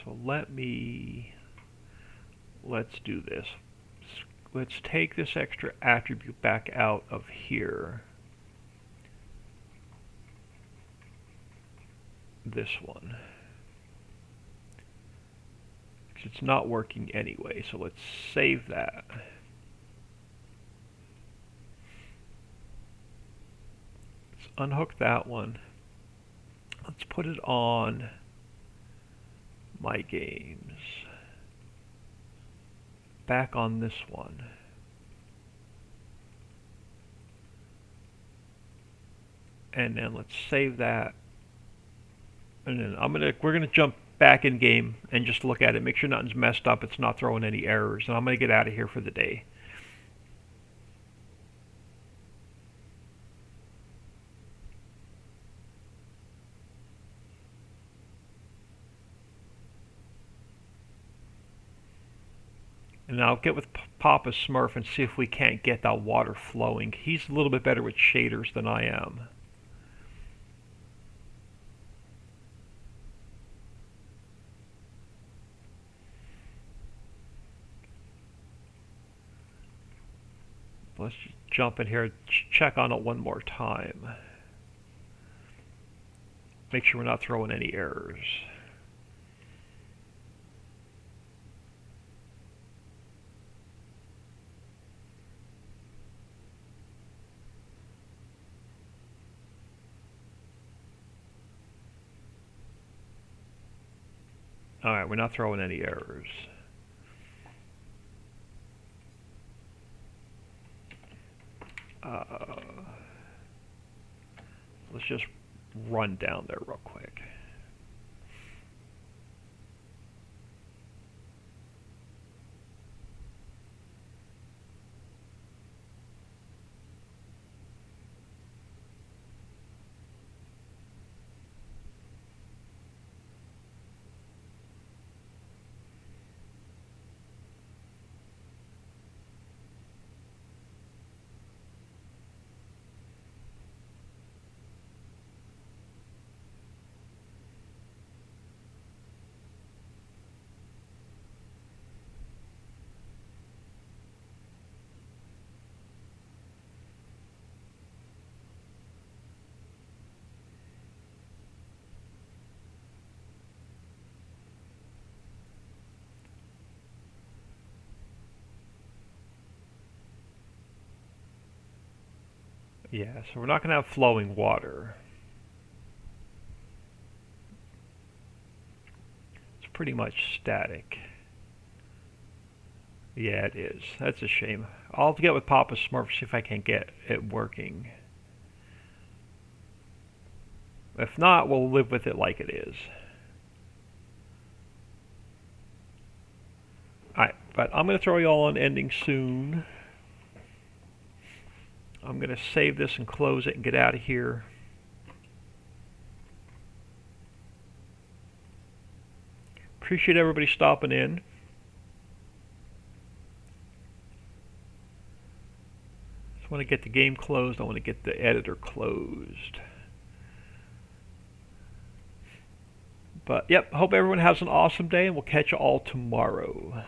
[SPEAKER 1] So let's do this. Let's take this extra attribute back out of here. This one. It's not working anyway, so let's save that. Let's unhook that one. Let's put it on My Games. back on this one. And then let's save that. And then we're gonna jump back in game and just look at it, make sure nothing's messed up, it's not throwing any errors, and I'm gonna get out of here for the day. And I'll get with Papa Smurf and see if we can't get that water flowing. He's a little bit better with shaders than I am. Let's just jump in here, check on it one more time. Make sure we're not throwing any errors. Alright, we're not throwing any errors. Let's just run down there real quick. Yeah, so we're not going to have flowing water. It's pretty much static. Yeah, it is. That's a shame. I'll get with Papa Smurf, see if I can get it working. If not, we'll live with it like it is. Alright, but I'm going to throw you all on ending soon. I'm going to save this and close it and get out of here. Appreciate everybody stopping in. Just want to get the game closed. I want to get the editor closed. But, yep, hope everyone has an awesome day, and we'll catch you all tomorrow.